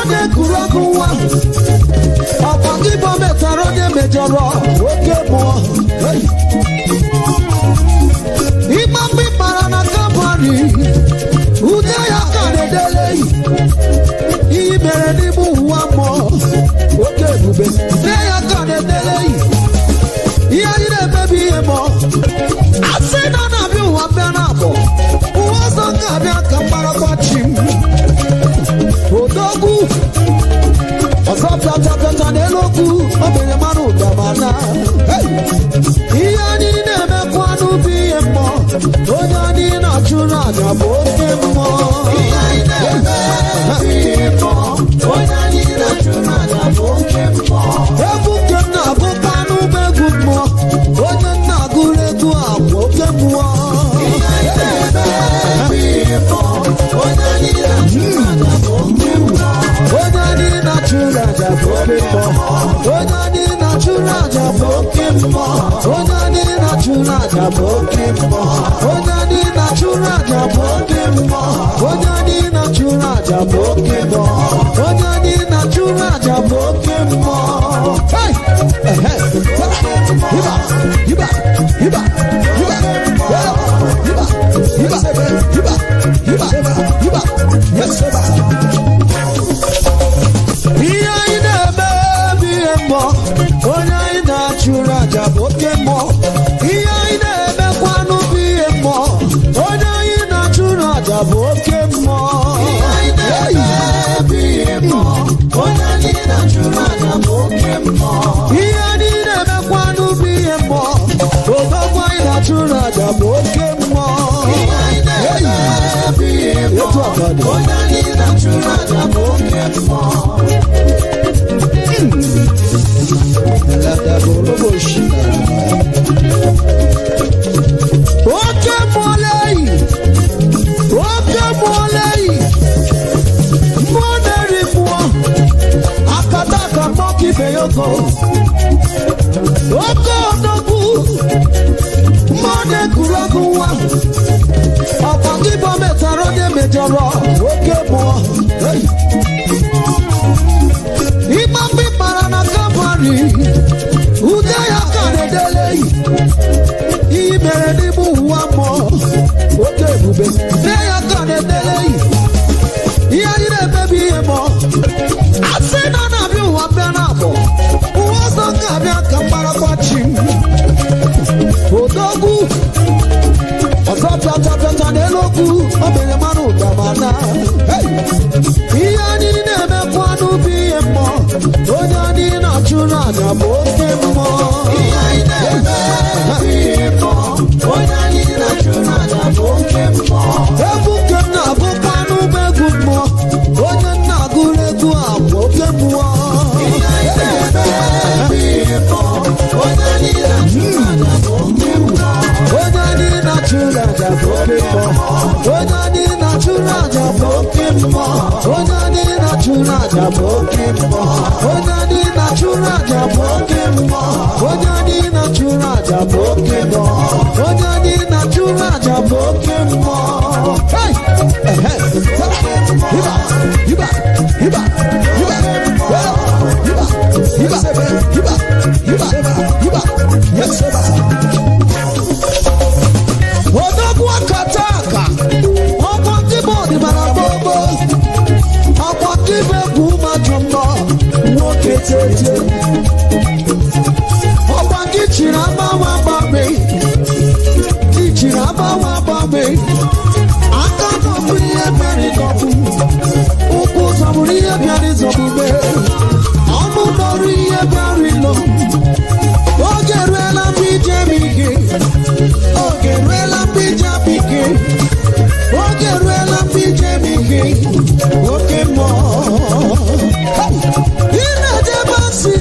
Mone Kurakuwa, Apagibo Betrayal, Majoro, okay, more. Imambi Parana Company, Udaya Kanedele, Iberedibu one more, okay, Bube, Daya Kanedele, Yaya baby more. I said, none of you are Benabo, who was on Gabia Kambarabachim, Odogu, Osapata Neloku, Obelemanu Damana, Iani never want to be a more, Onani Naturana, both them more, Onani Naturana, both them more, Ebukana, Bokanu, Begut more, Onana Guregua, both them more, Onani Naturana, both them more. Onani natural Pokemon. Onani natural Pokemon. Onani natural Pokemon. Onani natural Pokemon. Onani natural Pokemon. Onani natural Pokemon. Hey, yes, sir. Imambi Parana Company, Udaya Kanedele, Iberedibu one more, okay, Bube, Daya Kanedele, Yaya baby more. I said, none of you are Benabo, who was on Gabia Kambarabachim, Odogu, Osapata Neloku, Obelemanu Damana, hey, Iani never want to be a more, Onani natural, both them more, Onani natural, both them more, Ebukana, Bokanu, Begut more, Onana Guregua, both them more, Onani natural, both them more. Onani natural Pokemon. Onani natural Pokemon. Onani natural Pokemon. Onani natural Pokemon. Onani natural Pokemon. Onani natural Pokemon. Hey, yes, sir. Odogwa kataka, okwati bodi barabobo, okwati bebu majumbo, woke tete. Okwati chirama wababe, chirama wababe. Aka nobuye beri nobu, uku saburiye beri zobube. Omu noriye beri no, ogerela bije mige. Ogerela bija bige, ogerela bija bige, okemo. Ina deba six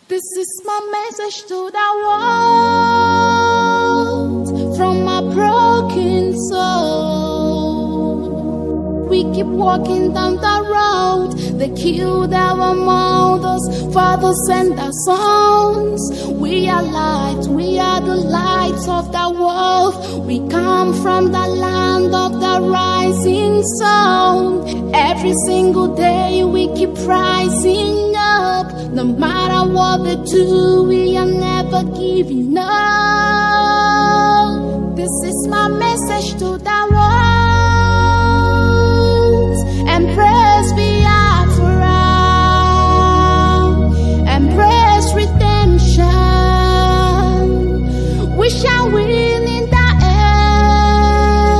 This is my message to the world from my broken soul. We keep walking down the road. They killed our mothers, fathers, and our sons. We are light, we are the lights of the world. We come from the land of the rising sun. Every single day we keep rising up. No matter what they do, we are never giving up. This is my message to the world. Embrace Biafra. Embrace redemption. We shall win in the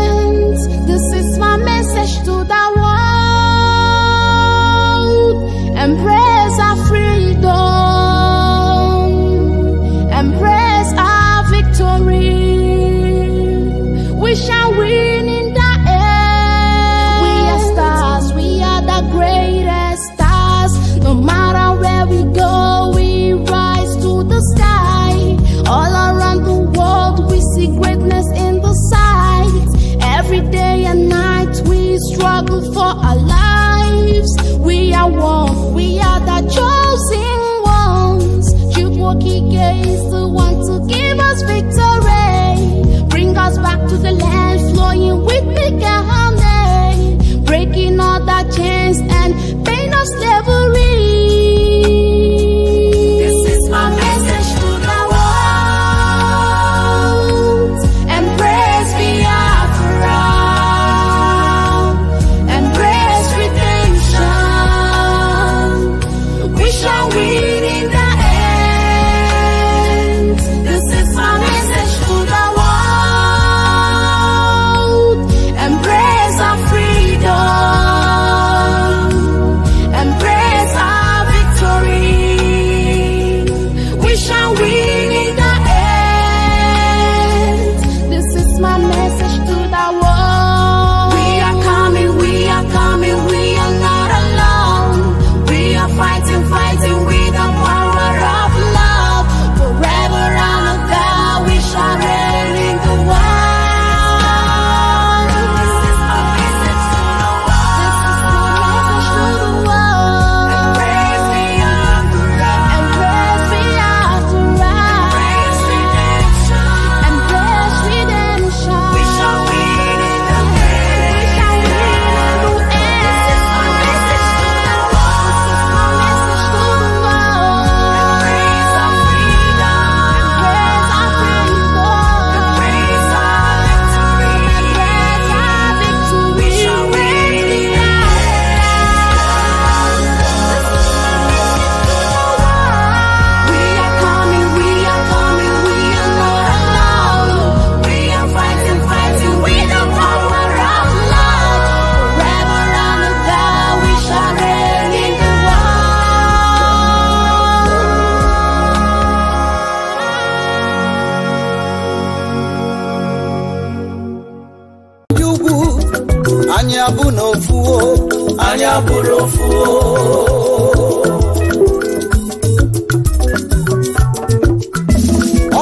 end. This is my message to the world. Embrace our freedom. Embrace our victory. We shall win in the end. We are stars, we are the greatest stars. No matter where we go, we rise to the sky. All around the world, we see greatness in the sight. Every day and night, we struggle for our lives. We are one, we are the chosen ones. Chukwoki is the one to give us victory. Bring us back to the land flowing with milk and honey. Breaking all the chains and pain of slavery. This is my message to the world. Embrace Biafra. Embrace redemption. We shall win in the end. This is my message to the world. Embrace our freedom. Embrace our victory. We shall win in the end. This is my message to the world. We are coming, we are coming, we are not alone. We are fighting, fighting with the power of love. Forever and ever we shall reign in the world. This is my message to the world. Embrace Biafra. Embrace Biafra. Embrace redemption. Embrace redemption. We shall win in the end. We shall win in the end. This is my message to the world. This is my message to the world. Embrace our freedom. Embrace our freedom. Embrace our victory. Embrace our victory. We shall win in the end. This is my message to the world. We are coming, we are coming, we are not alone. We are fighting, fighting with the power of love. Forever and ever we shall reign in the Yugu, anya bụ n'ofuo, anya bụrụ ofuo.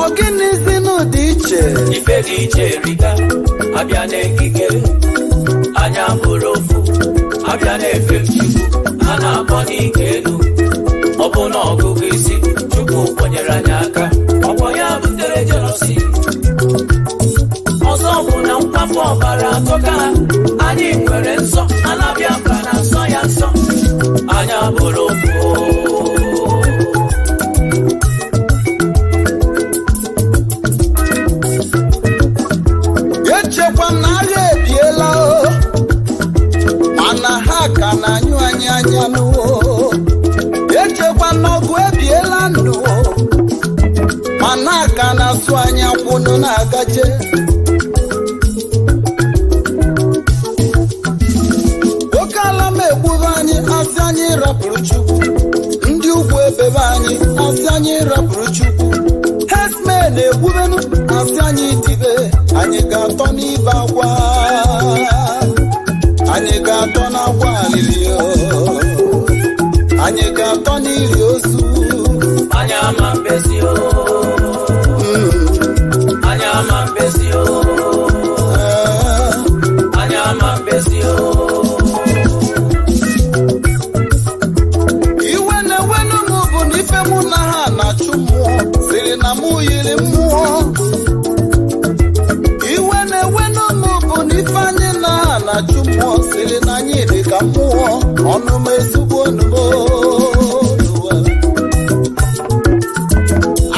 Ọ gịnịzi n'ụdị iche? Ife dị iche riga, abịa n'ekike, anya bụrụ ofu, abịa n'efe Chukwu, a na-akpọ n'ike elu. Ọ bụ na ọgụgụ isi, Chukwu kpọnyere anyị aka, ọgbọ ya butere jelosi. Ọzọ bụ na mkpafu ọbara atọka ha, anyị nwere nsọ, ala Biafra na nsọ ya nsọ, anya bụrụ ofu. Echekwa na agha ebiela o, mana ha ka na-anyụ anyị anya n'o. Echekwa na ọgụ ebiela nụ, mana ha ka na-asụ anya kwụnụ na-agaje. Oke ala m egburu anyị asị anyị rapụrụ Chukwu. Ndị ugwu ebebe anyị asị anyị rapụrụ Chukwu. Herdsmen egbubenu asị anyị dibe, anyị ga-atọ n'ibe akwa. Anyị ga ga-atọ n'akwa alili anyị ga-atọ n'ili ozu anya ama mbezi anya ama mbezi anya ama mbezi iwe na-ewenụ m bụ na ife mụ na ha na-achụ mmụọ siri na mụ yiri mmụọ iwe na-ewenụ m bụ na ife anyị na ha na-achụ mmụọ siri na anyị dị ka mmụọ ọnụ m ezigbo onubo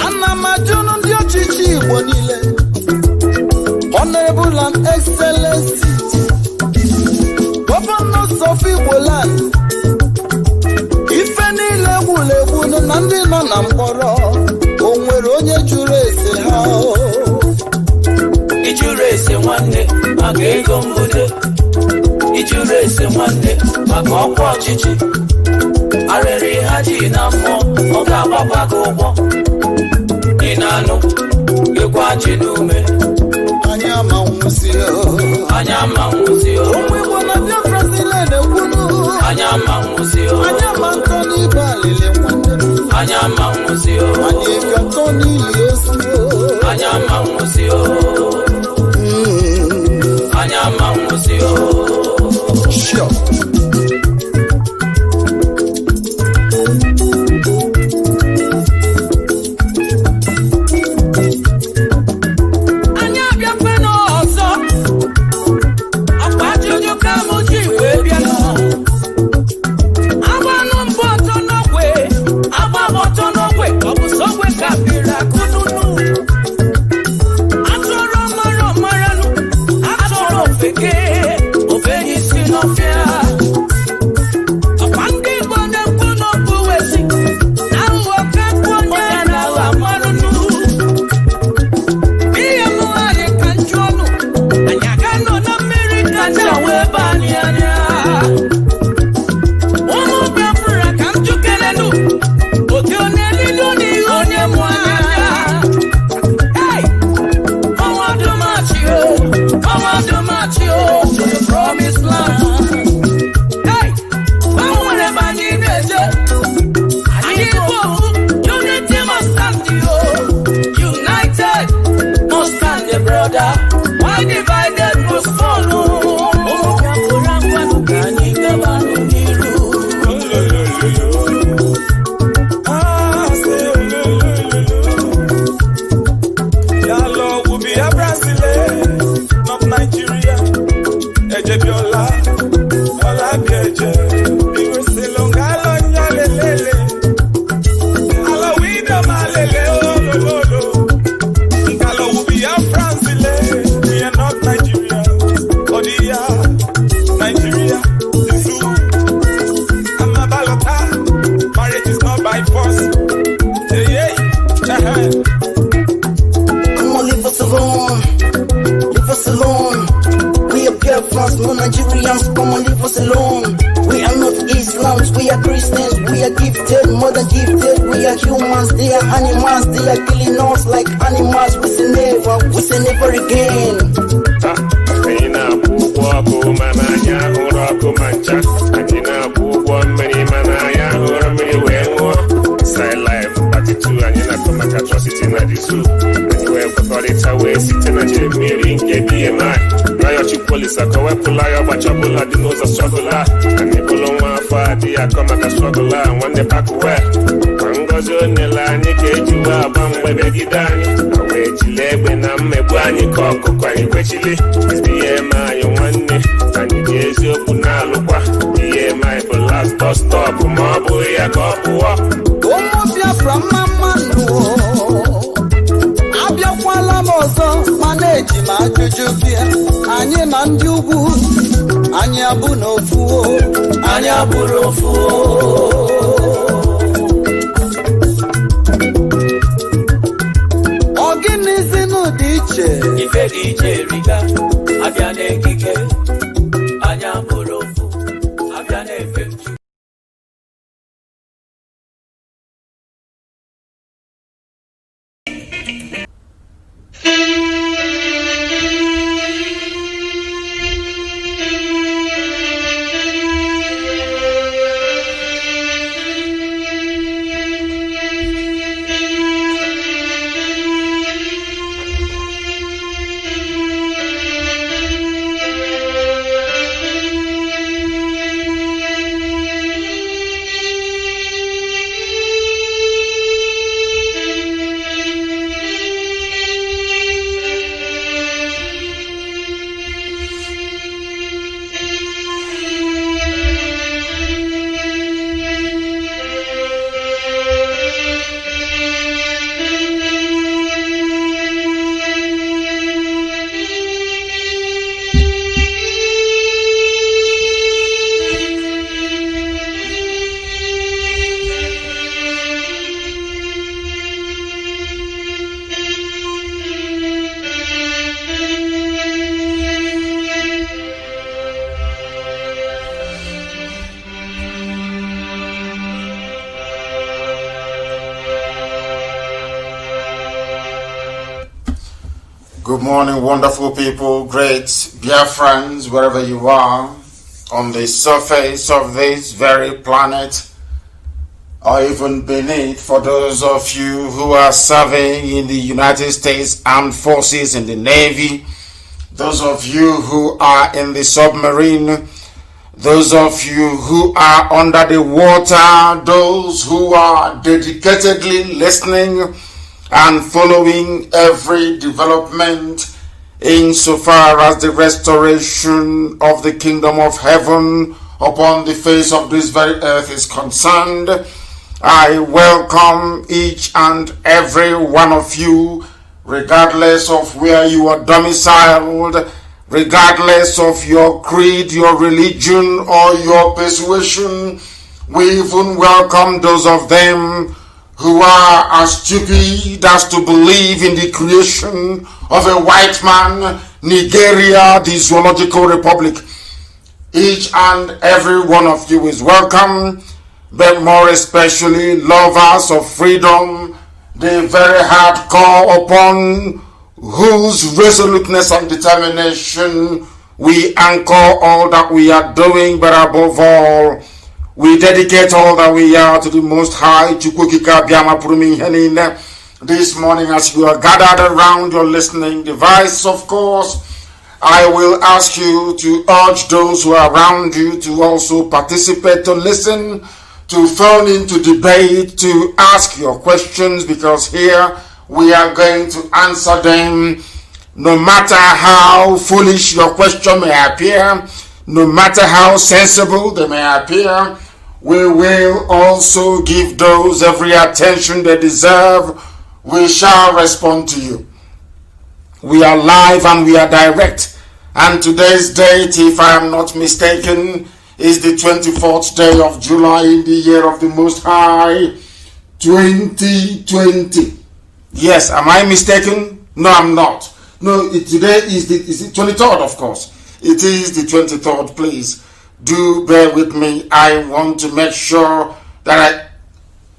ana m ajụnụ ndị ọchịchị Igbo niile Honorable and Excellency Governors of Igbo land ife niile egwuregwu na ndị nọ na mkpọrọ o nwere onye jụrụ ese ha ijuru ese nwanne maka ego mbute ijuru ese nwanne maka ọkwa ọchịchị arịrị ha ji na mmụọ ọ ga-agbakwa gị ụgwọ ị na-anụ ịkwa ji n'ume anya ma nwụsị anya ma nwụsị ụmụ Igbo na Biafra sile na-ekwunu anya ma nwụsị anya ma ntọ n'ibe alili nwanne anya ma nwụsị anyị ga-atọ n'ili ozu anya ma nwụsị anya ma nwụsị sure No Nigerians, come on, leave us alone. We are not Islams, we are Christians, we are gifted, more than gifted. We are humans, they are animals, they are killing us like animals. We say never again. Side life, attitude, and you're not from a atrocity, not the zoo. And you have got it away, sitting at your mirroring, KBMI. Riot police, I go up to lie about your bullet, the nose of struggle. And they pull on my father, I come at a struggle, and when they pack away. Kangozo Nela, Nike, you are bam, baby, Gidani. Away Chile, when I'm a bunny cock, quite quickly. It's the MI, you want me, and you just open Alua. The MI for last bus stop, my boy, I got to walk. From Mama abịakwala m ọzọ mana eji m ajụjụ bịa anyị na ndị ugwu anyị abụ n'ofu anyị abụrụ ofu ọ gịnịzi n'ụdị iche ife dị iche riga abịa n'ekike anyị abụrụ ofu abịa n'efe mchu Good morning, wonderful people, great Biafrans, wherever you are, on the surface of this very planet, or even beneath, for those of you who are serving in the United States Armed Forces, in the Navy, those of you who are in the submarine, those of you who are under the water, those who are dedicatedly listening and following every development insofar as the restoration of the kingdom of heaven upon the face of this very earth is concerned. I welcome each and every one of you, regardless of where you are domiciled, regardless of your creed, your religion, or your persuasion. We even welcome those of them who are as stupid as to believe in the creation of a white man, Nigeria, the zoological republic. Each and every one of you is welcome, but more especially lovers of freedom, the very hardcore upon whose resoluteness and determination we anchor all that we are doing, but above all, we dedicate all that we are to the Most High. This morning, as you are gathered around your listening device, of course, I will ask you to urge those who are around you to also participate, to listen, to phone in, to debate, to ask your questions, because here we are going to answer them, no matter how foolish your question may appear, no matter how sensible they may appear. We will also give those every attention they deserve. We shall respond to you. We are live and we are direct. And today's date, if I am not mistaken, is the 24th day of July in the year of the Most High, 2020. Yes, am I mistaken? No, I'm not. No, today is the 23rd, of course. It is the 23rd, please. Do bear with me. I want to make sure that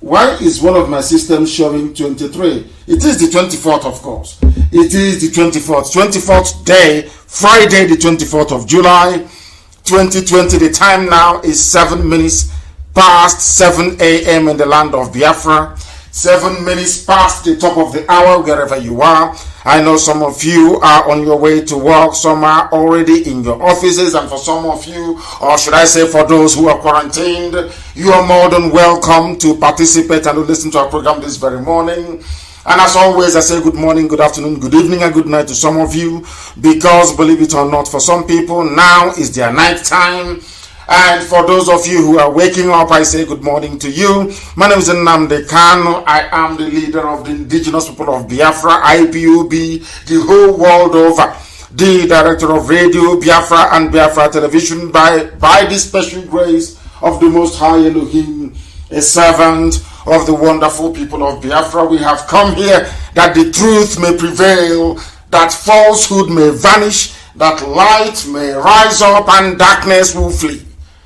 why is one of my systems showing 23? It is the 24th, of course. It is the 24th day, Friday, the 24th of July, 2020. The time now is 7 minutes past 7 a.m. in the land of Biafra. 7 minutes past the top of the hour, wherever you are. I know some of you are on your way to work, some are already in your offices, and for some of you, or should I say for those who are quarantined, you are more than welcome to participate and to listen to our program this very morning. And as always, I say good morning, good afternoon, good evening, and good night to some of you, because believe it or not, for some people, now is their night time. And for those of you who are waking up, I say good morning to you. My name is Nnamdi Kanu. I am the leader of the indigenous people of Biafra, IPob, the whole world over. The director of radio, Biafra and Biafra television, by the special grace of the Most High Elohim, a servant of the wonderful people of Biafra. We have come here that the truth may prevail, that falsehood may vanish, that light may rise up and darkness will flee.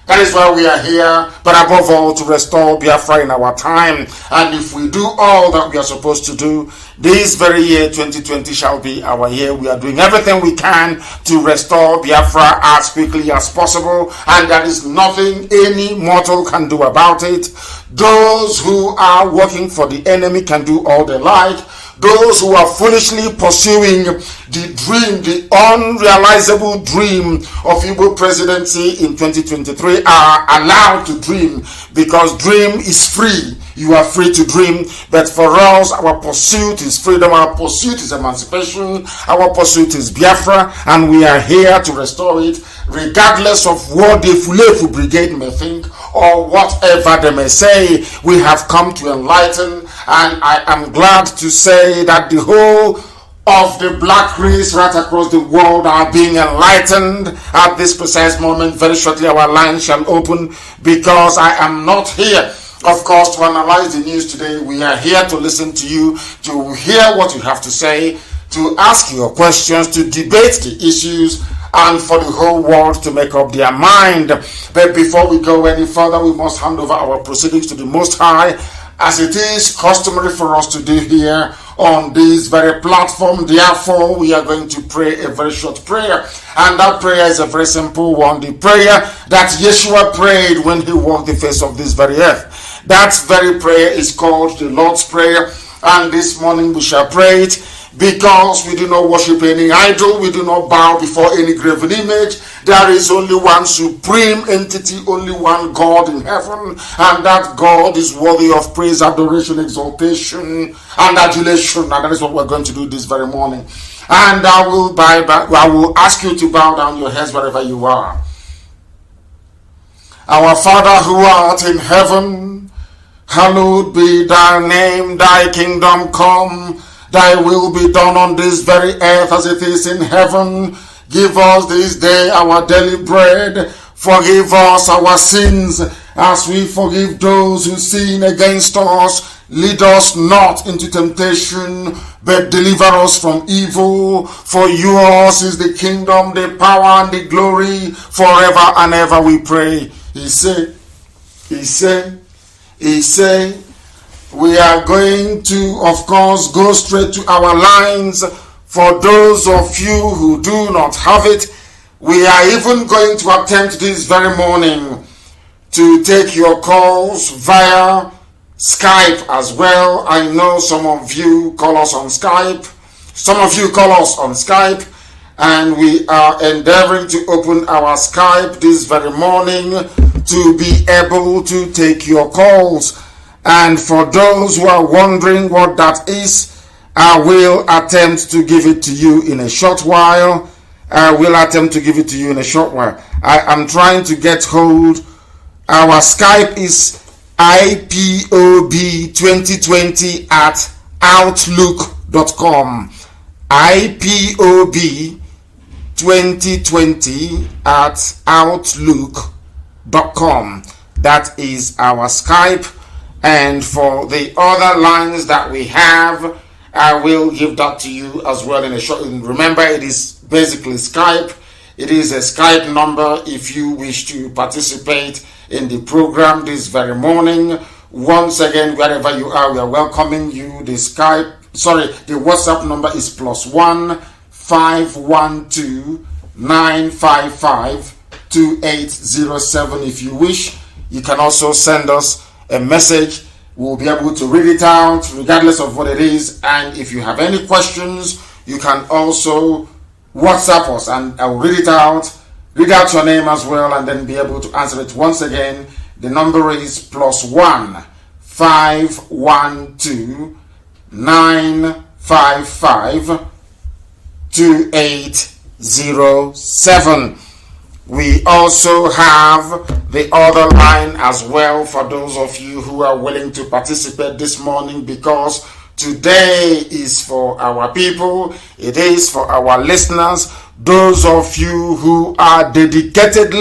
That is why we are here, but above all, to restore Biafra in our time. And if we do all that we are supposed to do, this very year, 2020, shall be our year. We are doing everything we can to restore Biafra as quickly as possible, and there is nothing any mortal can do about it. Those who are working for the enemy can do all they like. Those who are foolishly pursuing the dream, the unrealizable dream of Igbo presidency in 2023 are allowed to dream, because dream is free. You are free to dream, but for us, our pursuit is freedom, our pursuit is emancipation, our pursuit is Biafra, and we are here to restore it, regardless of what the Fulefu Brigade may think or whatever they may say. We have come to enlighten, and I am glad to say that the whole of the black race right across the world are being enlightened at this precise moment. Very shortly our line shall open, because I am not here, of course, to analyze the news today. We are here to listen to you, to hear what you have to say, to ask your questions, to debate the issues, and for the whole world to make up their mind. But before we go any further, we must hand over our proceedings to the Most High, as it is customary for us to do here on this very platform. Therefore, we are going to pray a very short prayer. And that prayer is a very simple one. The prayer that Yeshua prayed when he walked the face of this very earth. That very prayer is called the Lord's Prayer. And this morning we shall pray it because we do not worship any idol. We do not bow before any graven image. There is only one supreme entity, only one God in heaven, and that God is worthy of praise, adoration, exaltation, and adulation. And that is what we're going to do this very morning. And I will ask you to bow down your heads wherever you are. Our Father who art in heaven, hallowed be thy name, thy kingdom come. Thy will be done on this very earth as it is in heaven. Give us this day our daily bread. Forgive us our sins as we forgive those who sin against us. Lead us not into temptation, but deliver us from evil. For yours is the kingdom, the power, and the glory forever and ever, we pray. He said, we are going to, of course, go straight to our lines. For those of you who do not have it, we are even going to attempt this very morning to take your calls via Skype as well. I know some of you call us on Skype. Some of you call us on Skype. And we are endeavoring to open our Skype this very morning to be able to take your calls. And for those who are wondering what that is, I will attempt to give it to you in a short while. I am trying to get hold. Our Skype is IPob 2020 at outlook.com. IPob 2020 at outlook.com. That is our Skype. And for the other lines that we have, I will give that to you as well in a short. Remember, it is basically Skype. It is a Skype number if you wish to participate in the program this very morning. Once again, wherever you are, we are welcoming you. The WhatsApp number is +1 512 955 2807. If you wish, you can also send us a message. We'll be able to read it out regardless of what it is. And if you have any questions, you can also WhatsApp us and I'll read out your name as well, and then be able to answer it. Once again, the number is +1 512 955 2807. We also have the other line as well for those of you who are willing to participate this morning, because today is for our people. It is for our listeners. Those of you who are dedicated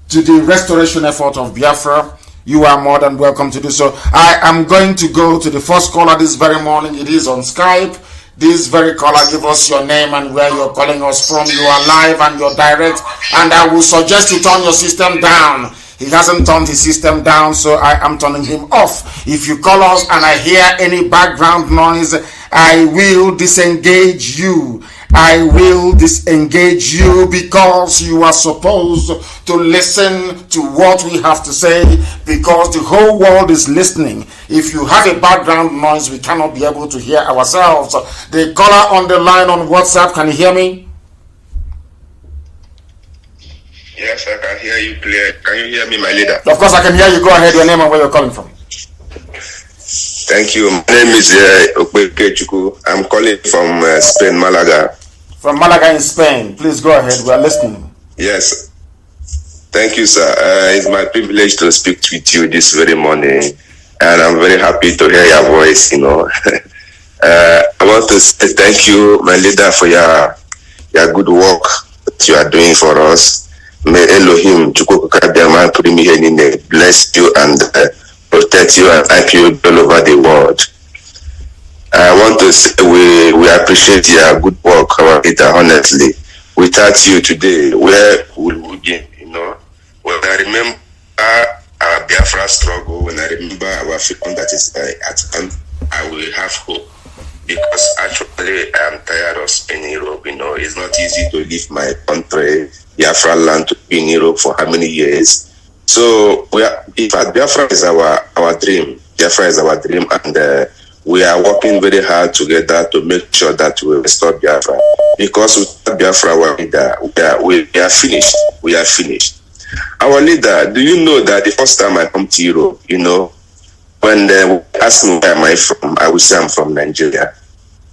to the restoration effort of Biafra, you are more than welcome to do so. I am going to go to the first caller this very morning. It is on Skype. This very caller, give us your name and where you're calling us from. You are live and you're direct, and I will suggest you turn your system down. He hasn't turned his system down, so I am turning him off. If you call us and I hear any background noise, I will disengage you. I will disengage you, because you are supposed to listen to what we have to say, because the whole world is listening. If you have a background noise, we cannot be able to hear ourselves. The caller on the line on WhatsApp, can you hear me? Yes, I can hear you clear. Can you hear me, my leader? Of course I can hear you. Go ahead, your name and where you're calling from. Thank you. My name is Okpeke Chukwu. I'm calling from Spain, Malaga. From Malaga in Spain. Please go ahead. We are listening. Yes. Thank you, sir. It's my privilege to speak with you this very morning, and I'm very happy to hear your voice. I want to say thank you, my leader, for your good work that you are doing for us. May Elohim bless you and protect you and help you all over the world. I want to say we appreciate your good work, our leader, honestly. Without you today, where would we be, When I remember our Biafra struggle, when I remember our freedom that is at hand, I will have hope. Because actually I am tired of spending Europe. It's not easy to leave my country, Biafra land, to be in Europe for how many years. So in fact, Biafra is our dream. Biafra is our dream, and we are working very hard together to make sure that we restore Biafra. Because without Biafra, our leader, we are finished. We are finished. Our leader, do you know that the first time I come to Europe, when they ask me where am I from, I will say I'm from Nigeria.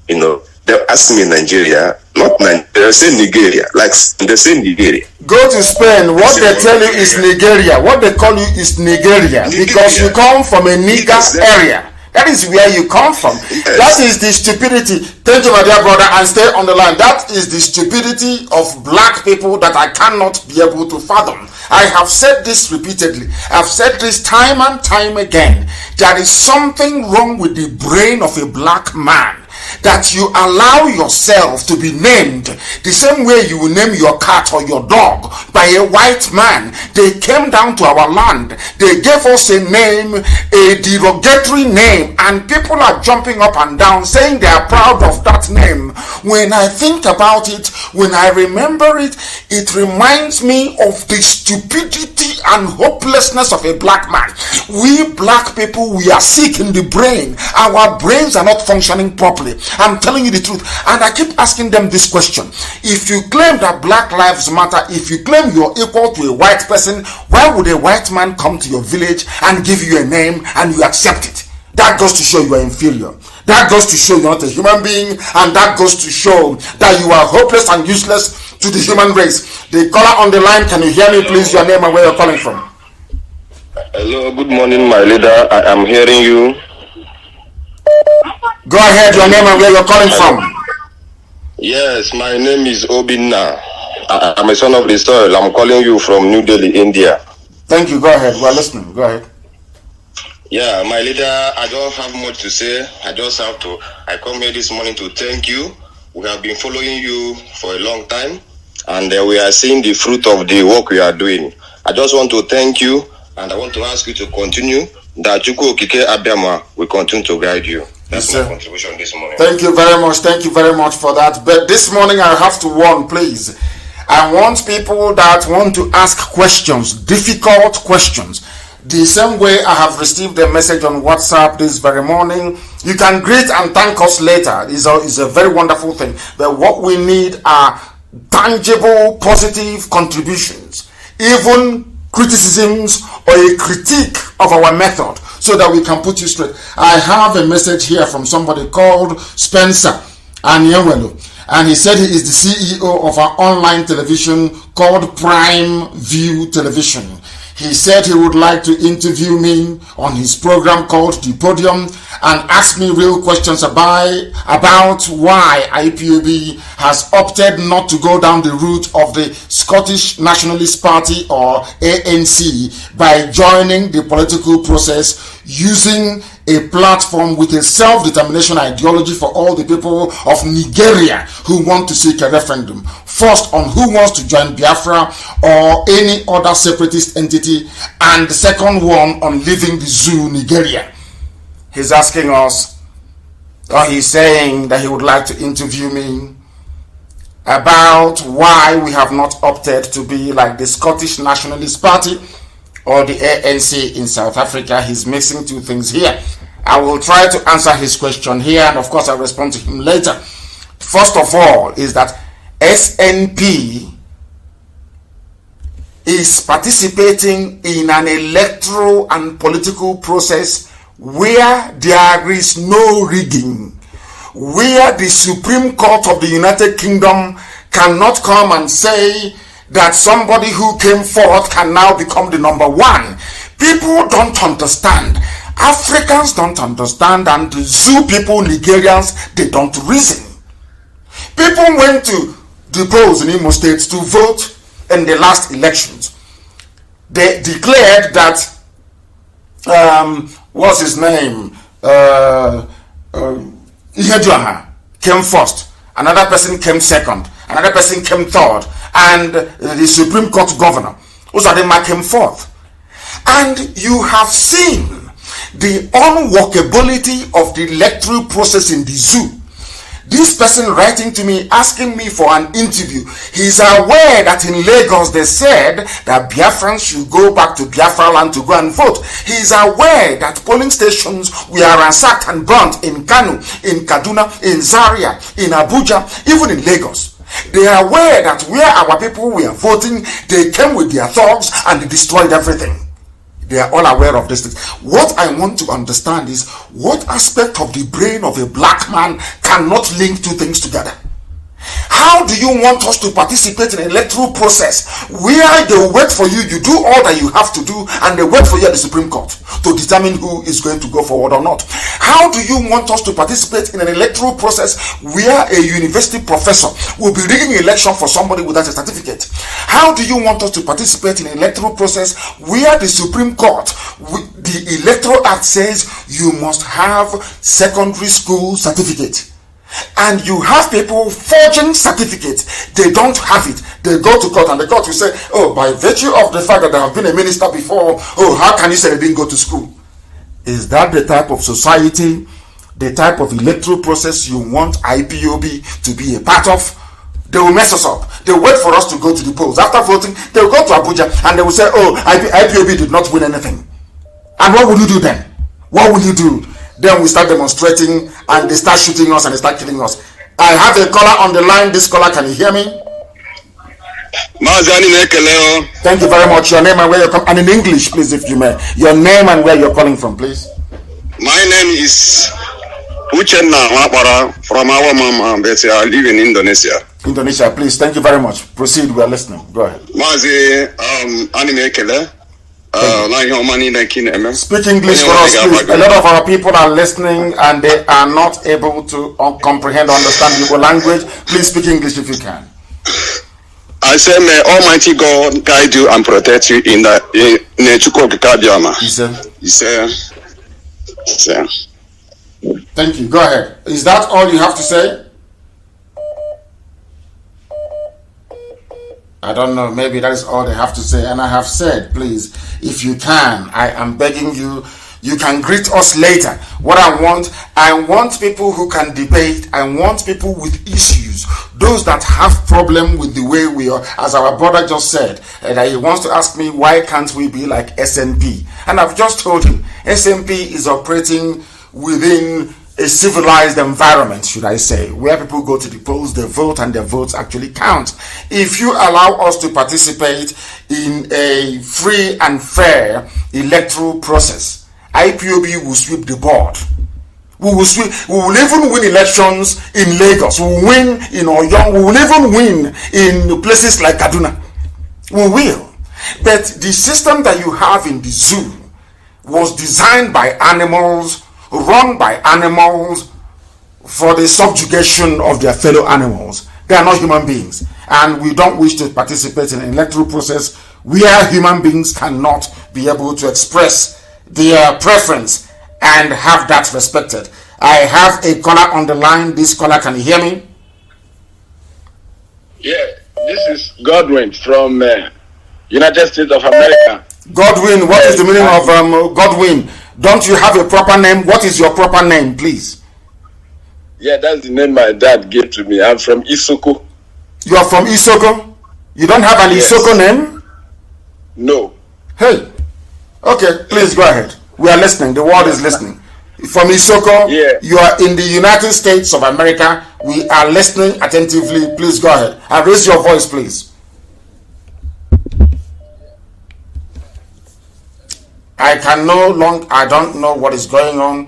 They ask me Nigeria, not Nigeria, they say Nigeria. Like they say Nigeria. Go to Spain, what they tell you is Nigeria. What they call you is Nigeria. Because you come from a nigger area. That is where you come from. Yes. That is the stupidity. Thank you, my dear brother, and stay on the line. That is the stupidity of black people that I cannot be able to fathom. I have said this repeatedly. I've said this time and time again. There is something wrong with the brain of a black man, that you allow yourself to be named the same way you will name your cat or your dog by a white man. They came down to our land. They gave us a name, a derogatory name, and people are jumping up and down saying they are proud of that name. When I think about it, when I remember it, it reminds me of the stupidity and hopelessness of a black man. We black people, we are sick in the brain. Our brains are not functioning properly. I'm telling you the truth, and I keep asking them this question. If you claim that Black Lives Matter, if you claim you're equal to a white person, why would a white man come to your village and give you a name and you accept it? That goes to show you are inferior. That goes to show you're not a human being, and that goes to show that you are hopeless and useless to the human race. The caller on the line, can you hear me please? Your name and where you're calling from? Hello, good morning, my leader. I am hearing you. Go ahead, your name and where you're calling from. Yes, my name is Obinna. I'm a son of the soil. I'm calling you from New Delhi, India. Thank you. Go ahead. We're listening. Go ahead. Yeah, my leader, I don't have much to say. I come here this morning to thank you. We have been following you for a long time, and we are seeing the fruit of the work we are doing. I just want to thank you, and I want to ask you to continue. That Chuku Okike Abiyama will continue to guide you. That's my contribution this morning. Thank you very much. Thank you very much for that. But this morning I have to warn, please. I want people that want to ask questions, difficult questions, the same way I have received a message on WhatsApp this very morning. You can greet and thank us later. It's a very wonderful thing. But what we need are tangible, positive contributions, even criticisms or a critique of our method, so that we can put you straight. I have a message here from somebody called Spencer Anyewelu, and he said he is the CEO of our online television called Prime View Television. He said he would like to interview me on his program called The Podium and ask me real questions about why IPob has opted not to go down the route of the Scottish Nationalist Party or ANC by joining the political process using a platform with a self-determination ideology for all the people of Nigeria who want to seek a referendum. First, on who wants to join Biafra or any other separatist entity, and the second one on leaving the zoo, Nigeria. He's asking us, or he's saying that he would like to interview me about why we have not opted to be like the Scottish Nationalist Party or the ANC in South Africa. He's mixing two things here. I will try to answer his question here, and of course I'll respond to him later. First of all, is that SNP is participating in an electoral and political process where there is no rigging, where the Supreme Court of the United Kingdom cannot come and say that somebody who came forth can now become the number one. People don't understand. Africans don't understand, and the zoo people, Nigerians, they don't reason. People went to the polls in Imo State to vote in the last elections. They declared that what's his name? Iheduaha came first. Another person came second. Another person came third. And the Supreme Court governor, Uzadema, came fourth. And you have seen the unworkability of the electoral process in the zoo. This person writing to me, asking me for an interview, he's aware that in Lagos they said that Biafrans should go back to Biafra land to go and vote. He's aware that polling stations were ransacked and burnt in Kanu, in Kaduna, in Zaria, in Abuja, even in Lagos. They are aware that where our people were voting, they came with their thugs and they destroyed everything. They are all aware of this thing. What I want to understand is what aspect of the brain of a black man cannot link two things together. How do you want us to participate in an electoral process where they will wait for you, you do all that you have to do, and they wait for you at the Supreme Court to determine who is going to go forward or not? How do you want us to participate in an electoral process where a university professor will be rigging an election for somebody without a certificate? How do you want us to participate in an electoral process where the Supreme Court, the Electoral Act says you must have secondary school certificate? And you have people forging certificates, they don't have it. They go to court and the court will say, oh, by virtue of the fact that they have been a minister before, oh, how can you say they didn't go to school? Is that the type of society, the type of electoral process you want IPob to be a part of? They will mess us up. They will wait for us to go to the polls. After voting, they will go to Abuja and they will say, oh, IPob did not win anything. And what will you do then? What will you do? Then we start demonstrating and they start shooting us and they start killing us. I have a caller on the line. This caller, can you hear me? Mazi Nnamdi. Thank you very much. Your name and where you're coming, and in English, please, if you may. Your name and where you're calling from, please. My name is Uchenna Wapara from our mom, but I live in Indonesia. Indonesia, please. Thank you very much. Proceed. We are listening. Go ahead. Mazi Nnamdi. Speak English for us, please. A lot of our people are listening and they are not able to comprehend or understand your language. Please speak English if you can. I say, may Almighty God guide you and protect you in the Thank you. Go ahead. Is that all you have to say? I don't know, maybe that is all they have to say. And I have said, please, if you can, I am begging you, you can greet us later. What I want people who can debate. I want people with issues. Those that have problem with the way we are. As our brother just said, that he wants to ask me, why can't we be like SNP? And I've just told him, SNP is operating within a civilized environment, should I say, where people go to the polls, they vote, and their votes actually count. If you allow us to participate in a free and fair electoral process, IPob will sweep the board. We will even win elections in Lagos. We will win in Oyo. We will even win in places like Kaduna. We will. But the system that you have in the zoo was designed by animals, run by animals for the subjugation of their fellow animals. They are not human beings. And we don't wish to participate in an electoral process where human beings cannot be able to express their preference and have that respected. I have a caller on the line. This caller, can you hear me? Yeah, this is Godwin from United States of America. Godwin, what is the meaning of Godwin? Don't you have a proper name? What is your proper name, please? Yeah, that's the name my dad gave to me. I'm from Isoko. You are from Isoko? You don't have an Isoko name? No. Hey. Okay, please go ahead. We are listening. The world is listening. From Isoko, you are in the United States of America. We are listening attentively. Please go ahead. And raise your voice, please. I don't know what is going on.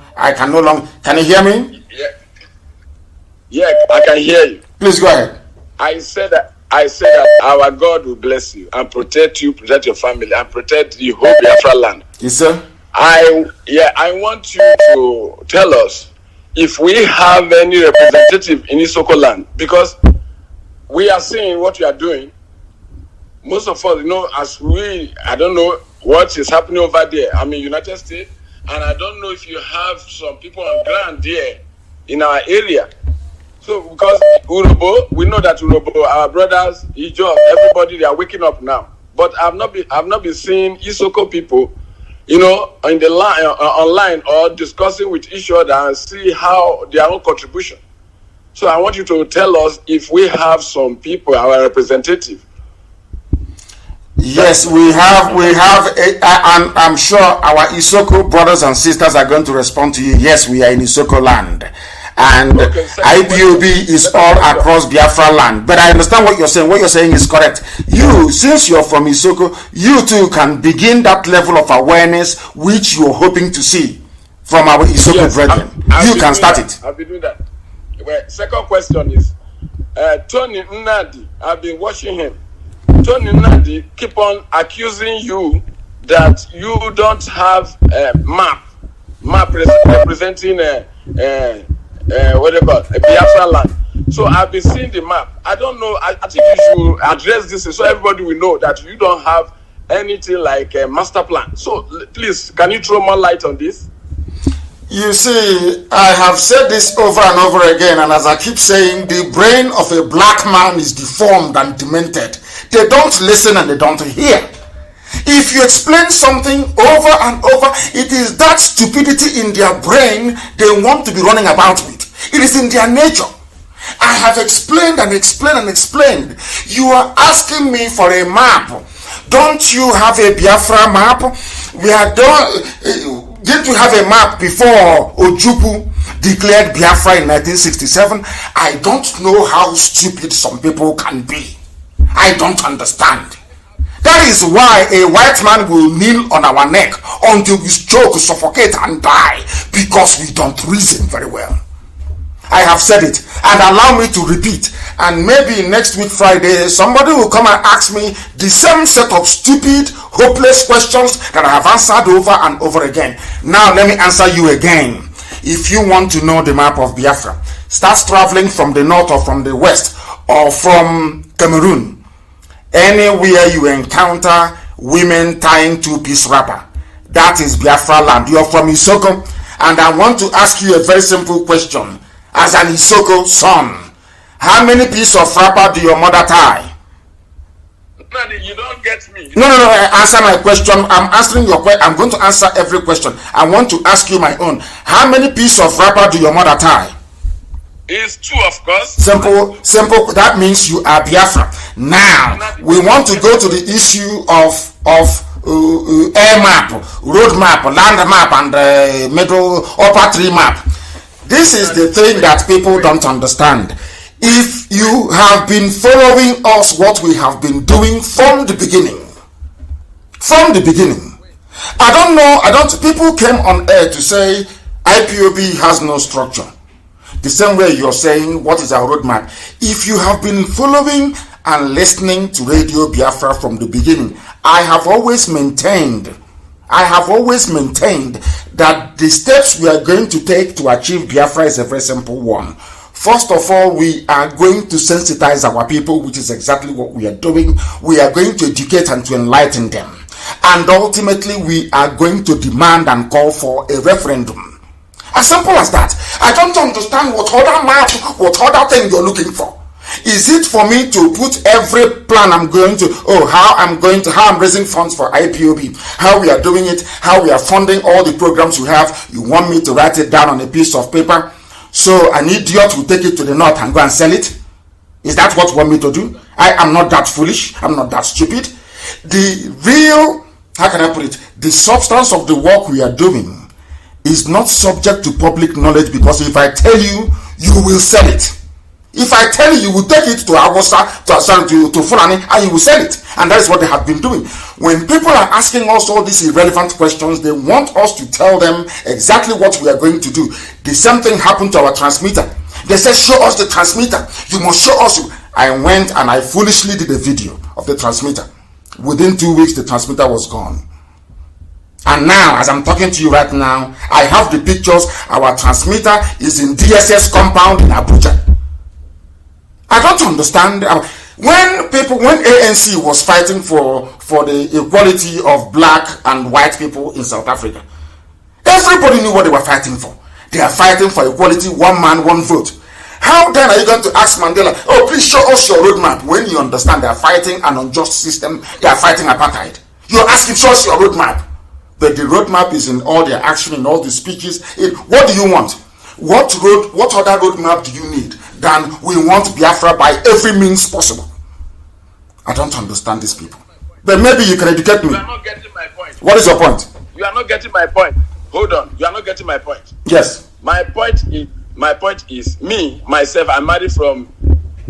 Can you hear me? Yeah, I can hear you. Please go ahead. I said that our God will bless you and protect you, protect your family, and protect the whole Biafra land. Yes, sir. I want you to tell us if we have any representative in Isoko land, because we are seeing what you are doing. Most of us, I don't know what is happening over there. I'm in United States, and I don't know if you have some people on ground there in our area. So, because Urobo, we know that Urobo, our brothers, Ijo, everybody, they are waking up now. But I've not been seeing Isoko people in the line online or discussing with each other and see how their own contribution. So I want you to tell us if we have some people, our representative. Yes, we have, and I'm sure our Isoko brothers and sisters are going to respond to you. Yes, we are in Isoko land. And IPob is all across Biafra land. But I understand what you're saying. What you're saying is correct. You, since you're from Isoko, you too can begin that level of awareness which you're hoping to see from our Isoko brethren. You can start it. I'll be doing that. Well, second question is, Tony Nnamdi, I've been watching him. Tony Nnamdi keep on accusing you that you don't have a map representing what they call a Biafra land. So I've been seeing the map. I don't know. I think you should address this so everybody will know that you don't have anything like a master plan. So please, can you throw more light on this? You see, I have said this over and over again, and as I keep saying, the brain of a black man is deformed and demented. They don't listen and they don't hear. If you explain something over and over, it is that stupidity in their brain they want to be running about with. It is in their nature. I have explained and explained and explained. You are asking me for a map. Don't you have a Biafra map? Didn't you have a map before Ojukwu declared Biafra in 1967? I don't know how stupid some people can be. I don't understand. That is why a white man will kneel on our neck until we choke, suffocate, and die, because we don't reason very well. I have said it, and allow me to repeat, and maybe next week Friday somebody will come and ask me the same set of stupid, hopeless questions that I have answered over and over again. Now let me answer you again. If you want to know the map of Biafra, start traveling from the north or from the west or from Cameroon. Anywhere you encounter women tying two-piece wrapper, that is Biafra land. You're from Isoko, and I want to ask you a very simple question. As an Isoko son, how many pieces of wrapper do your mother tie? You don't get me. No. Answer my question. I'm answering your question. I'm going to answer every question. I want to ask you my own. How many pieces of wrapper do your mother tie? It's two, of course. Simple. That means you are Biafra. Now we want to go to the issue of air map, road map, land map, and middle upper tree map. This is the thing that people don't understand. If you have been following us, what we have been doing from the beginning, people came on air to say IPob has no structure. The same way you're saying, what is our roadmap? If you have been following and listening to Radio Biafra from the beginning, I have always maintained that the steps we are going to take to achieve Biafra is a very simple one. First of all, we are going to sensitize our people, which is exactly what we are doing. We are going to educate and to enlighten them. And ultimately, we are going to demand and call for a referendum. As simple as that. I don't understand what other map, what other thing you're looking for. Is it for me to put every plan I'm going to, how I'm raising funds for IPob, how we are doing it, how we are funding all the programs we have? You want me to write it down on a piece of paper so an idiot will take it to the north and go and sell it? Is that what you want me to do? I am not that foolish. I'm not that stupid. The real, the substance of the work we are doing is not subject to public knowledge, because if I tell you, you will sell it. If I tell you, you will take it to Agosa, to Fulani, and you will sell it. And that is what they have been doing. When people are asking us all these irrelevant questions, they want us to tell them exactly what we are going to do. The same thing happened to our transmitter. They said, show us the transmitter. You must show us. I went and I foolishly did a video of the transmitter. Within 2 weeks, the transmitter was gone. And now, as I'm talking to you right now, I have the pictures. Our transmitter is in DSS compound in Abuja. I don't understand. When ANC was fighting for the equality of black and white people in South Africa, everybody knew what they were fighting for. They are fighting for equality, one man, one vote. How then are you going to ask Mandela, please show us your roadmap, when you understand they are fighting an unjust system, they are fighting apartheid? You're asking, show us your roadmap. But the roadmap is in all their action, in all the speeches. What do you want? What other roadmap do you need than we want Biafra by every means possible? I don't understand these people. But maybe you can educate me. You are not getting my point. What is your point? You are not getting my point. Hold on. You are not getting my point. Yes. My point is me, myself, I'm married from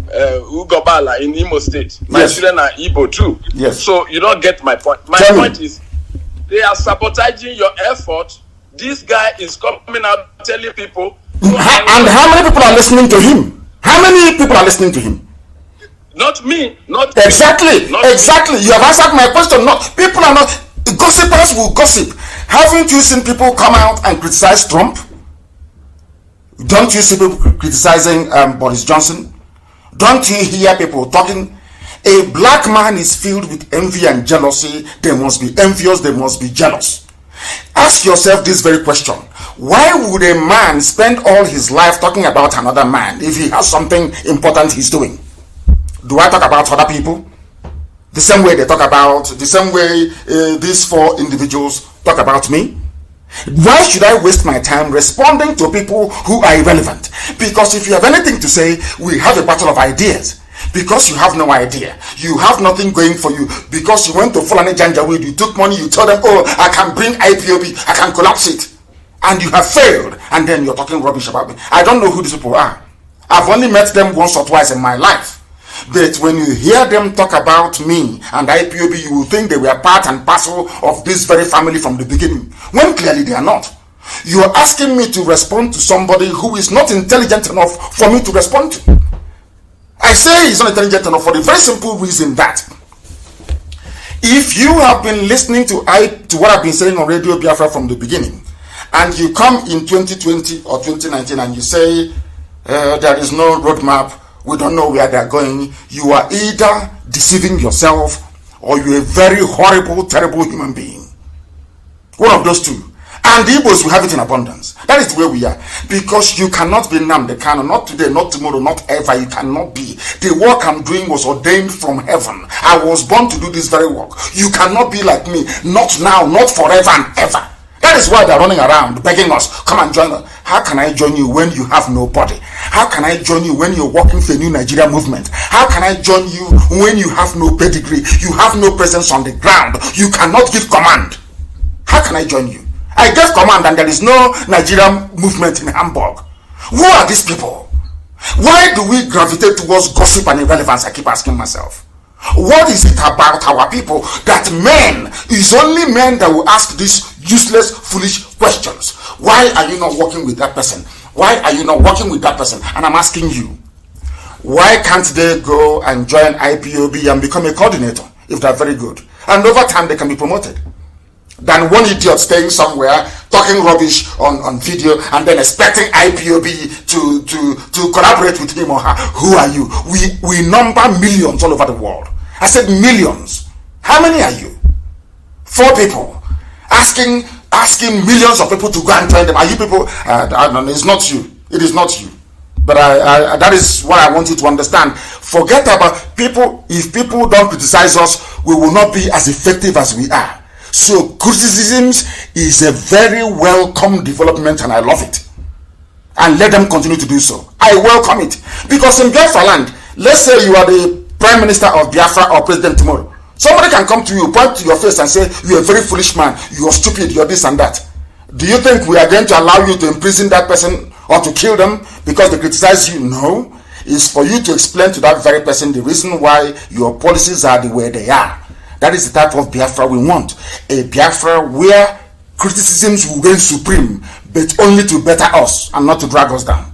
Ugobala in Imo State. My children are Igbo too. Yes. So you don't get my point. My point is they are sabotaging your effort. This guy is coming out telling people. And how many people are listening to him? How many people are listening to him? Not me. Not exactly. Me. Not exactly. Me. You have answered my question. Not people are not. Gossipers will gossip. Haven't you seen people come out and criticize Trump? Don't you see people criticizing Boris Johnson? Don't you hear people talking? A black man is filled with envy and jealousy. They must be envious. They must be jealous. Ask yourself this very question. Why would a man spend all his life talking about another man if he has something important he's doing? Do I talk about other people? The same way they talk about, the same way these four individuals talk about me? Why should I waste my time responding to people who are irrelevant? Because if you have anything to say, we have a battle of ideas. Because you have no idea. You have nothing going for you. Because you went to Fulani Janjaweed, you took money, you told them, oh, I can bring IPob, I can collapse it. And you have failed. And then you're talking rubbish about me. I don't know who these people are. I've only met them once or twice in my life. But when you hear them talk about me and IPob, you will think they were part and parcel of this very family from the beginning, when clearly they are not. You are asking me to respond to somebody who is not intelligent enough for me to respond to. I say he's not intelligent enough for the very simple reason that if you have been listening to what I've been saying on Radio Biafra from the beginning, and you come in 2020 or 2019 and you say there is no roadmap, we don't know where they're going, you are either deceiving yourself or you're a very horrible, terrible human being. One of those two. And the Igbos will have it in abundance. That is where we are. Because you cannot be Nnamdi Kanu, not today, not tomorrow, not ever. You cannot be. The work I'm doing was ordained from heaven. I was born to do this very work. You cannot be like me. Not now, not forever and ever. That is why they're running around begging us, come and join us. How can I join you when you have nobody? How can I join you when you're working for a new Nigeria movement? How can I join you when you have no pedigree? You have no presence on the ground. You cannot give command. How can I join you? I gave command and there is no Nigerian movement in Hamburg. Who are these people? Why do we gravitate towards gossip and irrelevance? I keep asking myself. What is it about our people that men, is only men that will ask these useless, foolish questions? Why are you not working with that person? Why are you not working with that person? And I'm asking you, why can't they go and join IPob and become a coordinator if they're very good? And over time they can be promoted. Than one idiot staying somewhere talking rubbish on video and then expecting IPob to collaborate with him or her. Who are you? We number millions all over the world. I said millions. How many are you? 4 people asking millions of people to go and join them. Are you people? It's not you. It is not you. But that is what I want you to understand. Forget about people. If people don't criticize us, we will not be as effective as we are. So criticisms is a very welcome development and I love it. And let them continue to do so. I welcome it. Because in Biafra land, let's say you are the Prime Minister of Biafra or President tomorrow. Somebody can come to you, point to your face and say, you're a very foolish man, you're stupid, you're this and that. Do you think we are going to allow you to imprison that person or to kill them because they criticize you? No. It's for you to explain to that very person the reason why your policies are the way they are. That is the type of Biafra we want. A Biafra where criticisms will reign supreme, but only to better us and not to drag us down.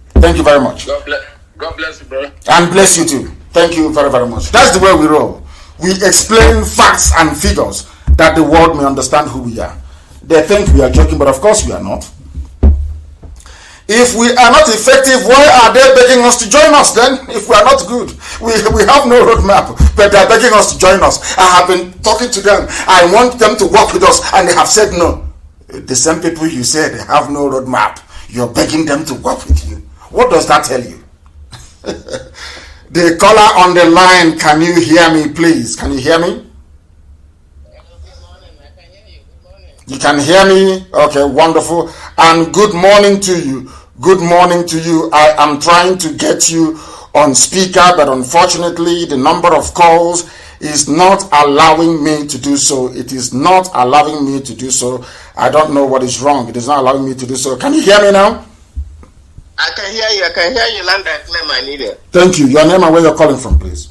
Thank you very much. God bless you, brother. And bless you too. Thank you very, very much. That's the way we roll. We explain facts and figures that the world may understand who we are. They think we are joking, but of course we are not. If we are not effective, why are they begging us to join us then? If we are not good, we have no roadmap, but they are begging us to join us. I have been talking to them. I want them to work with us, and they have said no. The same people you said they have no roadmap, you're begging them to work with you. What does that tell you? The caller on the line, can you hear me, please? Can you hear me? You can hear me? Okay, wonderful. And good morning to you. Good morning to you. I am trying to get you on speaker, but unfortunately the number of calls is not allowing me to do so. It is not allowing me to do so. I don't know what is wrong. It is not allowing me to do so. Can you hear me now? I can hear you. I can hear you loud and clear, my leader. Thank you. Your name and where you're calling from, please.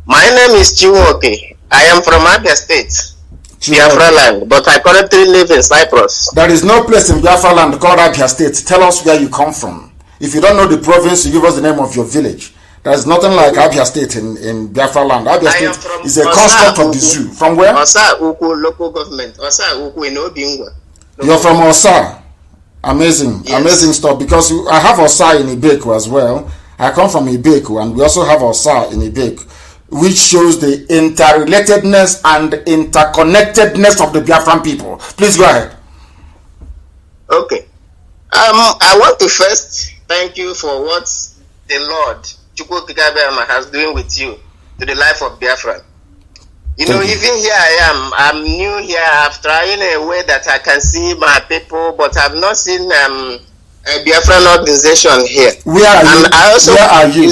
My name is Chiwoke. I am from Abia State, Biafra land, but I currently live in Cyprus. There is no place in Biafra land called Abia State. Tell us where you come from. If you don't know the province, you give us the name of your village. There is nothing like Abia State in Biafra land. Abia State is a construct of the zoo. From where? Osa Uku local government. Osa Uku in Obingwa. You're from Osa. Amazing, yes. Amazing stuff. Because I have Osa in Ibeku as well. I come from Ibeku, and we also have Osa in Ibeku, which shows the interrelatedness and interconnectedness of the Biafran people. Please go ahead. Okay. I want to first thank you for what the Lord has doing with you to the life of Biafran. Even here I am. I'm new here. I've tried in a way that I can see my people, but I've not seen a Biafran organization here. Where are you? And I also where are you?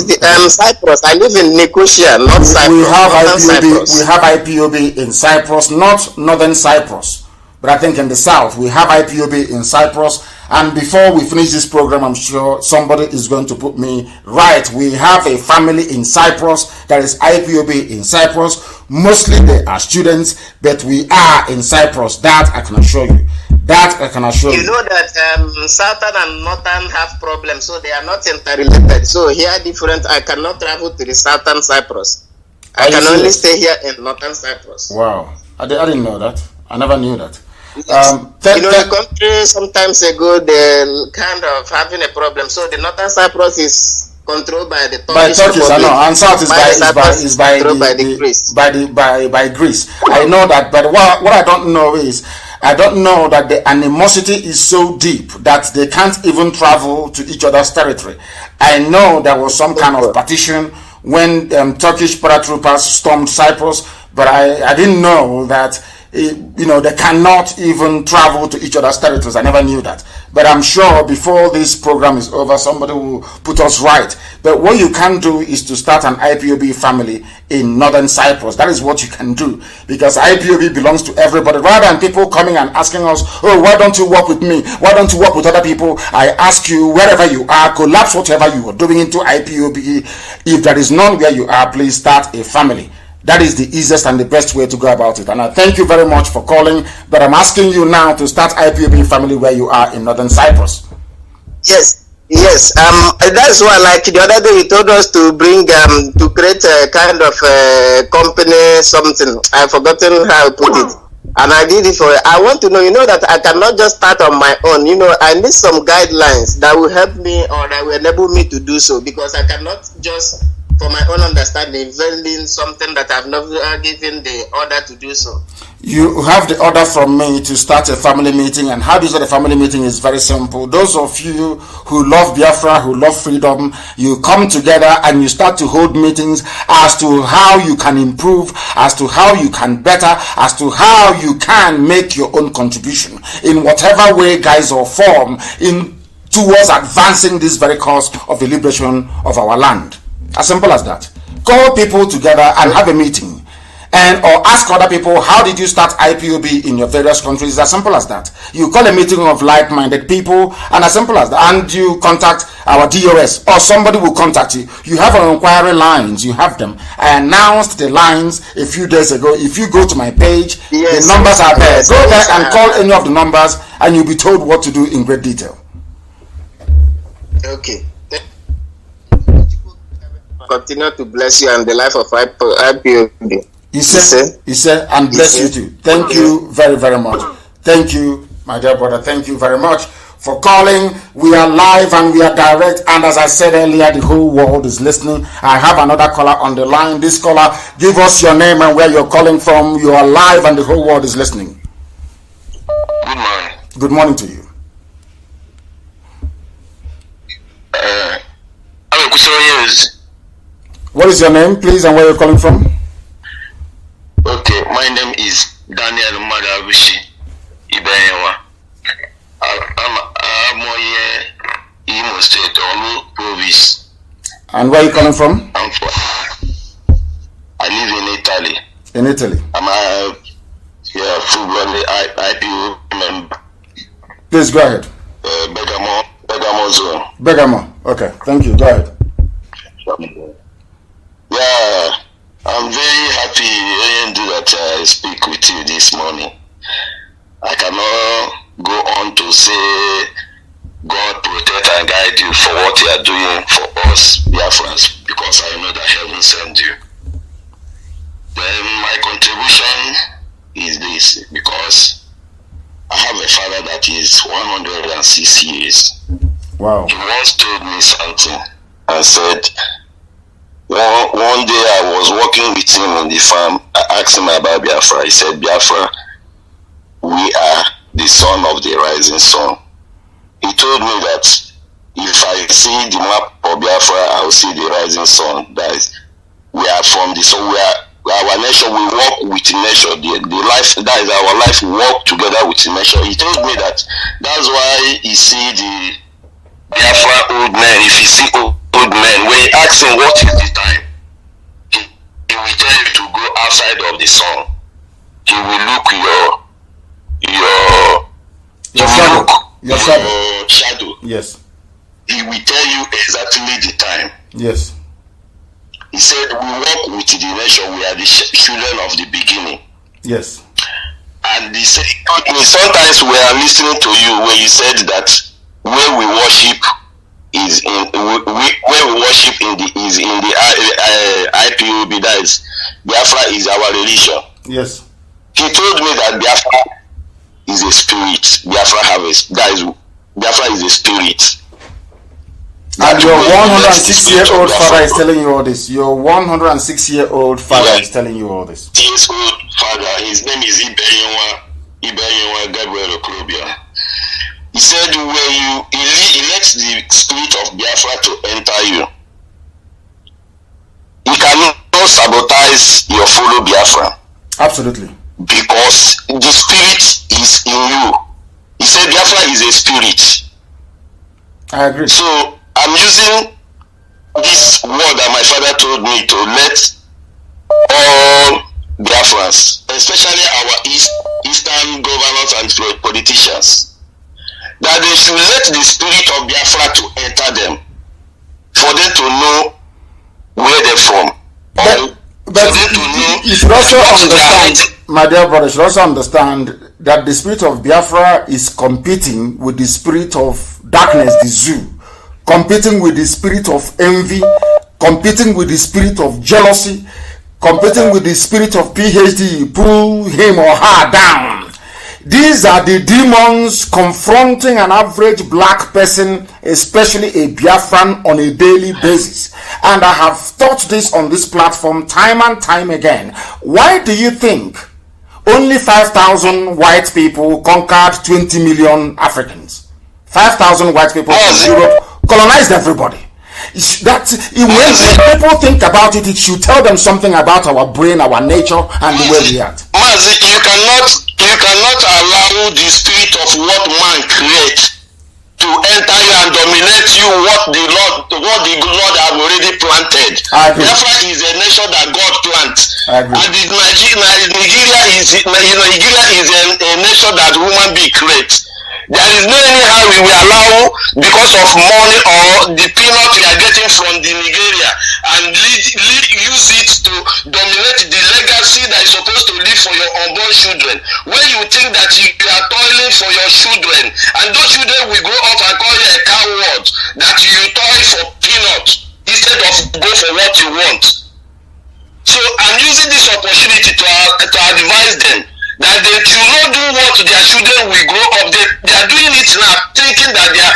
Cyprus. I live in Nicosia, not Cyprus. We have IPob in Cyprus, not northern Cyprus, but I think in the south. We have IPob in Cyprus. And before we finish this program, I'm sure somebody is going to put me right. We have a family in Cyprus. There is IPob in Cyprus. Mostly they are students, but we are in Cyprus. That I can assure you. That I can assure you. You know that Southern and Northern have problems, so they are not interrelated. So here different. I cannot travel to the Southern Cyprus. I can only stay here in Northern Cyprus. Wow. I didn't know that. I never knew that. Yes. The country sometimes ago they kind of having a problem. So the Northern Cyprus is controlled by the Turkish Republic. I know, and South is by Greece. I know that, but what I don't know is I don't know that the animosity is so deep that they can't even travel to each other's territory. I know there was some kind of partition when Turkish paratroopers stormed Cyprus, but I didn't know that. They cannot even travel to each other's territories. I never knew that. But I'm sure before this program is over, somebody will put us right. But what you can do is to start an IPob family in northern Cyprus. That is what you can do. Because IPob belongs to everybody. Rather than people coming and asking us, oh, why don't you work with me? Why don't you work with other people? I ask you, wherever you are, collapse whatever you are doing into IPob. If there is none where you are, please start a family. That is the easiest and the best way to go about it. And I thank you very much for calling. But I'm asking you now to start IPob family where you are in northern Cyprus. Yes. That's why, like the other day, you told us to bring to create a kind of company, something. I've forgotten how to put it. And I did it for. I want to know, that I cannot just start on my own. I need some guidelines that will help me or that will enable me to do so, because I cannot just, for my own understanding, invent something that I've never given the order to do so. You have the order from me to start a family meeting, and how do you start a family meeting is very simple. Those of you who love Biafra, who love freedom, you come together and you start to hold meetings as to how you can improve, as to how you can better, as to how you can make your own contribution in whatever way, guise, or form towards advancing this very cause of the liberation of our land. As simple as that. Call people together and have a meeting, or ask other people, how did you start IPob in your various countries? As simple as that. You call a meeting of like-minded people, and as simple as that, and you contact our DOS, or somebody will contact you. You have our inquiry lines, you have them. I announced the lines a few days ago. If you go to my page, the numbers are there. Go there and call any of the numbers, and you'll be told what to do in great detail. Okay. Continue to bless you and the life of IPob. He said, and bless you too. Thank you very, very much. Thank you, my dear brother. Thank you very much for calling. We are live and we are direct. And as I said earlier, the whole world is listening. I have another caller on the line. This caller, give us your name and where you're calling from. You are live and the whole world is listening. Good morning. Good morning to you. What is your name, please, and where you're calling from? Okay, my name is Daniel Madabushi. Ibenwa. I'm Imo State, Olu Province. And where are you coming from? I live in Italy. In Italy. I'm a full-blooded IPob member. Please go ahead. Bergamo zone. Bergamo. Okay, thank you. Go ahead. Yeah, I'm very happy that I speak with you this morning. I cannot go on to say God protect and guide you for what you are doing for us, Biafrans, because I know that heaven sent you. Then my contribution is this, because I have a father that is 106 years. Wow. He once told me something and said, one day I was working with him in the farm. I asked him about Biafra. He said, Biafra, we are the son of the rising sun. He told me that if I see the map of Biafra, I will see the rising sun. That is, we are from the sun. Our nation, we walk with nature. The life, that is our life, we walk together with nature. He told me that that's why he see the Biafra old men. If you see old men, when you ask him what is the time, he will tell you to go outside of the sun. He will look your shadow. Yes. He will tell you exactly the time. Yes. He said, we walk with the nation, we are the children of the beginning. Yes. And he said, sometimes we are listening to you when you said that where we worship is in the IPob, that is, Biafra is our religion. Yes. He told me that Biafra is a spirit. Biafra is a spirit. And your 106-year-old father is telling you all this. Your 106-year-old father is telling you all this. His old father, his name is Ibenwa Gabriel Okrobia. He said when he lets the spirit of Biafra to enter you, he cannot sabotage your fellow Biafra. Absolutely. Because the spirit is in you. He said Biafra is a spirit. I agree. So I'm using this word that my father told me to let all Biafrans, especially our Eastern governors and politicians, that they should let the spirit of Biafra to enter them, for them to know where they're from. But you should also understand, my dear brother, you should also understand that the spirit of Biafra is competing with the spirit of darkness, the zoo, competing with the spirit of envy, competing with the spirit of jealousy, competing with the spirit of PhD, pull him or her down. These are the demons confronting an average black person, especially a Biafran, on a daily basis. And I have taught this on this platform time and time again. Why do you think only 5,000 white people conquered 20 million Africans? 5,000 white people in Europe colonized everybody. That when people think about it, it should tell them something about our brain, our nature, and the way we act. Mazi, you cannot allow the spirit of what man creates to enter you and dominate you. What the Lord have already planted. Biafra is a nation that God plants, and Nigeria is a nation that human being creates. There is no anyhow we will allow, because of money or the peanut we are getting from the Nigeria, and use it to dominate the legacy that is supposed to live for your unborn children. When you think that you are toiling for your children, and those children will grow up and call you a coward, that you toil for peanut instead of go for what you want. So I'm using this opportunity to advise them that they should not do what their children will grow up. They are doing it now, thinking that they are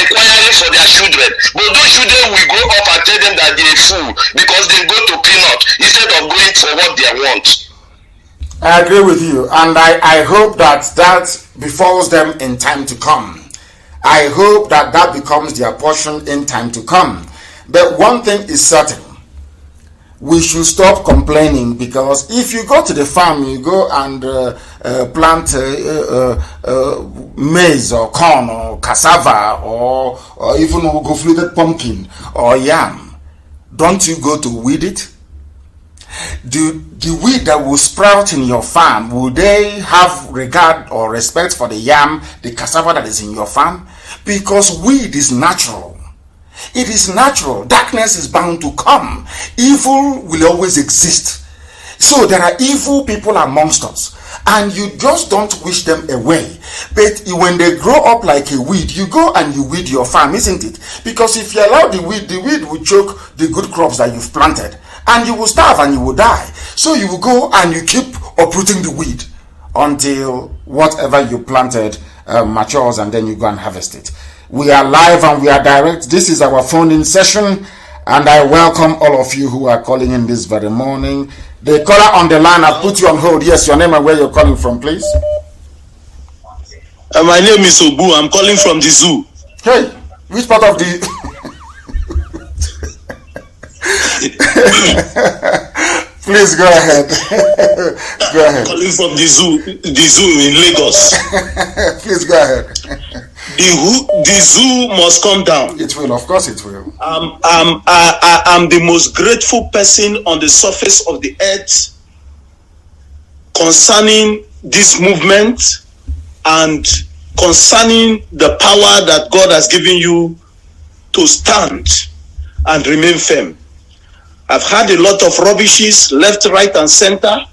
inquiring for their children. But those children will grow up and tell them that they are fool because they go to peanut instead of going for what they want. I agree with you, and I hope that befalls them in time to come. I hope that becomes their portion in time to come. But one thing is certain. we should stop complaining, because if you go to the farm, you go and plant maize or corn or cassava or even go-fluted pumpkin or yam, don't you go to weed it? The weed that will sprout in your farm, will they have regard or respect for the yam, the cassava that is in your farm? Because weed is natural. It is natural. Darkness is bound to come. Evil will always exist. So there are evil people amongst us, and you just don't wish them away. But when they grow up like a weed, you go and you weed your farm, isn't it? Because if you allow the weed will choke the good crops that you've planted, and you will starve and you will die. So you will go and you keep uprooting the weed until whatever you planted matures, and then you go and harvest it. We are live and we are direct. This is our phone-in session, and I welcome all of you who are calling in this very morning. The caller on the line, I'll put you on hold. Yes, your name and where you're calling from, please. My name is Obu. I'm calling from the zoo. Hey, which part of the... Please go ahead. Go ahead. Calling from the zoo in Lagos. Please go ahead. The zoo must come down. It will, of course it will. I'm the most grateful person on the surface of the earth concerning this movement and concerning the power that God has given you to stand and remain firm. I've had a lot of rubbishes left, right, and center,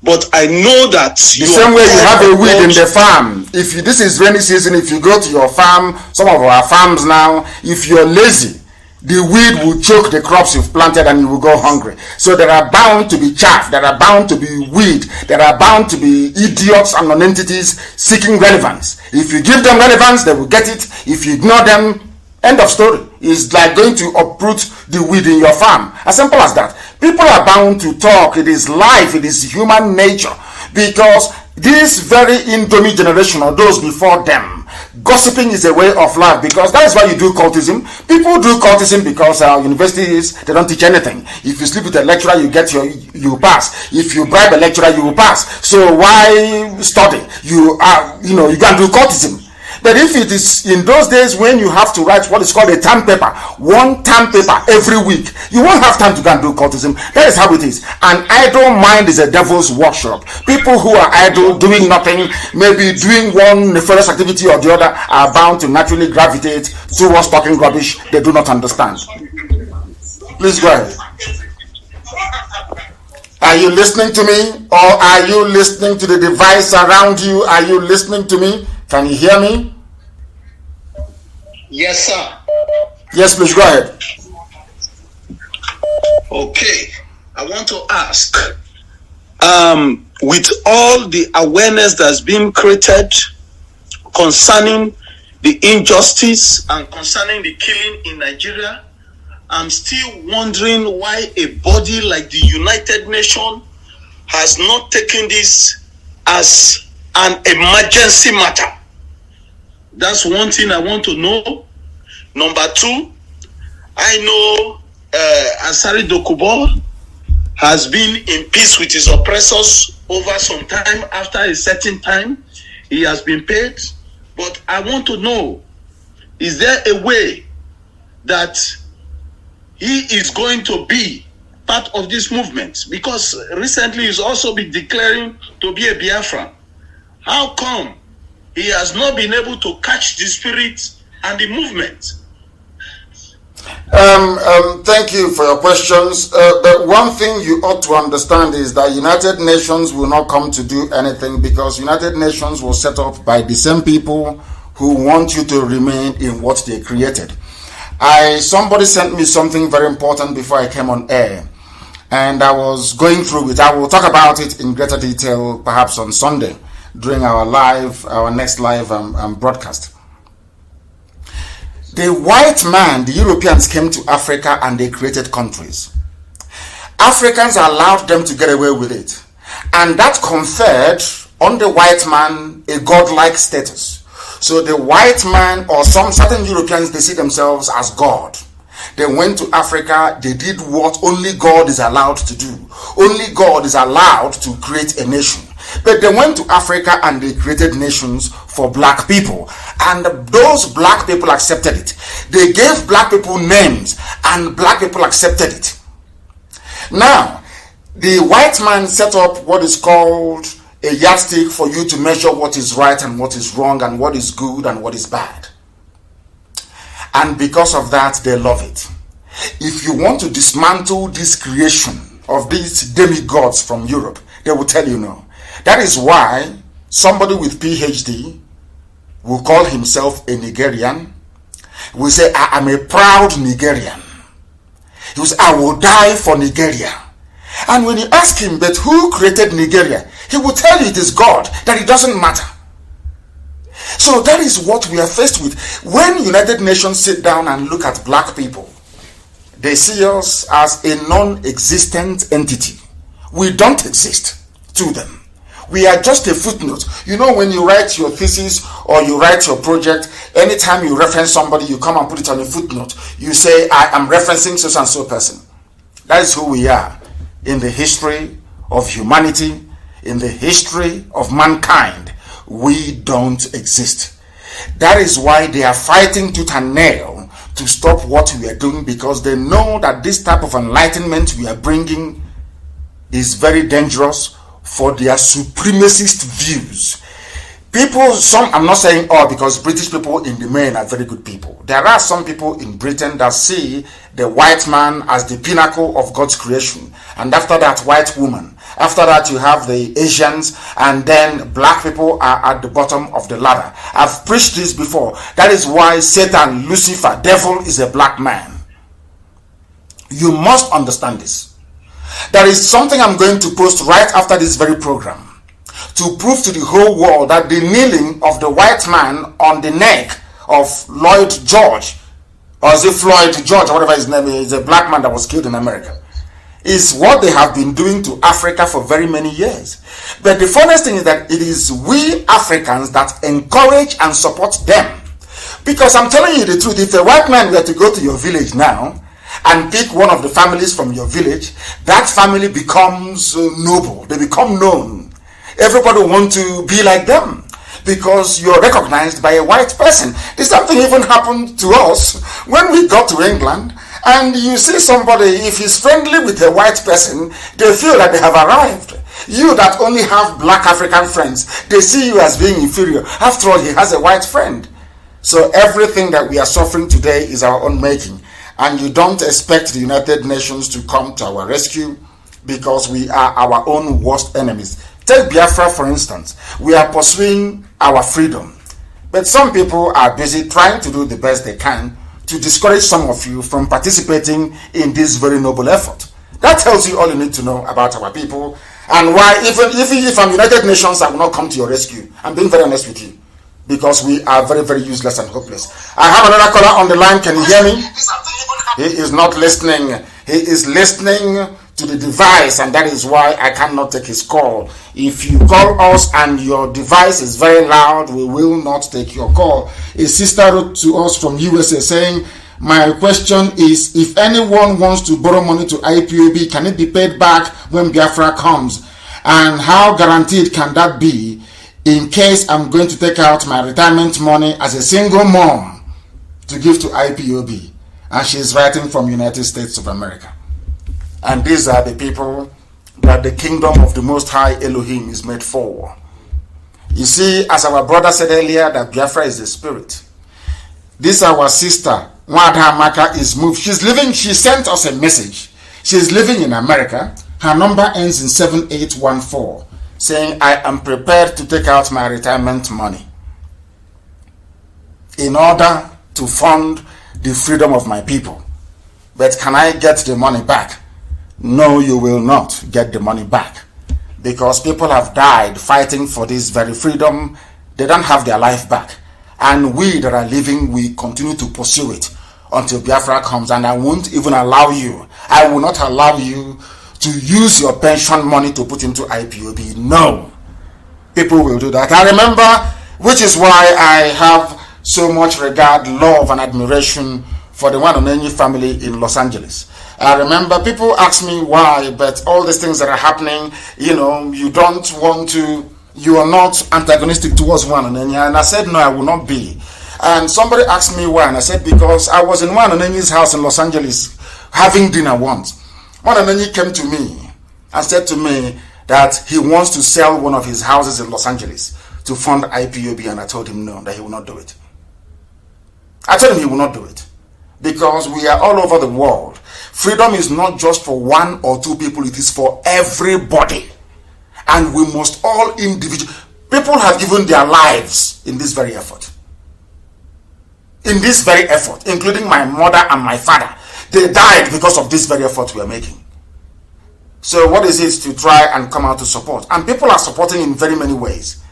but I know that the same way you have a weed in the farm. If this is rainy season, if you go to your farm, some of our farms now, if you're lazy, the weed will choke the crops you've planted and you will go hungry. So there are bound to be chaff, there are bound to be weed, there are bound to be idiots and non-entities seeking relevance. If you give them relevance, they will get it. If you ignore them, end of story. It's like going to uproot the weed in your farm. As simple as that. People are bound to talk. It is life. It is human nature. Because this very indomie generation or those before them, gossiping is a way of life, because that is why you do cultism. People do cultism because our universities, they don't teach anything. If you sleep with a lecturer, you pass. If you bribe a lecturer, you will pass. So why study? You can do cultism. But if it is in those days when you have to write what is called a term paper, one term paper every week, you won't have time to go and do cultism. That is how it is. An idle mind is a devil's workshop. People who are idle, doing nothing, maybe doing one nefarious activity or the other, are bound to naturally gravitate towards talking rubbish they do not understand. Please go ahead. Are you listening to me, or are you listening to the device around you? Are you listening to me? Can you hear me? Yes, sir. Yes, please go ahead. Okay. I want to ask, with all the awareness that's been created concerning the injustice and concerning the killing in Nigeria, I'm still wondering why a body like the United Nations has not taken this as an emergency matter. That's one thing I want to know. Number two, I know Asari Dokubo has been in peace with his oppressors over some time. After a certain time, he has been paid. But I want to know, is there a way that he is going to be part of this movement? Because recently he's also been declaring to be a Biafran. How come he has not been able to catch the spirit and the movement? Thank you for your questions. But one thing you ought to understand is that United Nations will not come to do anything, because United Nations was set up by the same people who want you to remain in what they created. Somebody sent me something very important before I came on air, and I was going through it. I will talk about it in greater detail perhaps on Sunday during our next live broadcast. The white man, the Europeans, came to Africa and they created countries. Africans allowed them to get away with it, and that conferred on the white man a godlike status. So the white man, or some certain Europeans, they see themselves as God. They went to Africa, they did what only God is allowed to do. Only God is allowed to create a nation. But they went to Africa and they created nations for black people. And those black people accepted it. They gave black people names and black people accepted it. Now, the white man set up what is called a yardstick for you to measure what is right and what is wrong and what is good and what is bad. And because of that, they love it. If you want to dismantle this creation of these demigods from Europe, they will tell you no. That is why somebody with PhD will call himself a Nigerian, will say, I am a proud Nigerian. He will say, I will die for Nigeria. And when you ask him, but who created Nigeria? He will tell you it is God, that it doesn't matter. So that is what we are faced with. When United Nations sit down and look at black people, they see us as a non-existent entity. We don't exist to them. We are just a footnote. You know, when you write your thesis or you write your project, anytime you reference somebody, you come and put it on a footnote. You say, I am referencing so and so person. That is who we are in the history of humanity, in the history of mankind. We don't exist. That is why they are fighting tooth and nail to stop what we are doing, because they know that this type of enlightenment we are bringing is very dangerous for their supremacist views. People, some, I'm not saying all, because British people in the main are very good people. There are some people in Britain that see the white man as the pinnacle of God's creation. And after that, white woman. After that, you have the Asians, and then black people are at the bottom of the ladder. I've preached this before. That is why Satan, Lucifer, devil is a black man. You must understand this. There is something I'm going to post right after this very program to prove to the whole world that the kneeling of the white man on the neck of Lloyd George, or is it Floyd George, or whatever his name is, a black man that was killed in America, is what they have been doing to Africa for very many years. But the funniest thing is that it is we Africans that encourage and support them. Because I'm telling you the truth, if a white man were to go to your village now and pick one of the families from your village, that family becomes noble. They become known. Everybody wants to be like them because you're recognized by a white person. This something even happened to us when we got to England, and you see somebody, if he's friendly with a white person, they feel that they have arrived. You that only have black African friends, they see you as being inferior. After all, he has a white friend. So everything that we are suffering today is our own making. And you don't expect the United Nations to come to our rescue, because we are our own worst enemies. Take Biafra, for instance. We are pursuing our freedom. But some people are busy trying to do the best they can to discourage some of you from participating in this very noble effort. That tells you all you need to know about our people, and why, even if I'm United Nations, I will not come to your rescue. I'm being very honest with you, because we are very, very useless and hopeless. I have another caller on the line. Can you hear me? He is not listening. He is listening to the device, and that is why I cannot take his call. If you call us and your device is very loud, we will not take your call. A sister wrote to us from USA saying, my question is, if anyone wants to borrow money to IPob, can it be paid back when Biafra comes? And how guaranteed can that be in case I'm going to take out my retirement money as a single mom to give to IPob? And she's writing from United States of America. And these are the people that the kingdom of the Most High Elohim is made for. You see, as our brother said earlier, that Biafra is the spirit. This our sister, Nwada Amaka, is moved. She's living, she sent us a message. She's living in America. Her number ends in 7814, saying, I am prepared to take out my retirement money in order to fund the freedom of my people. But can I get the money back? No, you will not get the money back, because people have died fighting for this very freedom. They don't have their life back, and we that are living, we continue to pursue it until Biafra comes. And I won't even allow you, I will not allow you to use your pension money to put into IPob. No, people will do that. I remember, which is why I have so much regard, love, and admiration for the Wanonenyi family in Los Angeles. I remember people ask me why, but all these things that are happening, you know, you are not antagonistic towards Wanonenyi. And I said, no, I will not be. And somebody asked me why, and I said, because I was in Wanonenyi's house in Los Angeles having dinner once. Wanonenyi came to me and said to me that he wants to sell one of his houses in Los Angeles to fund IPob, and I told him no, that he will not do it. I told him he will not do it. Because we are all over the world. Freedom is not just for one or two people, it is for everybody. And we must all individually. People have given their lives in this very effort. In this very effort, including my mother and my father. They died because of this very effort we are making. So what is it to try and come out to support? And people are supporting in very many ways.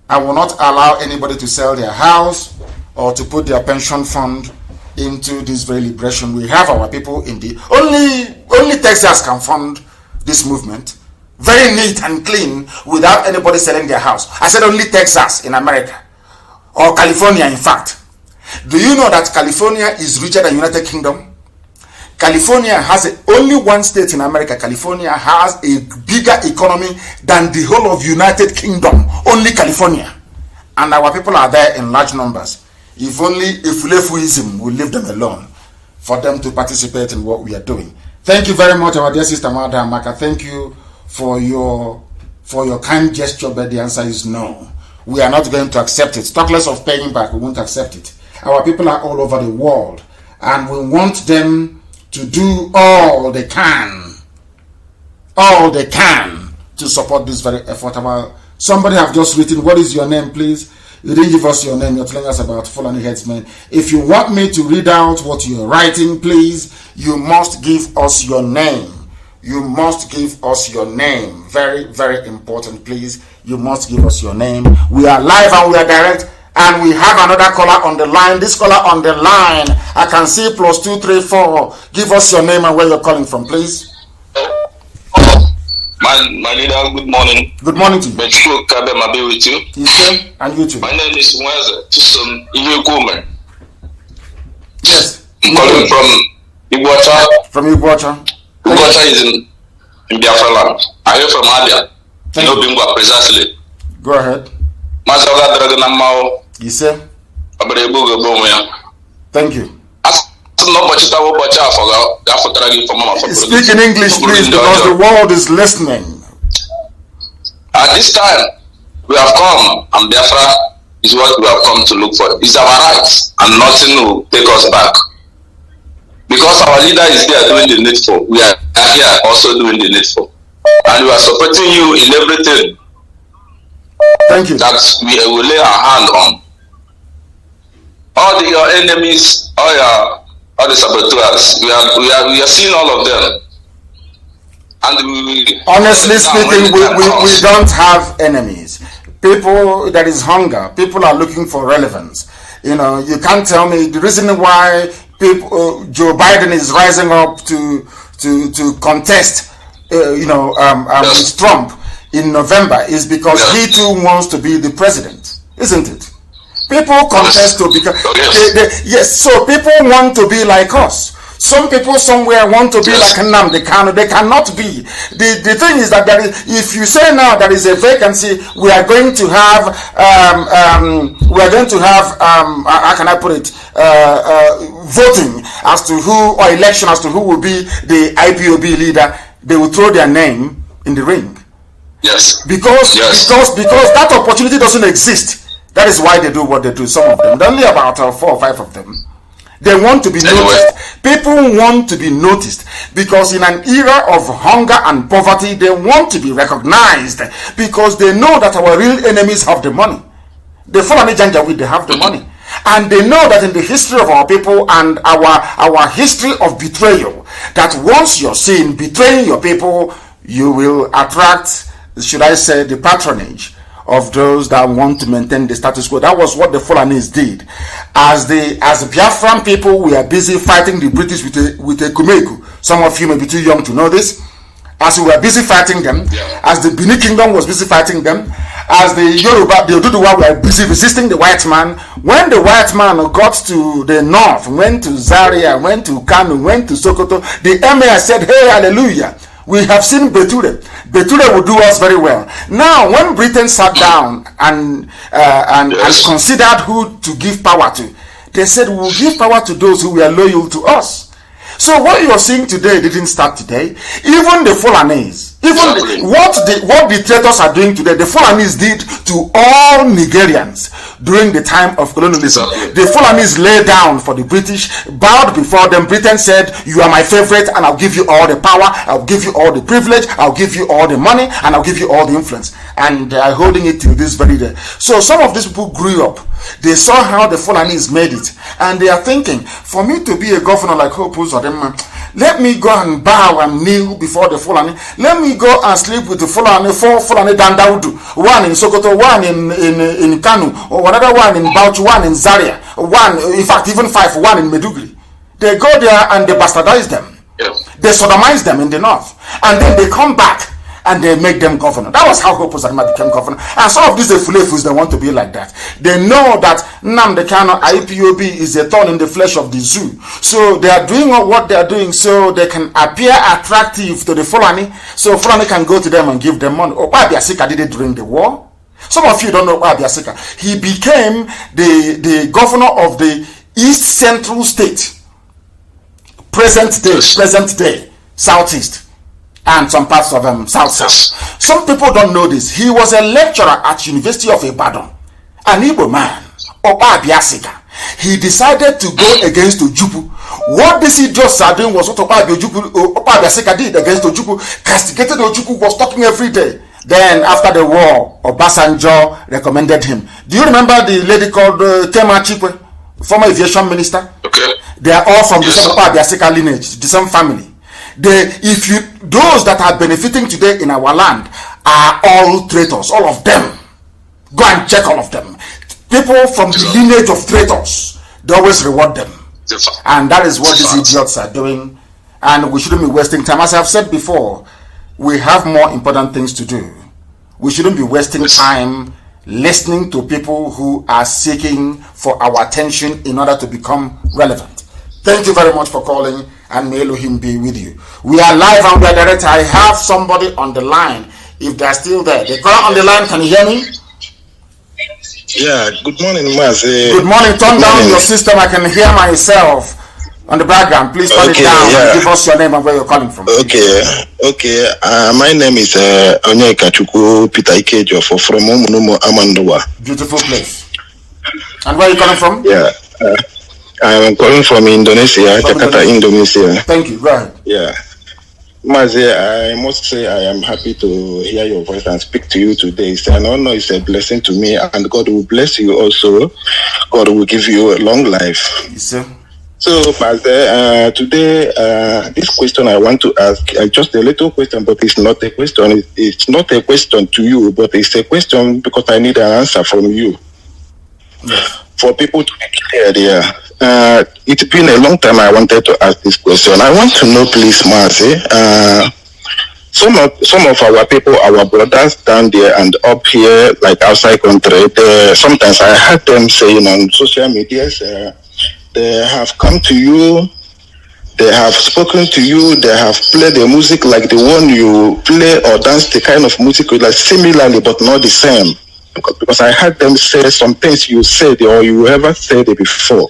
I will not allow anybody to sell their house or to put their pension fund into this very liberation. We have our people in the only Texas can fund this movement, very neat and clean, without anybody selling their house. I said only Texas in America, or California in fact. Do you know that California is richer than United Kingdom? California has only one state in America. California has a bigger economy than the whole of United Kingdom. Only California. And our people are there in large numbers. If only Ifulefuism will leave them alone for them to participate in what we are doing. Thank you very much, our dear sister Mada Amaka. Thank you for your kind gesture, but the answer is no. We are not going to accept it. Talk less of paying back, we won't accept it. Our people are all over the world, and we want them to do all they can to support this very effort. Somebody have just written, what is your name, please? You didn't give us your name. You're telling us about Fulani headsmen. If you want me to read out what you're writing, please, you must give us your name. You must give us your name. Very, very important, please. You must give us your name. We are live and we are direct. And we have another caller on the line. This caller on the line, I can see +234. Give us your name and where you're calling from, please. My leader, good morning. Good morning to you. Betiko Kabe Mabe with you. Yes, and you too. My name is Mweze Tusun Iyekume. Yes. I'm calling from Iguacha. From Iguacha. Iguacha is in Biafra land. I hear from Abia. No Bingwa, precisely. Go ahead. Mazaga Draganamao. Yes, sir. Thank you. Speak in English, please, because the world is listening. At this time, we have come, and Biafra is what we have come to look for. It's our rights, and nothing will take us back. Because our leader is there doing the needful, we are here also doing the needful. And we are supporting you in everything. Thank you. That we will lay our hand on. All your enemies, all the saboteurs, we are seeing all of them. And honestly speaking, we don't have enemies. People, there is hunger. People are looking for relevance. You know, you can't tell me the reason why Joe Biden is rising up to contest, with Trump in November is because he too wants to be the president, isn't it? People contest to become, yes, so people want to be like us. Some people somewhere want to be like Nnamdi Kanu. They cannot be. The thing is that if you say now there is a vacancy, we are going to have, how can I put it, voting as to who, or election as to who will be the IPob leader. They will throw their name in the ring. Yes. Because that opportunity doesn't exist. That is why they do what they do. Some of them, only about 4 or 5 of them. They want to be noticed. People want to be noticed because in an era of hunger and poverty, they want to be recognized because they know that our real enemies have the money. The Fulani Janjaweed, they have the money. And they know that in the history of our people and our history of betrayal, that once you're seen betraying your people, you will attract, should I say, the patronage of those that want to maintain the status quo. That was what the Fulanis did. As the Biafran people, we are busy fighting the British with a Kumegu. Some of you may be too young to know this. As we were busy fighting them, as the Benin Kingdom was busy fighting them, as the Yoruba, the Oduduwa were busy resisting the white man, When the white man got to the north, went to Zaria, went to Kanu, went to Sokoto, the emir said, hey, hallelujah, we have seen Beture. Beture will do us very well. Now, when Britain sat down and considered who to give power to, they said, we will give power to those who were loyal to us. So what you're seeing today didn't start today. Even the Fulanis, what the traitors are doing today, the Fulanis did to all Nigerians during the time of colonialism. The Fulanis lay down for the British, bowed before them. Britain said, you are my favorite, and I'll give you all the power, I'll give you all the privilege, I'll give you all the money, and I'll give you all the influence. And they are holding it till this very day. So some of these people grew up. They saw how the Fulanis made it, and they are thinking, for me to be a governor like Hope Uzodinma, let me go and bow and kneel before the Fulani. Let me go and sleep with the Fulani, 4 Fulani Dandaudu, 1 in Sokoto, 1 in Kanu, or another 1 in Bauchi, 1 in Zaria, 1, in fact, even 5, 1 in Meduguri. They go there and they bastardize them. They sodomize them in the north, and then they come back and they make them governor. That was how Hope Uzodinma became governor. And some of these Fulefus, they want to be like that. They know that Nnamdi Kanu, IPob, is a thorn in the flesh of the zoo. So they are doing what they are doing so they can appear attractive to the Fulani, so Fulani can go to them and give them money. Okpa Abiasika did it during the war. Some of you don't know Okpa Abiasika. He became the governor of the East Central State, present day, Southeast, and some parts of South. Some people don't know this. He was a lecturer at University of Ibadan, an Igbo man, Okpa Abiasika. He decided to go against Ojukwu. What these idiots are doing was what Okpa Abiasika did against Ojukwu. Castigated Ojukwu, was talking every day. Then after the war, Obasanjo recommended him. Do you remember the lady called Kema Chikwe, former aviation minister? Okay. They are all from the same Okpa Abiasika lineage, the same family. Those that are benefiting today in our land are all traitors, all of them. Go and check all of them. People from the lineage of traitors, they always reward them. And that is what these idiots are doing. And we shouldn't be wasting time. As I've said before, we have more important things to do. We shouldn't be wasting time listening to people who are seeking for our attention in order to become relevant. Thank you very much for calling, and may Elohim be with you. We are live and we are direct. I have somebody on the line. If they're still there, they call on the line. Can you hear me? Yeah, good morning, Mazi. Good morning. Turn down your system. I can hear myself on the background. Please turn it down and give us your name and where you're calling from. Okay. My name is Onyeka Chukwu Peter Ikejo from Omunumo Amandowa. Beautiful place. And where are you calling from? Yeah. I'm calling from Indonesia, Jakarta, Indonesia. Thank you. Go ahead. Yeah. Mazi, I must say I am happy to hear your voice and speak to you today. It's an honor, it's a blessing to me, and God will bless you also. God will give you a long life. Yes, sir. So, Mazi, today, this question I want to ask, just a little question, but it's not a question. It's not a question to you, but it's a question because I need an answer from you. Yes. For people to be clear there. It's been a long time I wanted to ask this question. I want to know, please, Mazi, some of our people, our brothers down there and up here, like outside country, sometimes I heard them saying on social media, they have come to you, they have spoken to you, they have played the music like the one you play or dance the kind of music like similarly but not the same. Because I heard them say some things you said or you ever said it before.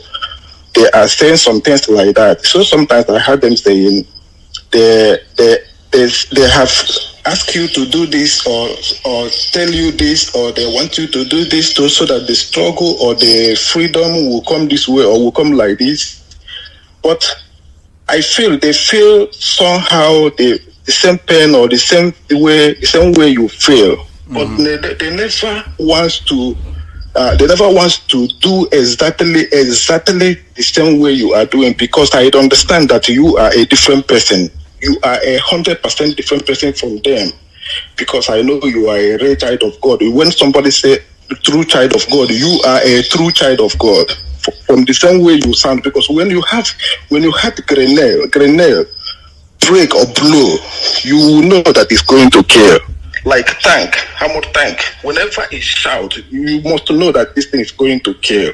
They are saying some things like that. So sometimes I heard them saying they have asked you to do this or tell you this or they want you to do this too, so that the struggle or the freedom will come this way or will come like this. But I feel they feel somehow the same pain or the same way you feel. But they never want to do exactly the same way you are doing, because I understand that you are a different person. You are 100% different person from them, because I know you are a real child of God. When somebody say true child of God, you are a true child of God from the same way you sound. Because when you had grenade break or blow, you know that it's going to kill. like tank, armored tank. Whenever it shout, you must know that this thing is going to kill.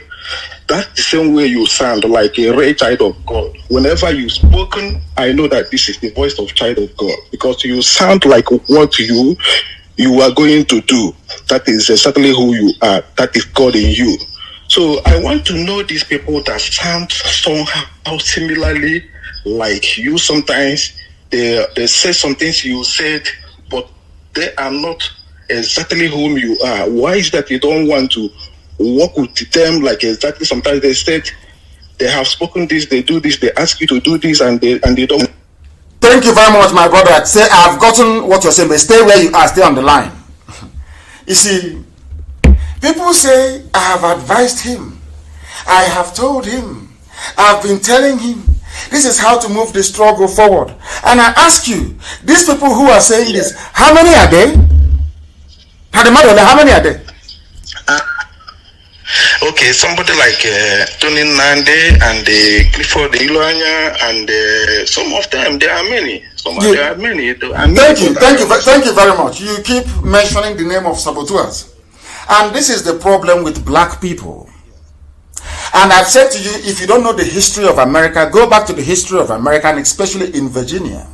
That's the same way you sound, like a rare child of God. Whenever you spoken, I know that this is the voice of child of God, because you sound like what you are going to do. That is certainly who you are. That is God in you. So I want to know these people that sound somehow similarly like you. Sometimes they say some things you said, but they are not exactly whom you are. Why is that you don't want to work with them like exactly? Sometimes they said they have spoken this, they do this, they ask you to do this, and they don't. Thank you very much, my brother. Say, I've gotten what you're saying, but stay where you are, stay on the line. You see, people say, I have advised him, I have told him, I've been telling him, this is how to move the struggle forward. And I ask you, these people who are saying this, how many are they? How many are they? Okay, somebody like Tony Nande and Clifford Iloanya and some of them, there are many. There are many. Thank you very much. You keep mentioning the name of saboteurs. And this is the problem with black people. And I've said to you, if you don't know the history of America, go back to the history of America, and especially in Virginia.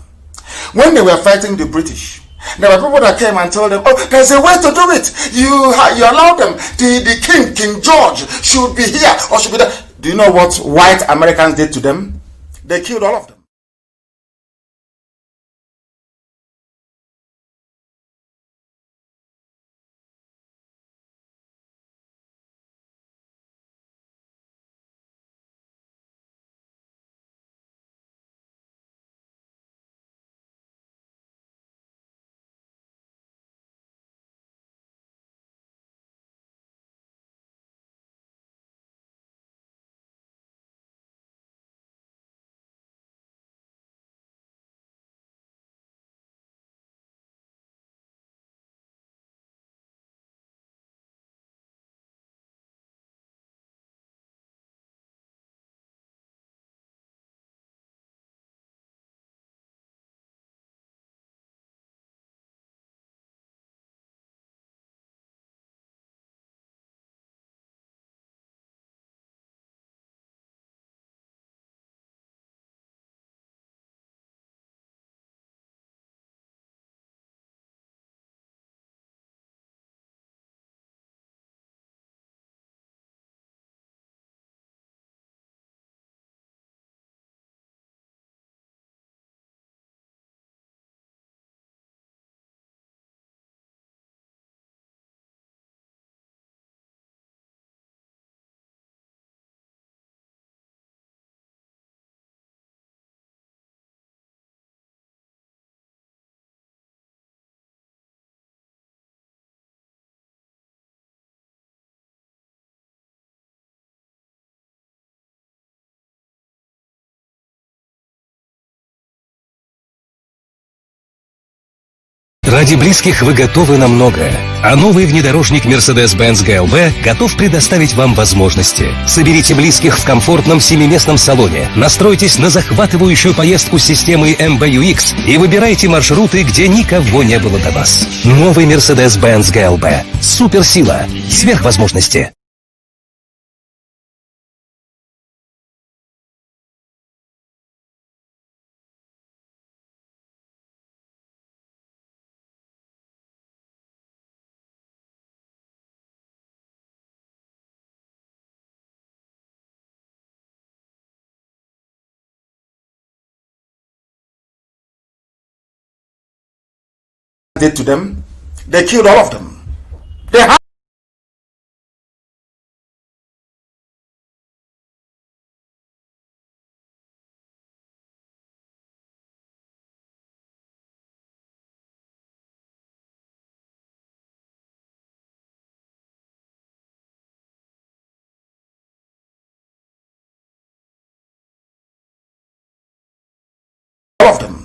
When they were fighting the British, there were people that came and told them, oh, there's a way to do it. You allow them. The King George, should be here or should be there. Do you know what white Americans did to them? They killed all of them. Ради близких вы готовы на многое, а новый внедорожник Mercedes-Benz GLB готов предоставить вам возможности. Соберите близких в комфортном 7-местном салоне, настройте на захватывающую поездку с системой MBUX и выбирайте маршруты, где никого не было до вас. Новый Mercedes-Benz GLB. Суперсила. Сверхвозможности. Did to them, they killed all of them. They had all of them.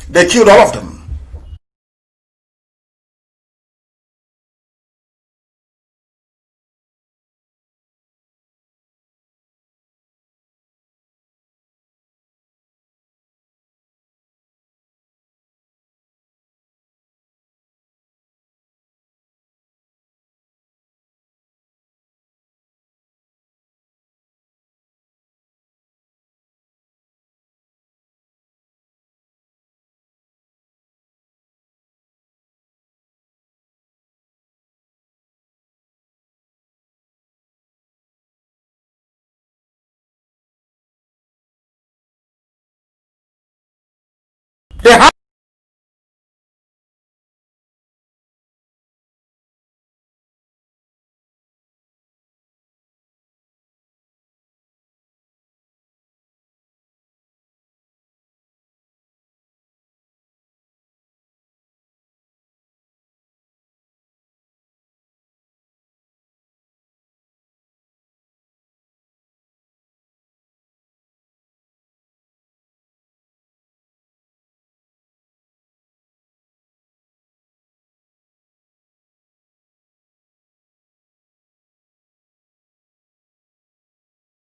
They killed all of them. They have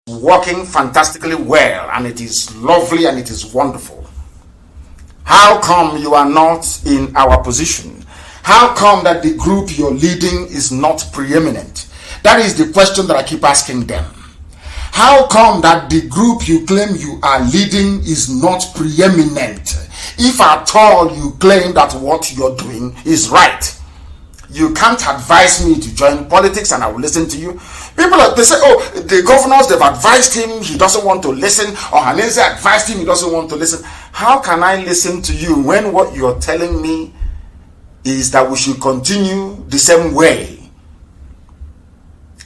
working fantastically well, and it is lovely and it is wonderful. How come you are not in our position? How come that the group you're leading is not preeminent? That is the question that I keep asking them. How come that the group you claim you are leading is not preeminent? If at all you claim that what you're doing is right, you can't advise me to join politics and I will listen to you. People, they say, oh, the governors, they've advised him, he doesn't want to listen, or Hanese advised him, he doesn't want to listen. How can I listen to you when what you're telling me is that we should continue the same way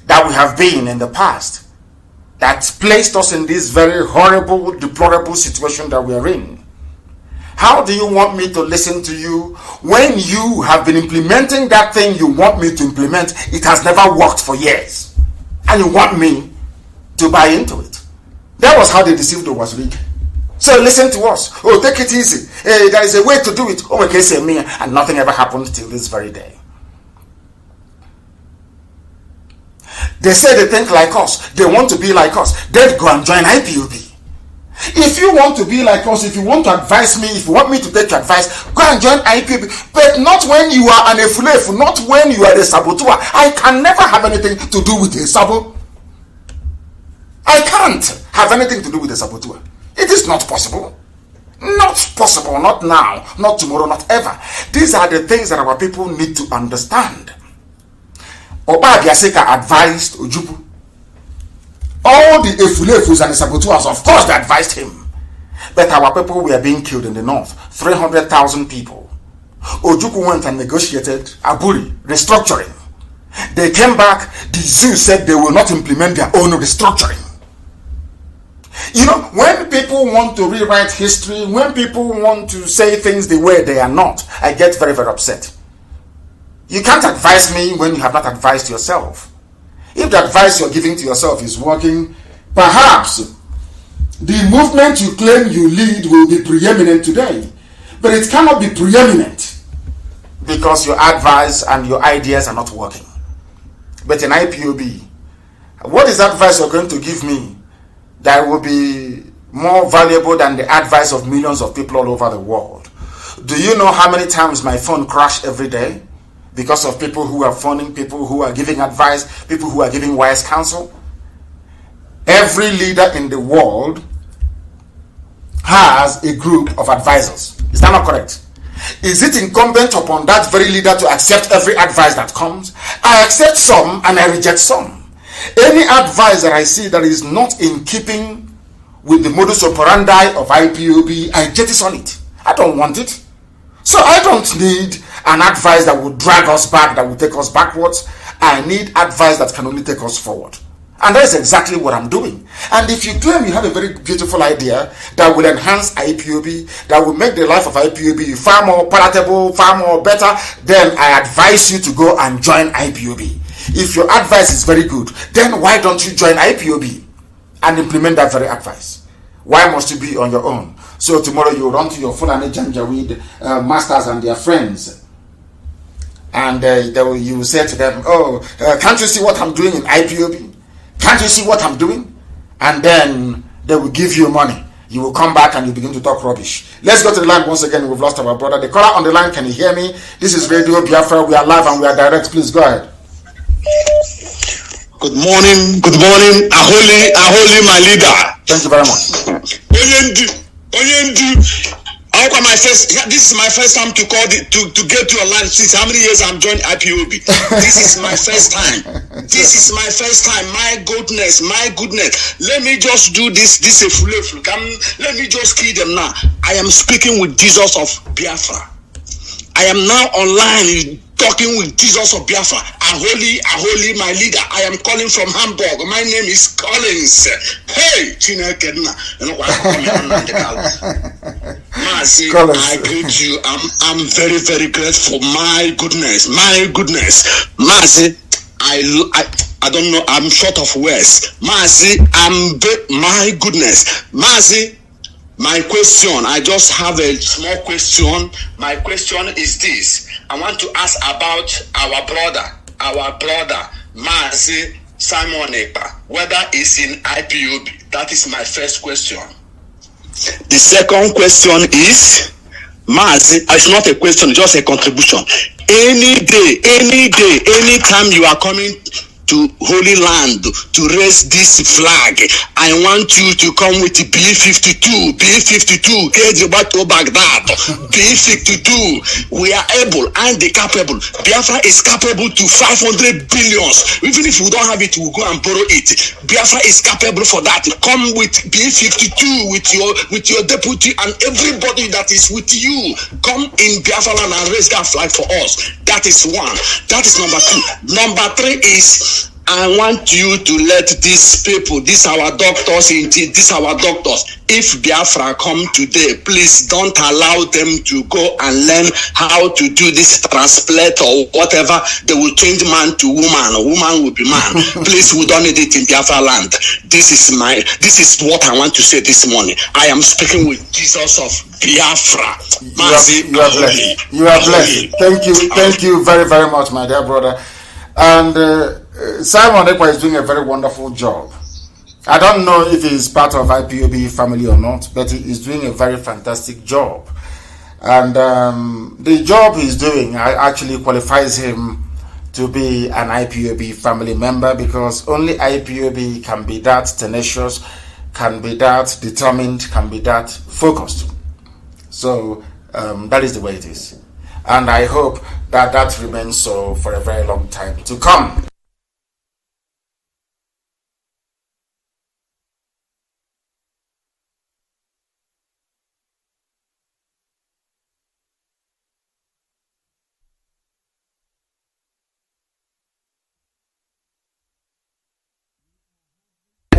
that we have been in the past, that placed us in this very horrible, deplorable situation that we are in? How do you want me to listen to you when you have been implementing that thing you want me to implement? It has never worked for years, and you want me to buy into it. That was how they deceived Owazurike. So listen to us. Oh, take it easy. There is a way to do it. Oh, okay, say me, and nothing ever happened till this very day. They say they think like us. They want to be like us. They'd go and join IPob. If you want to be like us, if you want to advise me, if you want me to take your advice, go and join IPob. But not when you are an efulefu, not when you are a saboteur. I can never have anything to do with a sabo. I can't have anything to do with a saboteur. It is not possible. Not possible, not now, not tomorrow, not ever. These are the things that our people need to understand. Oba Biaseka advised Ojubu. All the efulefus and the saboteurs, of course, they advised him. But our people were being killed in the north. 300,000 people. Ojukwu went and negotiated Aburi, restructuring. They came back, the zoo said they will not implement their own restructuring. You know, when people want to rewrite history, when people want to say things the way they are not, I get very, very upset. You can't advise me when you have not advised yourself. If the advice you're giving to yourself is working, perhaps the movement you claim you lead will be preeminent today. But it cannot be preeminent because your advice and your ideas are not working. But in IPob, what is the advice you're going to give me that will be more valuable than the advice of millions of people all over the world? Do you know how many times my phone crashes every day? Because of people who are phoning, people who are giving advice, people who are giving wise counsel. Every leader in the world has a group of advisors. Is that not correct? Is it incumbent upon that very leader to accept every advice that comes? I accept some and I reject some. Any advice that I see that is not in keeping with the modus operandi of IPob, I jettison it. I don't want it. So I don't need an advice that will drag us back, that will take us backwards. I need advice that can only take us forward. And that is exactly what I'm doing. And if you claim you have a very beautiful idea that will enhance IPob, that will make the life of IPob far more palatable, far more better, then I advise you to go and join IPob. If your advice is very good, then why don't you join IPob and implement that very advice? Why must you be on your own? So tomorrow you run to your Fulani Janjaweed masters and their friends, and you will say to them, oh, can't you see what I'm doing in IPob? Can't you see what I'm doing? And then they will give you money. You will come back and you begin to talk rubbish. Let's go to the line once again. We've lost our brother. The caller on the line, can you hear me? This is Radio Biafra. We are live and we are direct. Please go ahead. Good morning. Good morning. Aholi, my leader. Thank you very much. This is my first time to call to get to a line since how many years I'm joined IPob. This is my first time. This is my first time. My goodness. Let me just do this. This is let me just kill them now. I am speaking with Jesus of Biafra. I am now online talking with Jesus of Biafra. Aholi, my leader. I am calling from Hamburg. My name is Collins. Hey, Mazi, I greet you. I'm very, very grateful. My goodness. Mazi, I don't know. I'm short of words. Mazi, my goodness. Mazi, my question, I just have a small question. My question is this. I want to ask about our brother, Mazi Simon Ekpa, whether it's in IPob. That is my first question. The second question is, Mazi, it's not a question, just a contribution. Any day, anytime you are coming to Holy Land to raise this flag, I want you to come with B-52, get back to Baghdad, B-52. We are able and capable. Biafra is capable to 500 billions. Even if we don't have it, we'll go and borrow it. Biafra is capable for that. Come with B-52 with your deputy and everybody that is with you. Come in Biafra land and raise that flag for us. That is one. That is number two. Number three is, I want you to let these people, these our doctors, if Biafra come today, please don't allow them to go and learn how to do this transplant or whatever. They will change man to woman, woman will be man. Please, we don't need it in Biafra land. This is what I want to say this morning. I am speaking with Jesus of Biafra. You are blessed. You are blessed. Thank you very, very much, my dear brother. And Simon Ekpa is doing a very wonderful job. I don't know if he's part of IPob family or not, but he is doing a very fantastic job. And the job he's doing actually qualifies him to be an IPob family member, because only IPob can be that tenacious, can be that determined, can be that focused. So that is the way it is. And I hope that remains so for a very long time to come.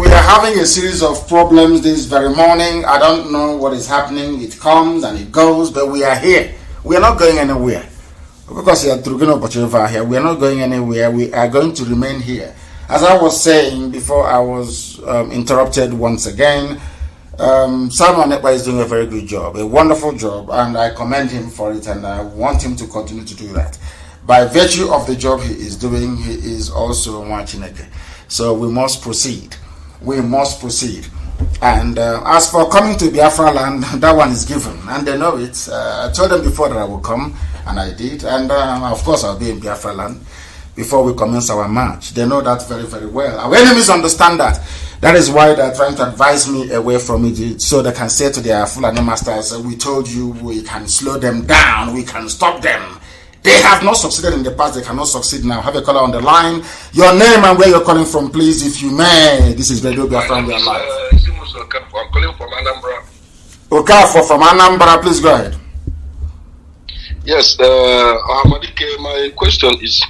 Having a series of problems this very morning. I don't know what is happening. It comes and it goes, but we are here. We are not going anywhere. Because we are here. We are not going anywhere. We are going to remain here. As I was saying before I was interrupted once again, Simon Ekpa is doing a very good job, a wonderful job, and I commend him for it, and I want him to continue to do that. By virtue of the job he is doing, he is also Mwachineke. So we must proceed. We must proceed. And as for coming to Biafra land, that one is given, and they know it. I told them before that I would come, and I did. And of course, I'll be in Biafra land before we commence our march. They know that very, very well. Our enemies understand that. That is why they're trying to advise me away from it, so they can say to their Fulani masters, we told you we can slow them down, we can stop them. They have not succeeded in the past, they cannot succeed now. Have a caller on the line. Your name and where you're calling from, please, if you may. This is Radio Biafra, we are live. I'm calling from Anambra. Okafor from Anambra, please go ahead. Yes, Ahmadike, my question is,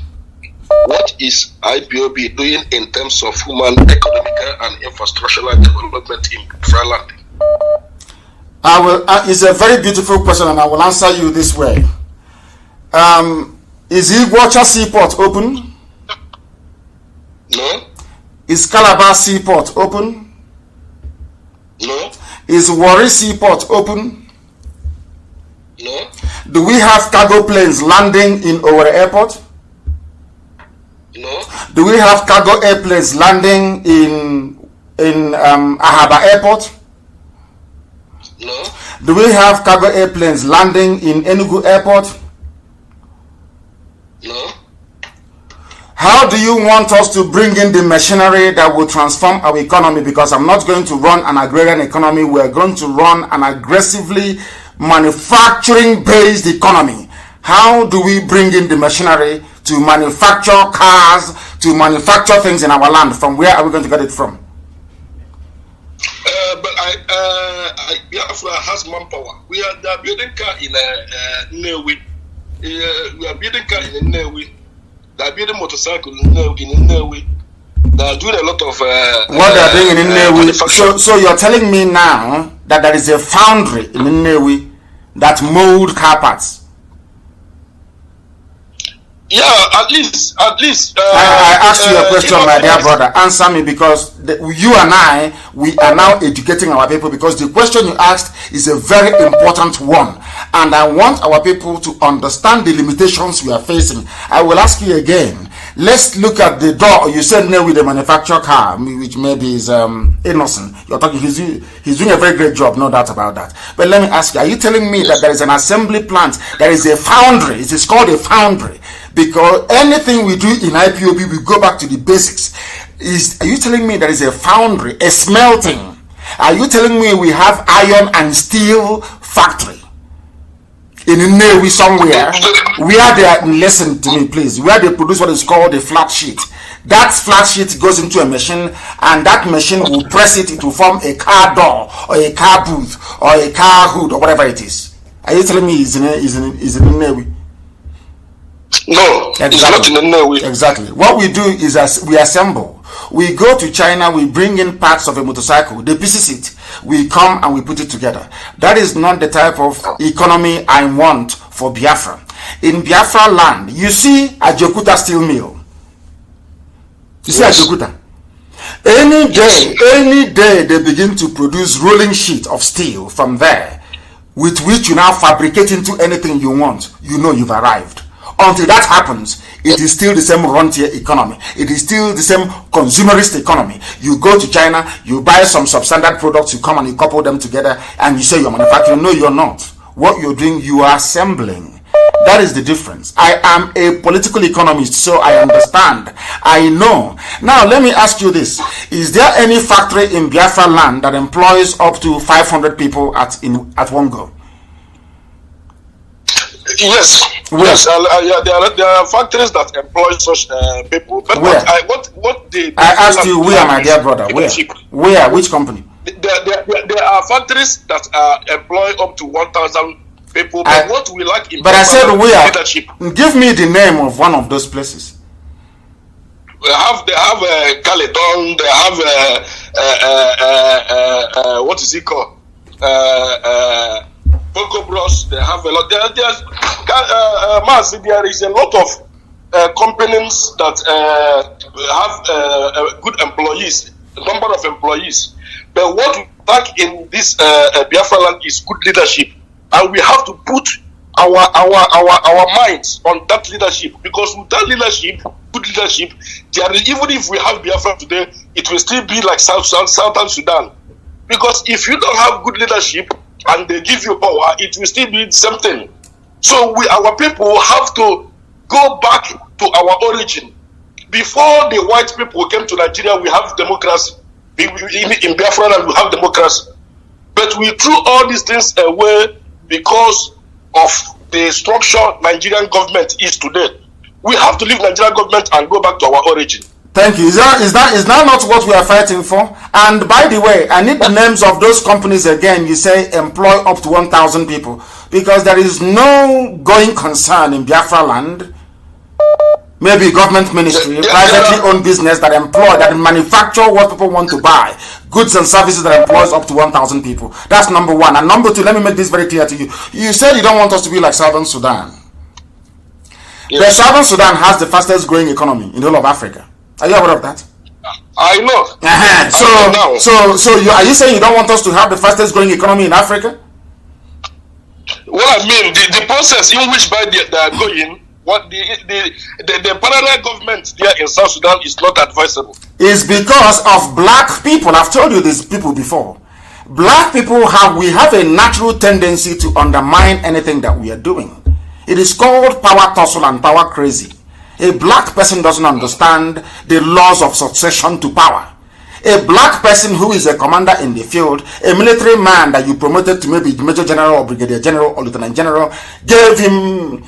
what is IPob doing in terms of human, economic, and infrastructural development in Biafra land? It's a very beautiful question, and I will answer you this way. Is Iguacha Seaport open? No. Is Calabar Seaport open? No. Is Warri Seaport open? No. Do we have cargo planes landing in Owerri Airport? No. Do we have cargo airplanes landing in Ahaba Airport? No. Do we have cargo airplanes landing in Enugu Airport? No. How do you want us to bring in the machinery that will transform our economy? Because I'm not going to run an agrarian economy. We're going to run an aggressively manufacturing-based economy. How do we bring in the machinery to manufacture cars, to manufacture things in our land? From where are we going to get it from? Biafra has manpower. They are building car in Nnewi. We are building car in Nnewi. They are building motorcycle in Nnewi. They are doing a lot of what they are doing in Nnewi. So you're telling me now that there is a foundry in Nnewi that mold car parts? Yeah, at least. I asked you a question, my dear brother. Answer me, because you and I, we are now educating our people, because the question you asked is a very important one. And I want our people to understand the limitations we are facing. I will ask you again. Let's look at the door. You said no with the manufacturer car, which maybe is innocent. You're talking, he's doing a very great job, no doubt about that. But let me ask you, are you telling me that there is an assembly plant, there is a foundry, it is called a foundry? Because anything we do in IPob, we go back to the basics. Are you telling me there is a foundry, a smelting? Are you telling me we have iron and steel factory in Nnewi somewhere where they are, listen to me please, where they produce what is called a flat sheet? That flat sheet goes into a machine, and that machine will press it to form a car door or a car booth or a car hood or whatever it is. Are you telling me is in Nnewi? No, exactly. It's not in Nnewi. Exactly. What we do is we assemble. We go to China, we bring in parts of a motorcycle, they pieces it, we come and we put it together. That is not the type of economy I want for Biafra. In Biafra land, you see Ajokuta steel mill. You see Ajokuta. Any day they begin to produce rolling sheet of steel from there, with which you now fabricate into anything you want, you know you've arrived. Until that happens, it is still the same rentier economy. It is still the same consumerist economy. You go to China, you buy some substandard products, you come and you couple them together, and you say you're manufacturing. No, you're not. What you're doing, you are assembling. That is the difference. I am a political economist, so I understand. I know. Now, let me ask you this. Is there any factory in Biafra land that employs up to 500 people at one go? Yes. Yes, there are factories that employ such people. But I asked you where, my dear brother. Where? Which company? There are factories that employ up to 1,000 people. But what we lack in I said where? Leadership. Give me the name of one of those places. They have Caledon. They have what is it called? Boko Bros, they have a lot. There is a lot of companies that have good employees, number of employees. But what we lack in this Biafra land is good leadership, and we have to put our minds on that leadership, because with that leadership, good leadership, even if we have Biafra today, it will still be like Southern Sudan. Because if you don't have good leadership and they give you power, it will still be the same thing. So our people have to go back to our origin. Before the white people came to Nigeria, we have democracy. In Biafra land, we have democracy. But we threw all these things away because of the structure Nigerian government is today. We have to leave Nigerian government and go back to our origin. Thank you. Is that not what we are fighting for? And by the way, I need the names of those companies again. You say employ up to 1,000 people, because there is no going concern in Biafra land, maybe government ministry, privately owned business that manufacture what people want to buy, goods and services that employs up to 1,000 people. That's number one. And number two, let me make this very clear to you. You said you don't want us to be like Southern Sudan. Yes. But Southern Sudan has the fastest growing economy in the whole of Africa. Are you aware of that? I know. So are you saying you don't want us to have the fastest growing economy in Africa? What I mean, the process in which by they are going, what the parallel government there in South Sudan is not advisable. It's because of black people. I've told you these people before. Black people we have a natural tendency to undermine anything that we are doing. It is called power tussle and power crazy. A black person doesn't understand the laws of succession to power. A black person who is a commander in the field, a military man that you promoted to maybe Major General or Brigadier General or Lieutenant General, gave him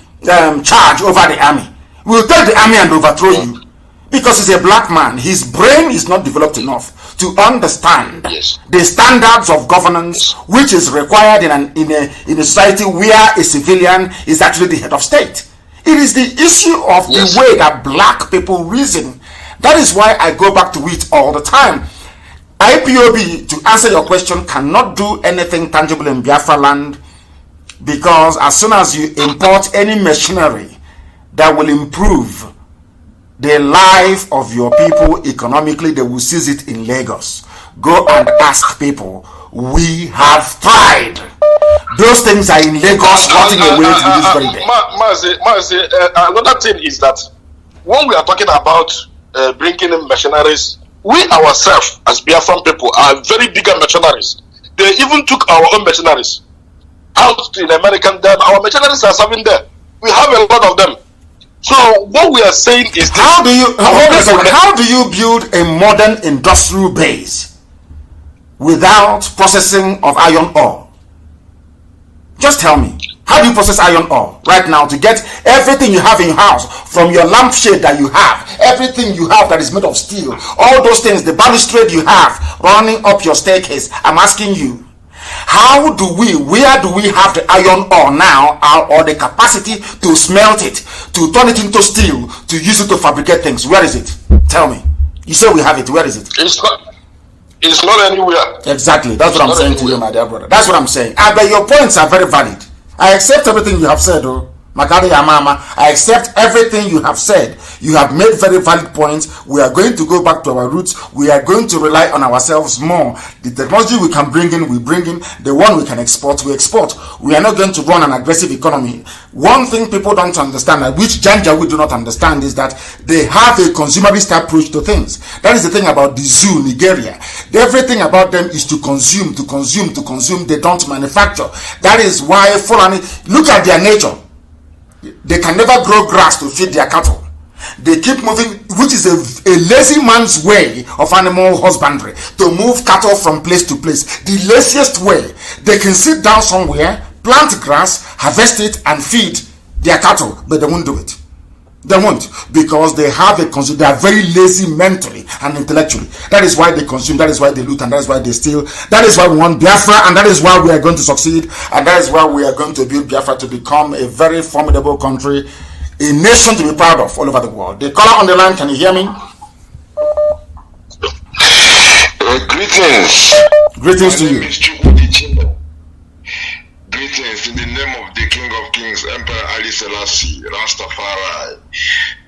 charge over the army, will take the army and overthrow you. Because he's a black man, his brain is not developed enough to understand the standards of governance which is required in a society where a civilian is actually the head of state. It is the issue of the way that black people reason. That is why I go back to it all the time. IPob, to answer your question, cannot do anything tangible in Biafra land, because as soon as you import any machinery that will improve the life of your people economically, they will seize it in Lagos. Go and ask people. We have tried. Those things are in Lagos, rotting away to this very day. Mazi, another thing is that when we are talking about bringing in machineries, we ourselves as Biafran people are very bigger machineries. They even took our own machineries out in American dam. Our machineries are serving there. We have a lot of them. So what we are saying is, how do you build a modern industrial base without processing of iron ore? Just tell me, how do you process iron ore right now to get everything you have in your house, from your lampshade that you have, everything you have that is made of steel, all those things, the balustrade you have running up your staircase? I'm asking you, where do we have the iron ore now, or the capacity to smelt it, to turn it into steel, to use it to fabricate things? Where is it? Tell me. You say we have it. Where is it? It's not anywhere. Exactly. That's what I'm saying to you, my dear brother. That's what I'm saying. But your points are very valid. I accept everything you have said, Makari Yamama. I accept everything you have said. You have made very valid points. We are going to go back to our roots. We are going to rely on ourselves more. The technology we can bring in, we bring in. The one we can export, we export. We are not going to run an aggressive economy. One thing people don't understand, which Janja we do not understand, is that they have a consumerist approach to things. That is the thing about the zoo, Nigeria. Everything about them is to consume, to consume, to consume. They don't manufacture. That is why Fulani, look at their nature. They can never grow grass to feed their cattle. They keep moving, which is a lazy man's way of animal husbandry, to move cattle from place to place. The laziest way. They can sit down somewhere, plant grass, harvest it, and feed their cattle, but they won't do it. They won't, because they are very lazy mentally and intellectually. That is why they consume, that is why they loot, and that is why they steal. That is why we want Biafra, and that is why we are going to succeed, and that is why we are going to build Biafra to become a very formidable country, a nation to be proud of all over the world. The caller on the line, can you hear me? Greetings. Greetings to you. Greetings in the name of the King of Kings, Emperor Ali Selassie, Rastafari.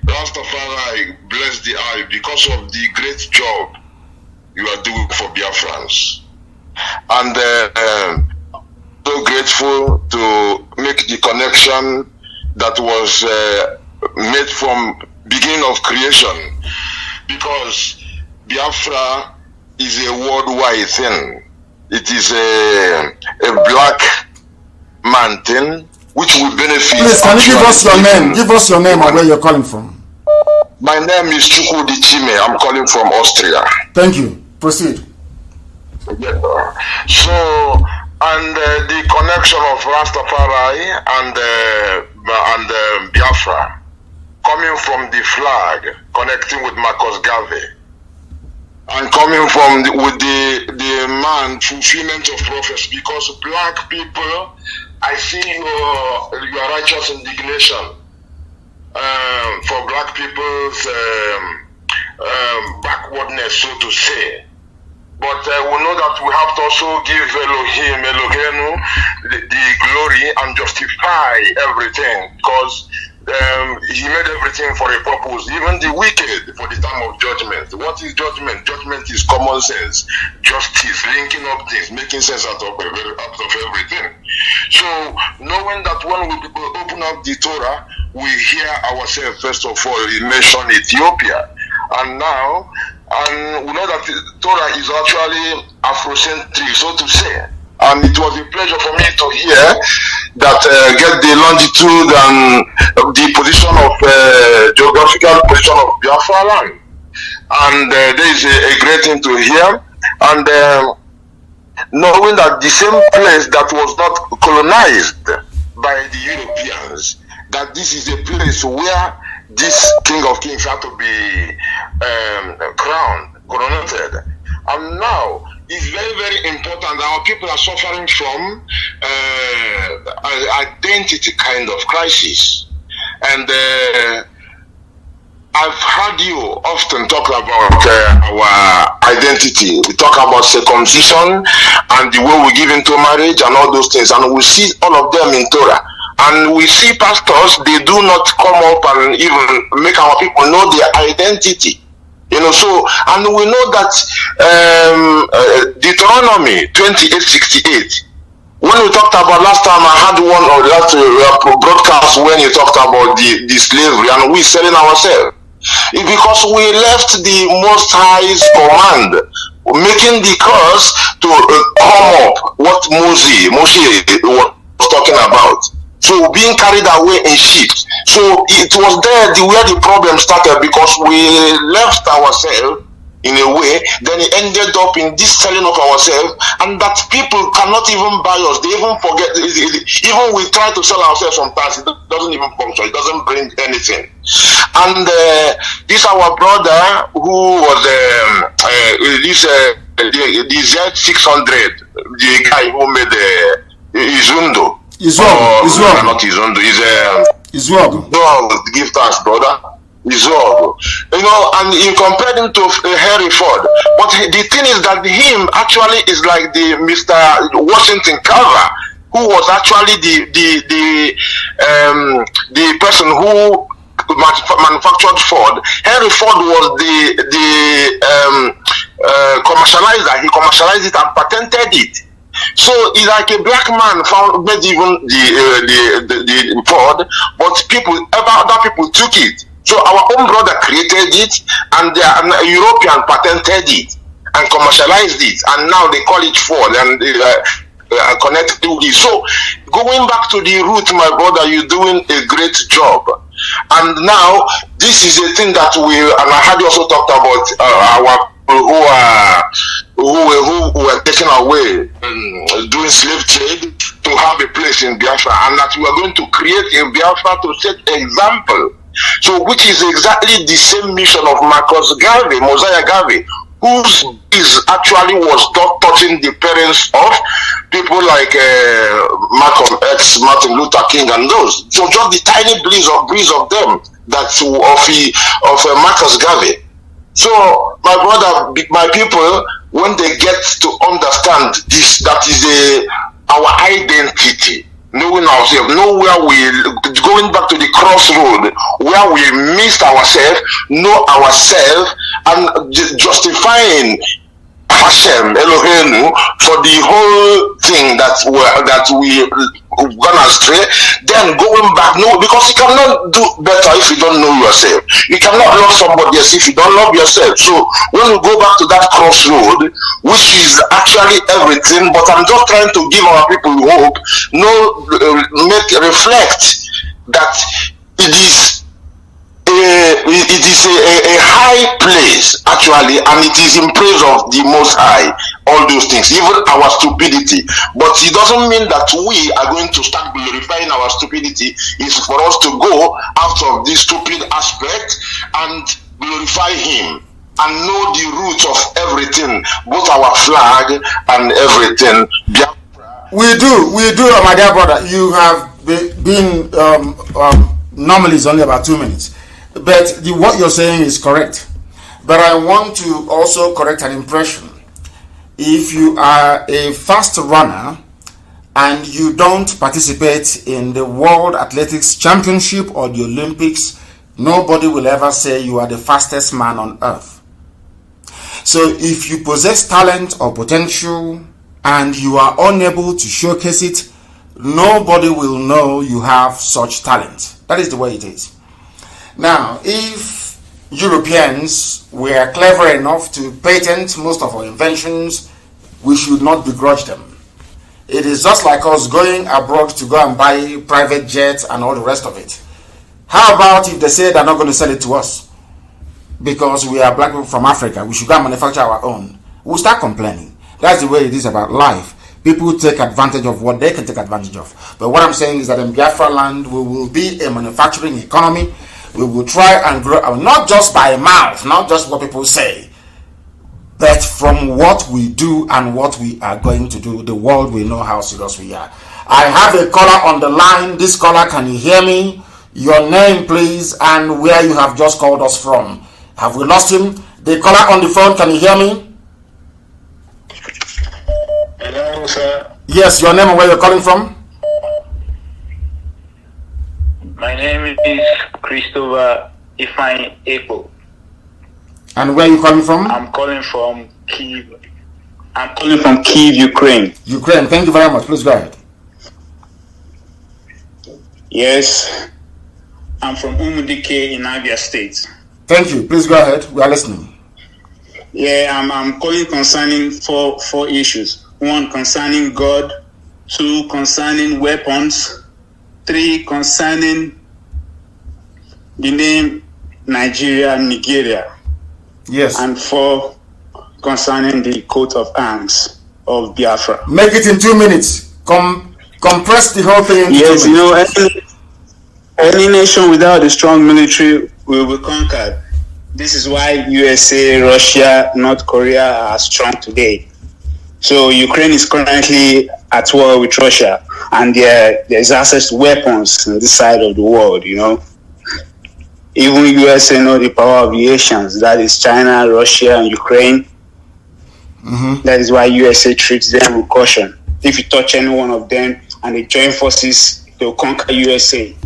Rastafari, bless the eye because of the great job you are doing for Biafrans. And so grateful to make the connection that was made from beginning of creation, because Biafra is a worldwide thing. It is a black man thing which will benefit. Please, can you give us your name? Give us your name and where you're calling from. My name is Chukwudi Chime. I'm calling from Austria. Thank you. Proceed. Yeah. So, and the connection of Rastafari and Biafra, coming from the flag, connecting with Marcus Garvey, and coming from with the man fulfillment of prophecy, because black people, I see your righteous indignation for black people's backwardness, so to say. But we know that we have to also give Elohim, the glory and justify everything, because he made everything for a purpose, even the wicked for the time of judgment. What is judgment? Judgment is common sense, justice, linking up things, making sense out of everything. So knowing that when we open up the Torah, we hear ourselves first of all mention Ethiopia, and now we know that Torah is actually Afrocentric, so to say. And it was a pleasure for me to hear that get the longitude and the position of geographical position of Biafra land. And there is a great thing to hear. And knowing that the same place that was not colonized by the Europeans, that this is a place where this King of Kings had to be coronated. And now it's very, very important. Our people are suffering from identity kind of crisis. And I've heard you often talk about our identity. We talk about circumcision and the way we give into marriage and all those things. And we see all of them in Torah. And we see pastors, they do not come up and even make our people know their identity. You know, so, and we know that Deuteronomy 28:68, when we talked about last time, I had one or last broadcast when you talked about the slavery and we selling ourselves. It's because we left the Most High's command, making the curse to come up what Moshe was talking about. So being carried away in ships. So it was there where the problem started, because we left ourselves in a way, then it ended up in this selling of ourselves, and that people cannot even buy us. They even forget, even we try to sell ourselves sometimes, it doesn't even function, it doesn't bring anything. And this our brother who was the Z600, the guy who made Izundo. Not Izundo, Izuogo. No, give thanks, brother. Izuogo. You know, and you compared him to Henry Ford. But the thing is that him actually is like the Mr. Washington Carver, who was actually the person who manufactured Ford. Henry Ford was the commercializer. He commercialized it and patented it. So it's like a black man made even the Ford, but other people took it. So our own brother created it, and the European patented it and commercialized it, and now they call it Ford and connected to it. So going back to the root, my brother, you're doing a great job. And now this is a thing that and I had also talked about our who were taken away doing slave trade to have a place in Biafra, and that we are going to create a Biafra to set example. So which is exactly the same mission of Mosiah Garvey, whose is actually was touching the parents of people like Malcolm X, Martin Luther King, and those. So just the tiny breeze of them that's of Marcus Garvey. So my brother, my people, when they get to understand this, that is our identity, knowing ourselves, know where going back to the crossroad where we missed ourselves, know ourselves, and justifying Hashem Eloheinu for the whole thing that we gone astray, then going back, no, because you cannot do better if you don't know yourself. You cannot love somebody else if you don't love yourself. So when we go back to that crossroad, which is actually everything, but I'm just trying to give our people hope, reflect that it is a high place actually, and it is in praise of the Most High, all those things, even our stupidity. But it doesn't mean that we are going to start glorifying our stupidity. It's for us to go out of this stupid aspect and glorify Him and know the roots of everything, both our flag and everything. We do, my dear brother. You have been normally it's only about 2 minutes. But what you're saying is correct. But I want to also correct an impression. If you are a fast runner and you don't participate in the World Athletics Championship or the Olympics, nobody will ever say you are the fastest man on earth. So if you possess talent or potential and you are unable to showcase it, nobody will know you have such talent. That is the way it is. Now, if Europeans were clever enough to patent most of our inventions, we should not begrudge them. It is just like us going abroad to go and buy private jets and all the rest of it. How about if they say they're not going to sell it to us because we are black people from Africa, we should go and manufacture our own? We'll start complaining. That's the way it is about life. People take advantage of what they can take advantage of. But what I'm saying is that in Biafra land, we will be a manufacturing economy. We will try and grow, not just by mouth, not just what people say, but from what we do and what we are going to do. The world will know how serious we are. I have a caller on the line. This caller, can you hear me? Your name, please, and where you have just called us from. Have we lost him? The caller on the phone, can you hear me? Hello, sir. Yes, your name and where you're calling from? My name is Christopher Ifeanyi Epo. And where are you calling from? I'm calling from Kyiv. I'm calling from Kyiv, Ukraine. Ukraine, thank you very much. Please go ahead. Yes. I'm from Umudike in Abia State. Thank you. Please go ahead. We are listening. Yeah, I'm calling concerning four issues. 1, concerning God. 2, concerning weapons. 3, concerning the name Nigeria. Yes. And 4, concerning the coat of arms of Biafra. Make it in 2 minutes. Compress the whole thing into 2 minutes. Yes, you know, any nation without a strong military will be conquered. This is why USA, Russia, North Korea are strong today. So Ukraine is currently at war with Russia, and there's access to weapons on this side of the world, you know. Even USA know the power of the Asians, that is China, Russia, and Ukraine. Mm-hmm. That is why USA treats them with caution. If you touch any one of them and they join forces, they'll conquer USA.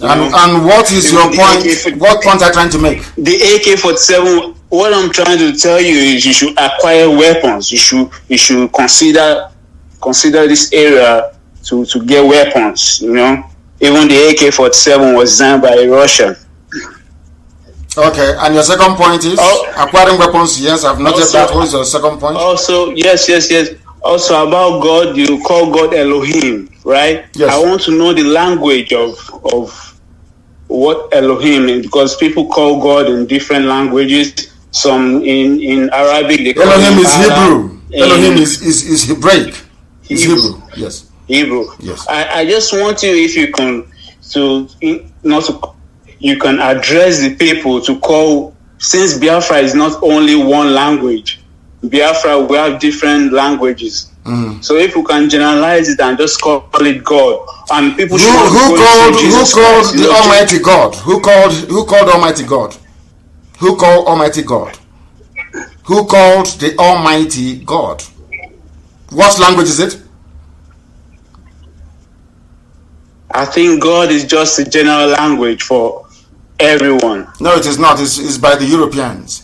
And what is your point? What point are you trying to make? The AK-47. What I'm trying to tell you is you should acquire weapons. You should consider this area to get weapons. You know, even the AK-47 was designed by a Russian. Okay, and your second point is acquiring weapons. Yes, I've noted that. What is your second point? Also, yes. Also about God, you call God Elohim, right? Yes. I want to know the language of what Elohim is, because people call God in different languages. Some in Arabic they call Elohim him is Allah. Hebrew. Elohim is Hebraic. It's Hebrew. Yes. Hebrew. Yes. I just want you, if you can, you can address the people to call, since Biafra is not only one language. Biafra, we have different languages. Mm. So if we can generalize it and just call it God, and people who called the Almighty God? Who called Almighty God? Who called Almighty God? Who called the Almighty God? What language is it? I think God is just a general language for everyone. No, it is not. It's by the Europeans.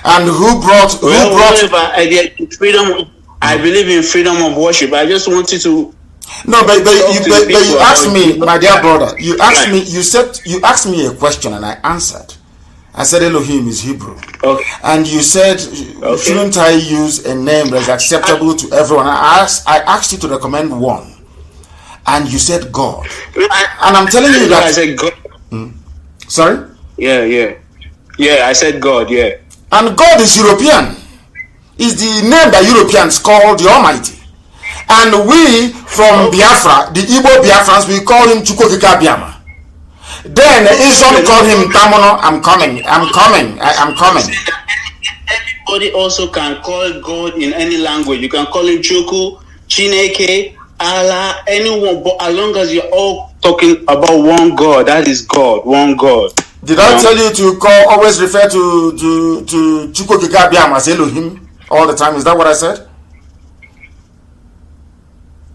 And who brought freedom? I believe in freedom of worship. I just wanted to. No, but you asked me, my dear brother. You asked me. You asked me a question, and I answered. I said Elohim is Hebrew. Okay. And you said, shouldn't I use a name that's acceptable to everyone? I asked you to recommend one, and you said God. And I'm telling you that I said God. Sorry? Yeah. I said God. Yeah. And God is European. Is the name that Europeans call the Almighty. And we from Biafra, the Igbo Biafrans, we call him Chukwokika Biama. Then Islam call him Tamono. I'm coming. Everybody also can call God in any language. You can call him Chukwu, Chineke, Allah, anyone, but as long as you're all talking about one God, that is God, one God. Did I tell you to always refer to Chukwokika Biama as Elohim all the time? Is that what I said?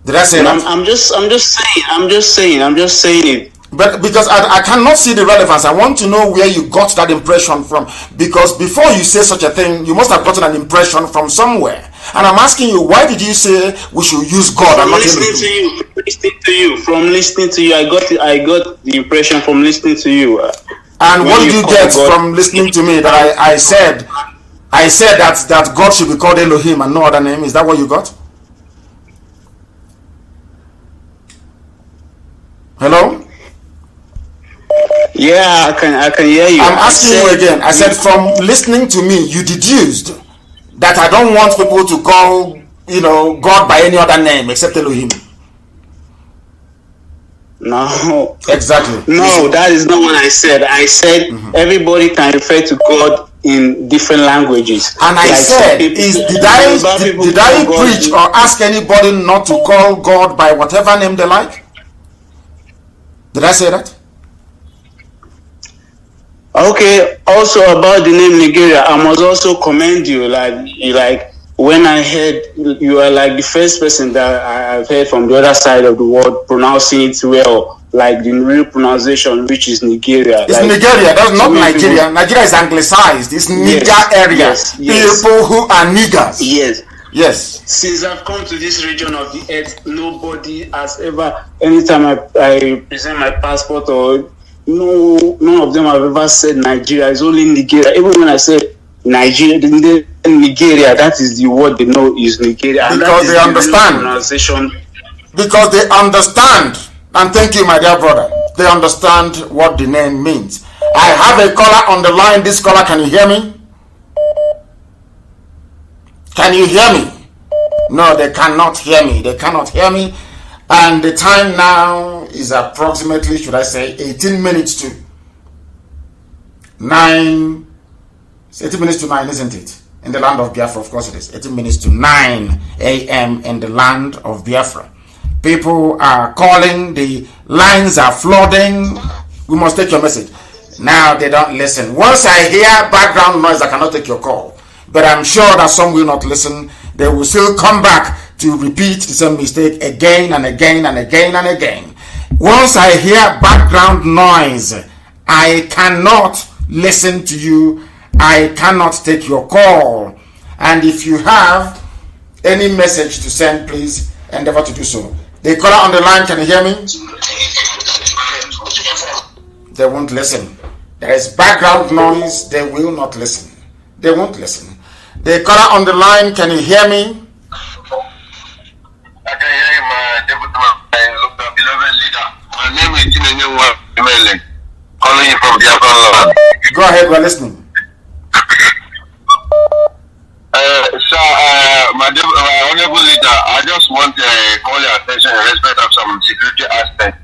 Did I say that? I'm just saying it. But because I cannot see the relevance, I want to know where you got that impression from. Because before you say such a thing, you must have gotten an impression from somewhere. And I'm asking you, why did you say we should use God and not listening to you? From listening to you, I got the impression from listening to you. And what did you get from listening to me that I said that God should be called Elohim and no other name? Is that what you got? Hello? Yeah, I can hear you. I'm asking you again. I said from listening to me, you deduced that I don't want people to call, God by any other name except Elohim. No. Exactly. No, that is not what I said. I said everybody can refer to God in different languages. And I said, did I preach or ask anybody not to call God by whatever name they like? Did I say that? Okay. Also about the name Nigeria, I must also commend you. Like when I heard you are like the first person that I've heard from the other side of the world pronouncing it well, like the real pronunciation, which is Nigeria. It's Nigeria. That's not Nigeria. People... Nigeria is anglicized. It's Niger area. Yes. People who are niggers. Yes. Since I've come to this region of the earth, nobody has ever, anytime I present my passport or none of them have ever said Nigeria. It's only Nigeria. Even when I say Nigeria, that is the word they know is Nigeria. Because they understand. Because they understand. And thank you, my dear brother. They understand what the name means. I have a caller on the line. This caller, can you hear me? Can you hear me? No, they cannot hear me. They cannot hear me. And the time now is approximately, should I say, 18 minutes to 9. It's 18 minutes to 9, isn't it? In the land of Biafra, of course it is. 18 minutes to 9 a.m. in the land of Biafra. People are calling. The lines are flooding. We must take your message. Now they don't listen. Once I hear background noise, I cannot take your call. But I'm sure that some will not listen. They will still come back to repeat the same mistake again and again and again and again. Once I hear background noise, I cannot listen to you. I cannot take your call. And if you have any message to send, please endeavor to do so. The caller on the line, can you hear me? They won't listen. There is background noise. They will not listen. They won't listen. The caller on the line, can you hear me? I can hear you, my beloved leader. My name is Chinenye calling you from Biafran. Go ahead, we're listening. My honorable leader, I just want to call your attention in respect of some security aspects.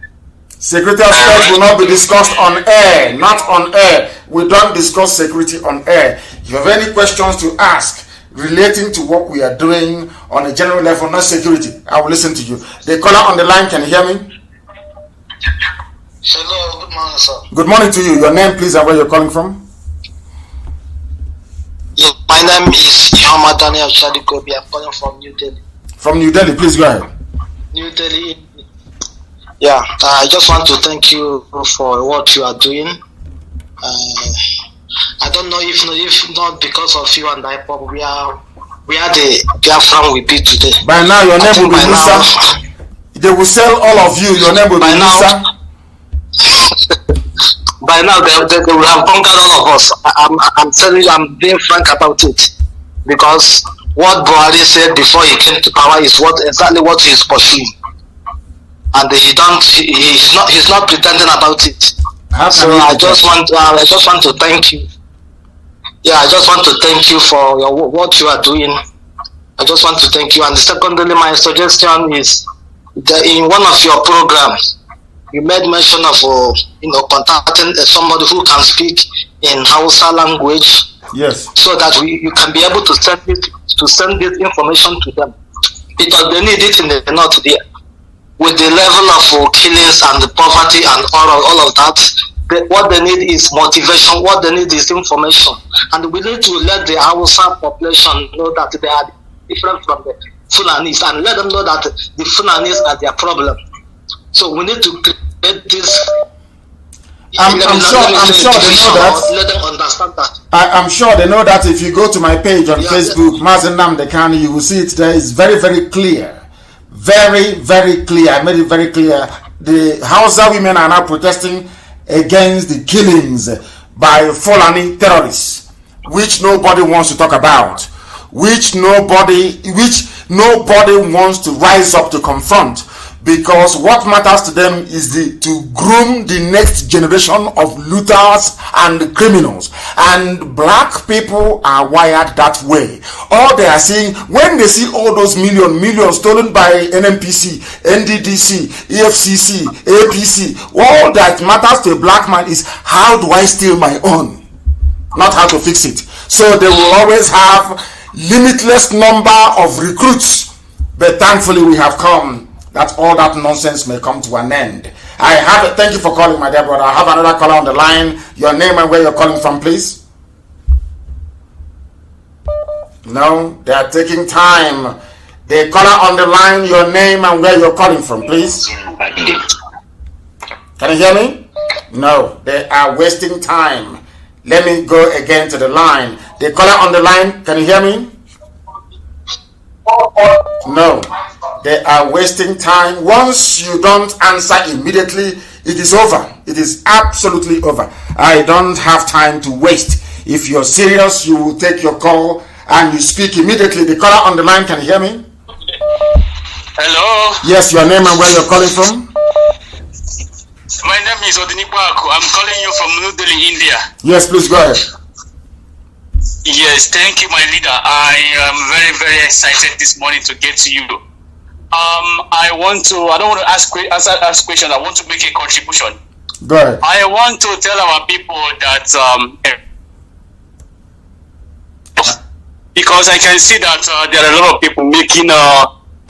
Security aspects will not be discussed on air. Not on air. We don't discuss security on air. If you have any questions to ask relating to what we are doing on a general level, not security, I will listen to you. The caller on the line, can you hear me? Hello, good morning, sir. Good morning to you. Your name, please, and where you're calling from? Yeah, my name is Muhammad Daniel Shadikobi. I'm calling from New Delhi. From New Delhi, please go ahead. New Delhi. Yeah, I just want to thank you for what you are doing. I don't know if not because of you and IPob, we are the Biafran we be today. By now, your name will be Musa. They will sell all of you. Your name will be Musa. By now, they will have conquered all of us. I'm telling you, I'm being frank about it, because what Buhari said before he came to power is exactly what he is pursuing, and he's not pretending about it. So I just want to thank you. Yeah, I just want to thank you for what you are doing. I just want to thank you. And secondly, my suggestion is that in one of your programs, you made mention of contacting somebody who can speak in Hausa language. Yes. So that you can be able to send this information to them, because they need it in the north there. With the level of killings and the poverty and all of that, what they need is motivation. What they need is information, and we need to let the Hausa population know that they are different Fulanis and let them know that the Fulanis are their problem. So we need to create this. I'm sure they know that. Let them understand that. I'm sure they know that. If you go to my page on Facebook, Mazi Nnamdi Kanu, you will see it there. It's very, very clear. Very, very clear. I made it very clear. The Hausa women are now protesting against the killings by Fulani terrorists, which nobody wants to talk about, which nobody wants to rise up to confront. Because what matters to them is to groom the next generation of looters and criminals. And black people are wired that way. All they are seeing, when they see all those millions stolen by NMPC, NDDC, EFCC, APC, all that matters to a black man is, how do I steal my own? Not how to fix it. So they will always have limitless number of recruits. But thankfully we have come that all that nonsense may come to an end. Thank you for calling, my dear brother. I have another caller on the line. Your name and where you're calling from, please. No, they are taking time. The caller on the line, your name and where you're calling from, please. Can you hear me? No, they are wasting time. Let me go again to the line. The caller on the line, can you hear me? No, they are wasting time. Once you don't answer immediately, it is over. It is absolutely over. I don't have time to waste. If you're serious, you will take your call and you speak immediately. The caller on the line, can you hear me? Hello. Yes, your name and where you're calling from? My name is Odinipaku. I'm calling you from New Delhi, India. Yes, please go ahead. Yes, thank you, my leader. I am very, very excited this morning to get to you. I don't want to ask questions. I want to make a contribution. Go ahead. I want to tell our people that because I can see that there are a lot of people making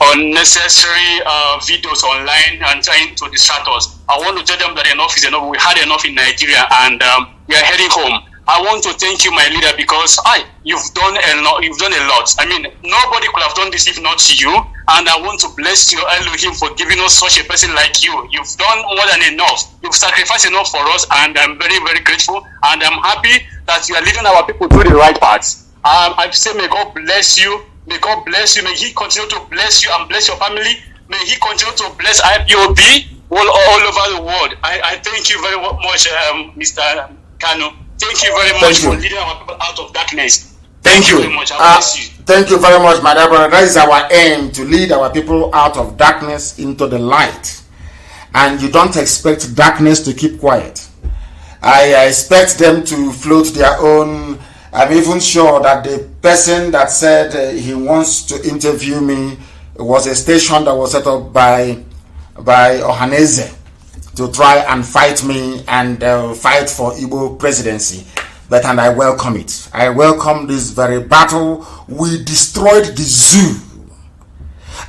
unnecessary videos online and trying to distract us. I want to tell them that enough is enough. We had enough in Nigeria, and we are heading home. I want to thank you, my leader, because you've done a lot. You've done a lot. I mean, nobody could have done this if not you. And I want to bless you, Elohim, for giving us such a person like you. You've done more than enough. You've sacrificed enough for us, and I'm very, very grateful. And I'm happy that you are leading our people through the right path. I say, may God bless you. May God bless you. May He continue to bless you and bless your family. May He continue to bless IPob all over the world. I thank you very much, Mr. Kanu. Thank you very much for leading our people out of darkness. Thank you very much. I bless you. Thank you very much, my dear brother. That is our aim, to lead our people out of darkness into the light. And you don't expect darkness to keep quiet. I expect them to float their own. I'm even sure that the person that said he wants to interview me was a station that was set up by Ohaneze to try and fight me and fight for Igbo presidency. And I welcome it. I welcome this very battle. We destroyed the zoo.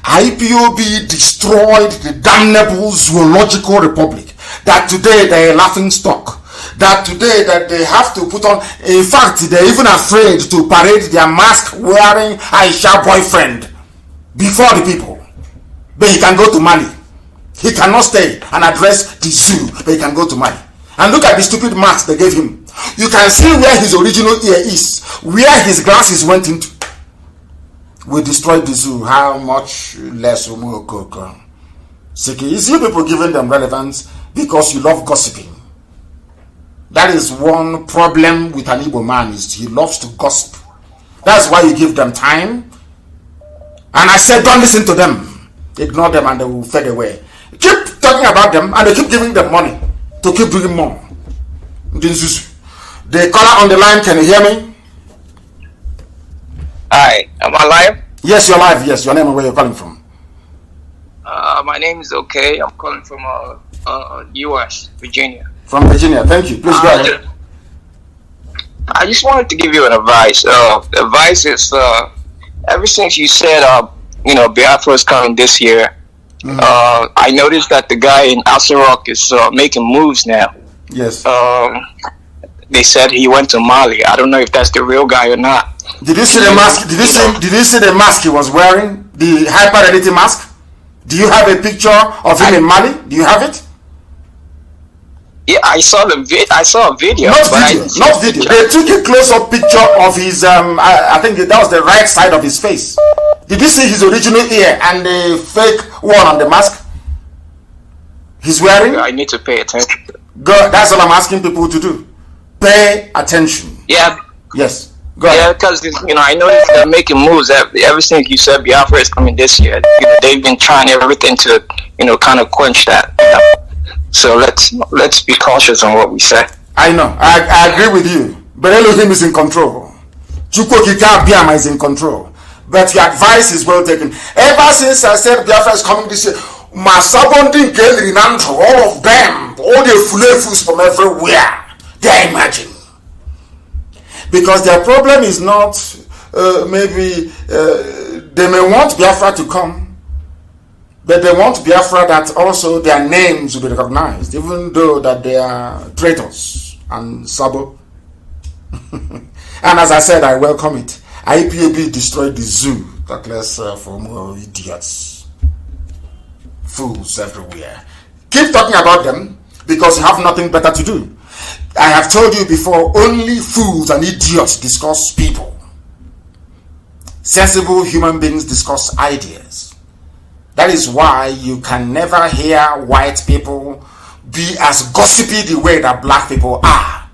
IPob destroyed the damnable zoological republic. That today they are laughing stock. That today that they have to put on. In fact, they're even afraid to parade their mask wearing Aisha boyfriend before the people. But he can go to Mali. He cannot stay and address the zoo, but he can go to Mali. And look at the stupid mask they gave him. You can see where his original ear is, where his glasses went into. We destroyed the zoo. How much less Umuokoko? You see people giving them relevance because you love gossiping. That is one problem with an Igbo man, is he loves to gossip. That's why you give them time. And I said, don't listen to them. Ignore them and they will fade away. Keep talking about them and they keep giving them money to keep doing more. The caller on the line, can you hear me? Hi, am I live? Yes, you're live. Yes, your name and where you're calling from. My name is Okay. I'm calling from U.S., Virginia. From Virginia, thank you. Please go ahead. I just wanted to give you an advice. The advice is, ever since you said, Biafra is coming this year, I noticed that the guy in Asarok is making moves now. Yes. They said he went to Mali. I don't know if that's the real guy or not. Did you see the mask? Did you see the mask he was wearing? The hyper reality mask? Do you have a picture of him in Mali? Do you have it? Yeah, I saw a video. Not video. They took a close-up picture of his. I think that was the right side of his face. Did you see his original ear and the fake one on the mask he's wearing? I need to pay attention. Good. That's what I'm asking people to do. Pay attention. Yeah. Yes. Yeah, because I know they're making moves. Ever since you said Biafra is coming this year, they've been trying everything to kind of quench that. So let's be cautious on what we say. I know. I agree with you. But Elohim is in control. Chukwokika Biama is in control. But your advice is well taken. Ever since I said Biafra is coming this year, Masabondin Rinanto, all of them, all the fulefus from everywhere, they imagine. Because their problem is not maybe they may want Biafra to come, but they want Biafra that also their names will be recognized, even though that they are traitors and sabo. And as I said, I welcome it. IPob destroyed the zoo. Talk less for more idiots. Fools everywhere. Keep talking about them because you have nothing better to do. I have told you before, only fools and idiots discuss people. Sensible human beings discuss ideas. That is why you can never hear white people be as gossipy the way that black people are.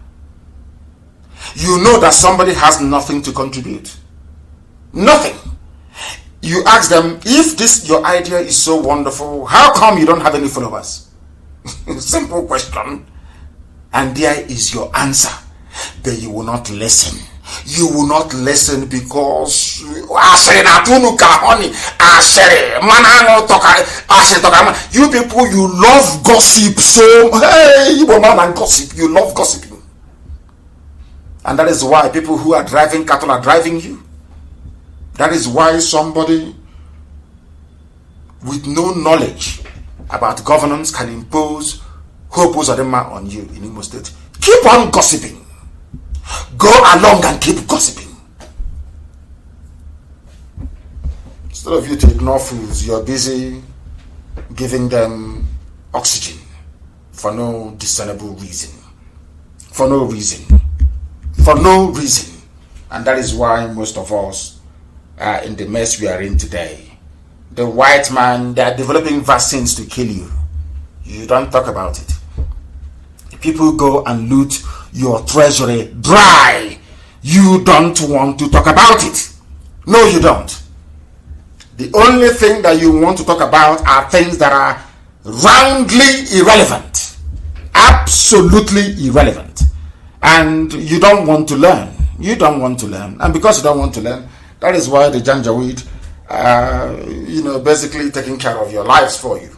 You know that somebody has nothing to contribute. Nothing. You ask them, if this your idea is so wonderful, how come you don't have any followers? Simple question. And there is your answer. But you will not listen. You will not listen because you people, you love gossip so hey, woman and gossip. You love gossiping. And that is why people who are driving cattle are driving you. That is why somebody with no knowledge about governance can impose Hope on you in Imo State. Keep on gossiping. Go along and keep gossiping. Instead of you to ignore fools, you're busy giving them oxygen for no discernible reason. For no reason. For no reason. And that is why most of us are in the mess we are in today. The white man, they are developing vaccines to kill you. You don't talk about it. People go and loot your treasury dry. You don't want to talk about it. No, you don't. The only thing that you want to talk about are things that are roundly irrelevant. Absolutely irrelevant. And you don't want to learn. You don't want to learn. And because you don't want to learn, that is why the Janjaweed are, basically taking care of your lives for you.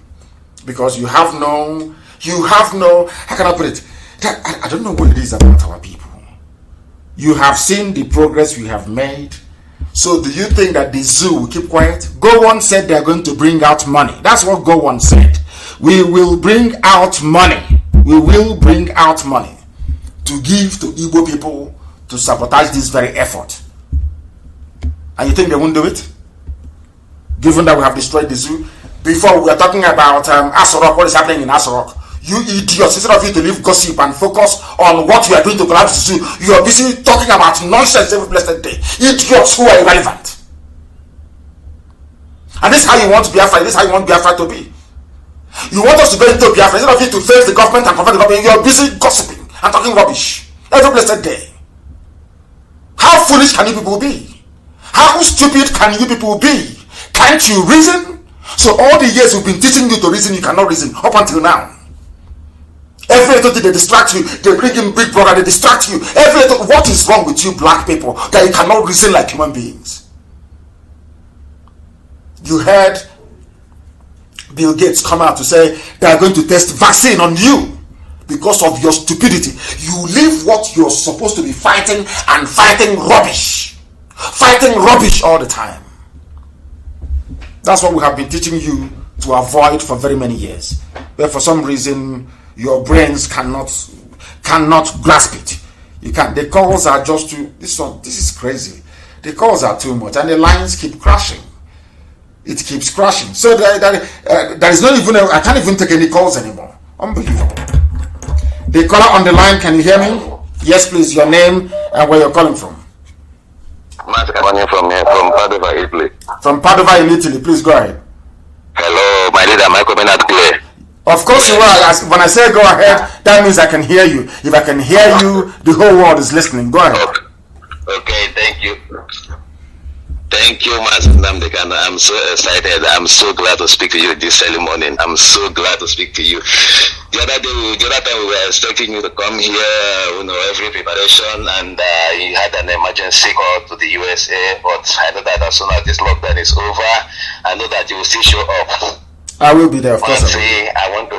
Because you have no, how can I put it? I don't know what it is about our people. You have seen the progress we have made. So do you think that the zoo will keep quiet? Gowon said they are going to bring out money. That's what Gowon said. We will bring out money. We will bring out money to give to Igbo people to sabotage this very effort. And you think they won't do it? Given that we have destroyed the zoo. Before we were talking about Asorok, what is happening in Asorok. You idiots, instead of you to leave gossip and focus on what you are doing to collapse the zoo, you are busy talking about nonsense every blessed day. Idiots who are irrelevant. And this is how you want Biafra. This is how you want Biafra to be. You want us to go into Biafra. Instead of you to face the government and confront the government, you are busy gossiping and talking rubbish every blessed day. How foolish can you people be? How stupid can you people be? Can't you reason? So all the years we've been teaching you to reason, you cannot reason up until now. Every little thing they distract you, they bring in Big Brother, they distract you. Every little, what is wrong with you black people that you cannot reason like human beings? You heard Bill Gates come out to say they are going to test vaccine on you because of your stupidity. You leave what you're supposed to be fighting and fighting rubbish. Fighting rubbish all the time. That's what we have been teaching you to avoid for very many years. But for some reason, your brains cannot grasp it. You can't. The calls are just too. This is crazy. The calls are too much, and the lines keep crashing. it keeps crashing. So there is not even, I can't even take any calls anymore. Unbelievable. The caller on the line, can you hear me? Yes, please, your name and where you're calling from. Mazi Nnamdi from here, from Padova, Italy. From Padova in Italy, please go ahead. Hello, my leader, am I coming out clear? Of course you are. When I say go ahead, that means I can hear you. If I can hear you, the whole world is listening. Go ahead. Okay, thank you. Thank you, Mazi Nnamdi Kanu. I'm so excited. I'm so glad to speak to you this early morning. I'm so glad to speak to you. The other time we were expecting you to come here, every preparation, and you had an emergency call to the USA. But I know that as soon as this lockdown is over, I know that you will still show up. I will be there, of course. I want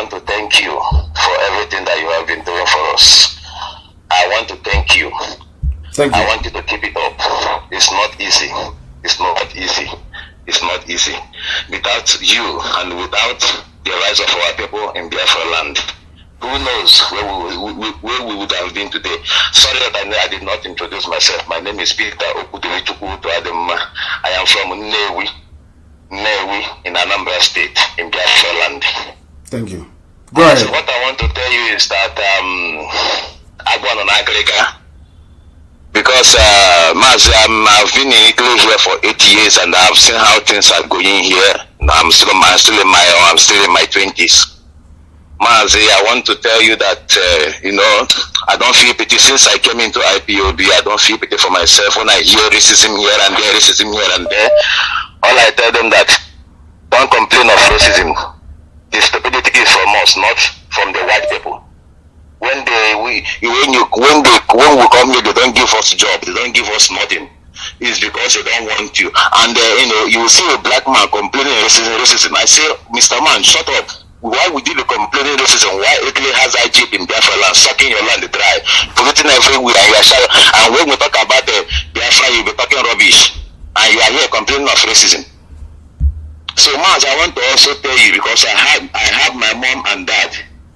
to thank you for everything that you have been doing for us. I want to thank you. Thank you. I want you to keep it up. It's not easy. It's not easy. It's not easy. Without you and without the rise of our people in Biafra land, who knows where we would have been today. Sorry that I did not introduce myself. My name is Peter Okudiwichukwu Adema. I am from Nnewi in Anambra State in Biafra land. Thank you. Go ahead. So what I want to tell you is that Agwan on Agrega, because Mazi, I've been in Italy here for 8 years and I've seen how things are going here. I'm still in my 20s. Mazi, I want to tell you that I don't feel pity since I came into IPob. I don't feel pity for myself when I hear racism here and there, All I tell them that don't complain of racism. The stupidity is from us, not from the white people. When we come here, they don't give us job, they don't give us nothing. It's because they don't want you. And you will see a black man complaining racism. I say, Mr. Man, shut up. Why would you be complaining racism? Why Italy has IPob in Biafra land, sucking your land dry, polluting everywhere, and when we talk about Biafra, you'll be talking rubbish. And you are here complaining of racism. So Mazi, I want to also tell you, because I have my mom and dad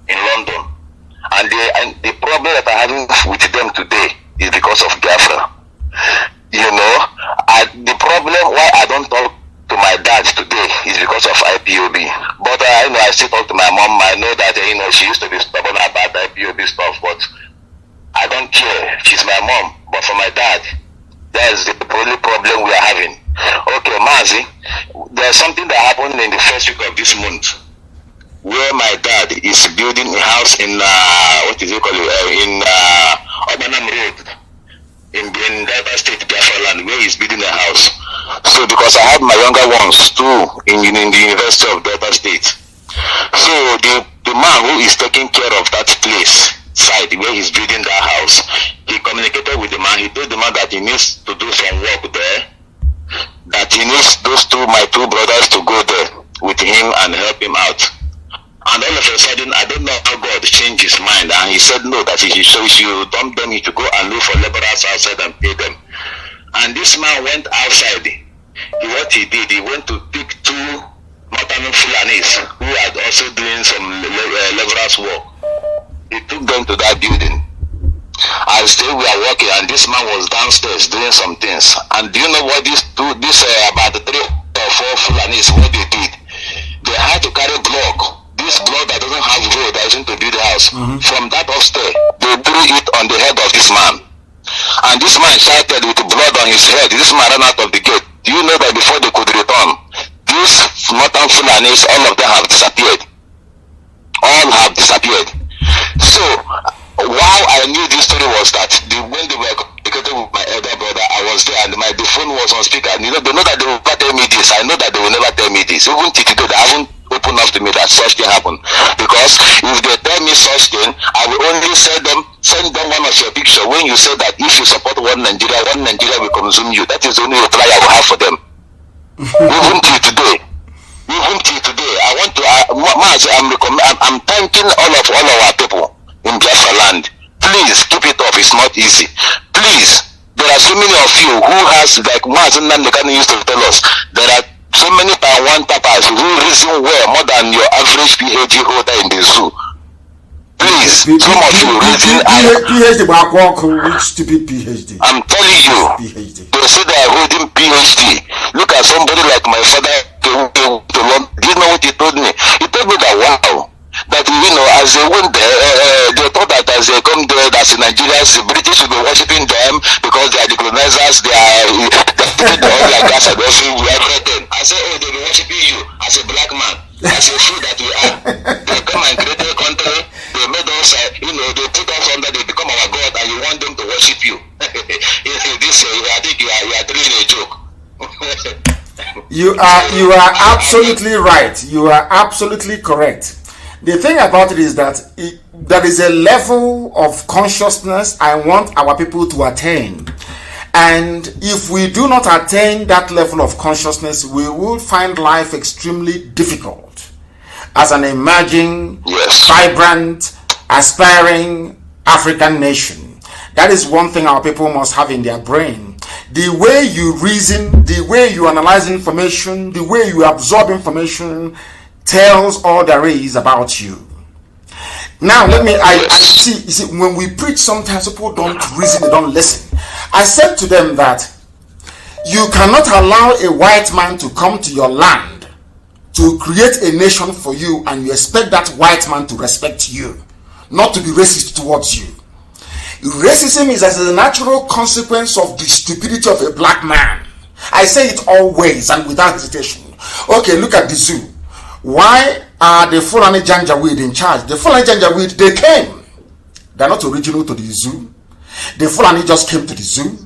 in London. And the problem that I'm having with them today is because of Biafra. The problem why I don't talk to my dad today is because of IPob. But I still talk to my mom. I know that she used to be stubborn about IPob stuff, but I don't care. She's my mom. But for my dad, that's the only problem we are having. Okay, Mazi, there's something that happened in the first week of this month, where my dad is building a house in Obanam Road in Delta State, Biafra land, where he's building a house. So because I have my younger ones too in the University of Delta State, so the man who is taking care of that place side where he's building that house, he communicated with the man. He told the man that he needs to do some work there, that he needs my two brothers to go there with him and help him out. And all of a sudden, I don't know how God changed his mind, and he said no, that he should dump them, he should go and look for laborers outside and pay them. And this man went outside. What he did, he went to pick two Northern Fulanis who had also doing some laborers work. He took them to that building. As they were working, and this man was downstairs doing some things. And do you know what about 3 or 4 Fulanis, what they did? They had to carry block. This block that doesn't have road that isn't to build the house. From that upstairs, they threw it on the head of this man. And this man shouted with blood on his head. This man ran out of the gate. Do you know that before they could return, these Northern Fulanis, all of them have disappeared. All have disappeared. So, while I knew this story was that when they were communicating with my elder brother, I was there and the phone was on speaker. And they know that they will never tell me this. I know that they will never tell me this. Even till today, they haven't opened up to me that such thing happened. Because if they tell me such thing, I will only send them one of your picture when you say that if you support one Nigeria will consume you. That is the only reply I will have for them. Even till today, I want to, I'm thanking all of our people in Biafra land. Please keep it up. It's not easy. Please, there are so many of you who has, like Mazi Nnamdi Kanu used to tell us, there are so many Taiwan tapas who reason well more than your average PhD holder in the zoo. Please, some of you reason PhD. I'm telling you, they say they are holding PhD. Look at somebody like my as Nigerians, the British will be worshipping them because they are the colonizers, they are taking the oil and gas and everything. I say, oh, they will be worshipping you as a black man, as a fool that we are. They come and create a country, they made us, they put us under, they become our God, and you want them to worship you. I think you are doing a joke. You are absolutely right. You are absolutely correct. The thing about it is that there is a level of consciousness I want our people to attain. And if we do not attain that level of consciousness, we will find life extremely difficult as an emerging, vibrant, aspiring African nation. That is one thing our people must have in their brain. The way you reason, the way you analyze information, the way you absorb information tells all there is about you. Now I see, when we preach, sometimes people don't reason, they don't listen. I said to them that you cannot allow a white man to come to your land to create a nation for you, and you expect that white man to respect you, not to be racist towards you. Racism is as a natural consequence of the stupidity of a black man. I say it always and without hesitation. Okay, look at the zoo. Why are the Fulani Janjaweed in charge? The Fulani Janjaweed, they came. They're not original to the zoo. The Fulani just came to the zoo.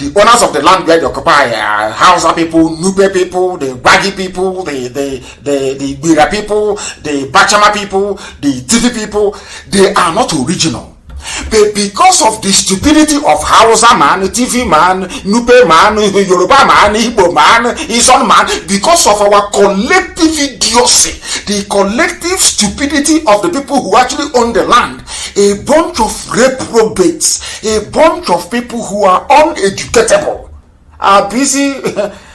The owners of the land where they occupy are Hausa people, Nupe people, the Gbagi people, the Gbira people, the Bachama people, the Tifi people. They are not original. But because of the stupidity of Hausa man, TV man, Nupe man, Yoruba man, Igbo man, Isan man, because of our collective idiocy, the collective stupidity of the people who actually own the land, a bunch of reprobates, a bunch of people who are uneducatable, are busy.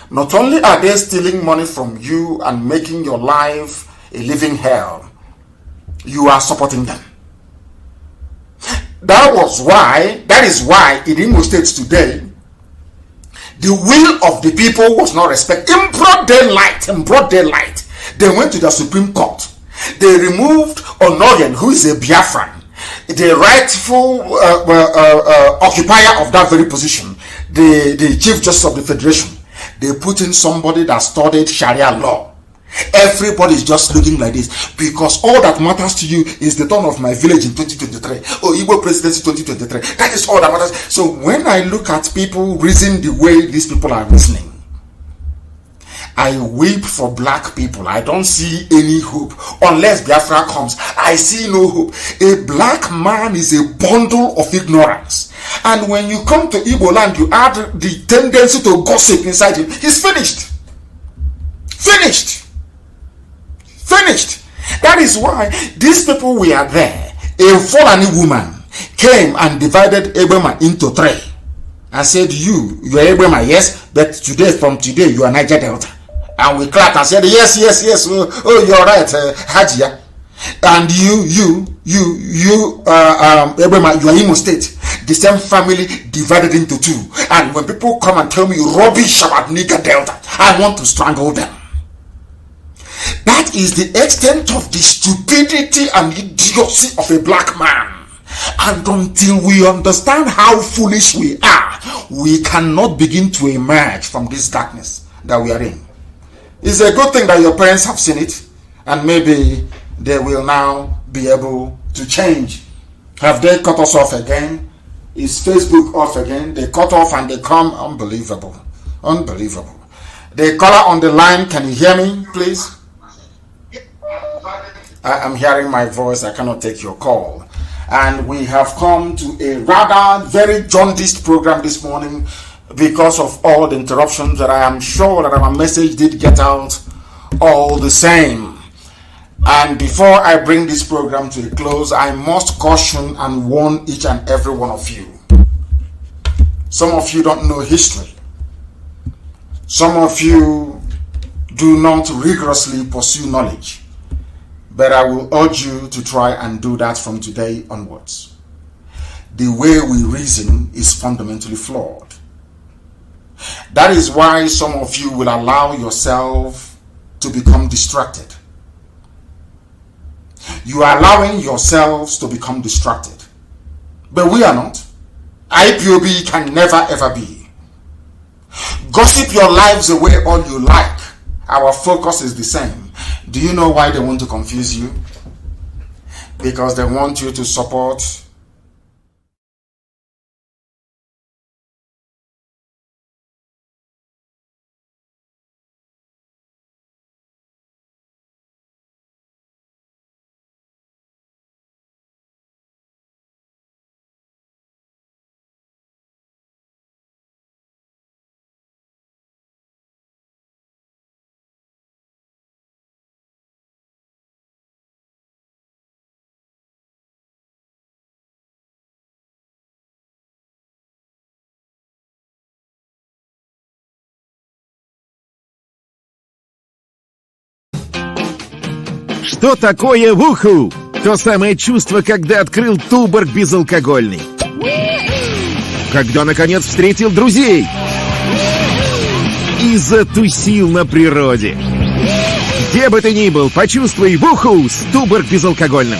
Not only are they stealing money from you and making your life a living hell, you are supporting them. That is why in Imo State today, the will of the people was not respected. In broad daylight, they went to the Supreme Court. They removed Onoyen, who is a Biafran, the rightful occupier of that very position, the Chief Justice of the Federation. They put in somebody that studied Sharia law. Everybody is just looking like this because all that matters to you is the turn of my village in 2023 or Igbo presidency 2023. That is all that matters. So when I look at people reasoning the way these people are reasoning, I weep for black people. I don't see any hope unless Biafra comes. I see no hope. A black man is a bundle of ignorance, and when you come to Igbo land, you add the tendency to gossip inside him. He's finished. That is why these people were there. A Fulani woman came and divided Ebema into three and said, you are Ebema, yes, but from today you are Niger Delta. And we clapped and said, yes, oh, you're right, Hajia. And you Ebema, you are Imo State. The same family divided into two. And when people come and tell me rubbish about Niger Delta, I want to strangle them. That is the extent of the stupidity and idiocy of a black man. And until we understand how foolish we are, we cannot begin to emerge from this darkness that we are in. It's a good thing that your parents have seen it, and maybe they will now be able to change. Have they cut us off again? Is Facebook off again? They cut off and they come. Unbelievable. The caller on the line, can you hear me, please? I'm hearing my voice. I cannot take your call. And we have come to a rather very jaundiced program this morning because of all the interruptions, that I am sure that our message did get out all the same. And before I bring this program to a close, I must caution and warn each and every one of you. Some of you don't know history. Some of you do not rigorously pursue knowledge. But I will urge you to try and do that from today onwards. The way we reason is fundamentally flawed. That is why some of you will allow yourself to become distracted. You are allowing yourselves to become distracted. But we are not. IPob can never ever be. Gossip your lives away all you like. Our focus is the same. Do you know why they want to confuse you? Because they want you to support Что такое вуху? То самое чувство, когда открыл Туборг безалкогольный. Когда, наконец, встретил друзей. И затусил на природе. Где бы ты ни был, почувствуй вуху с Туборг безалкогольным.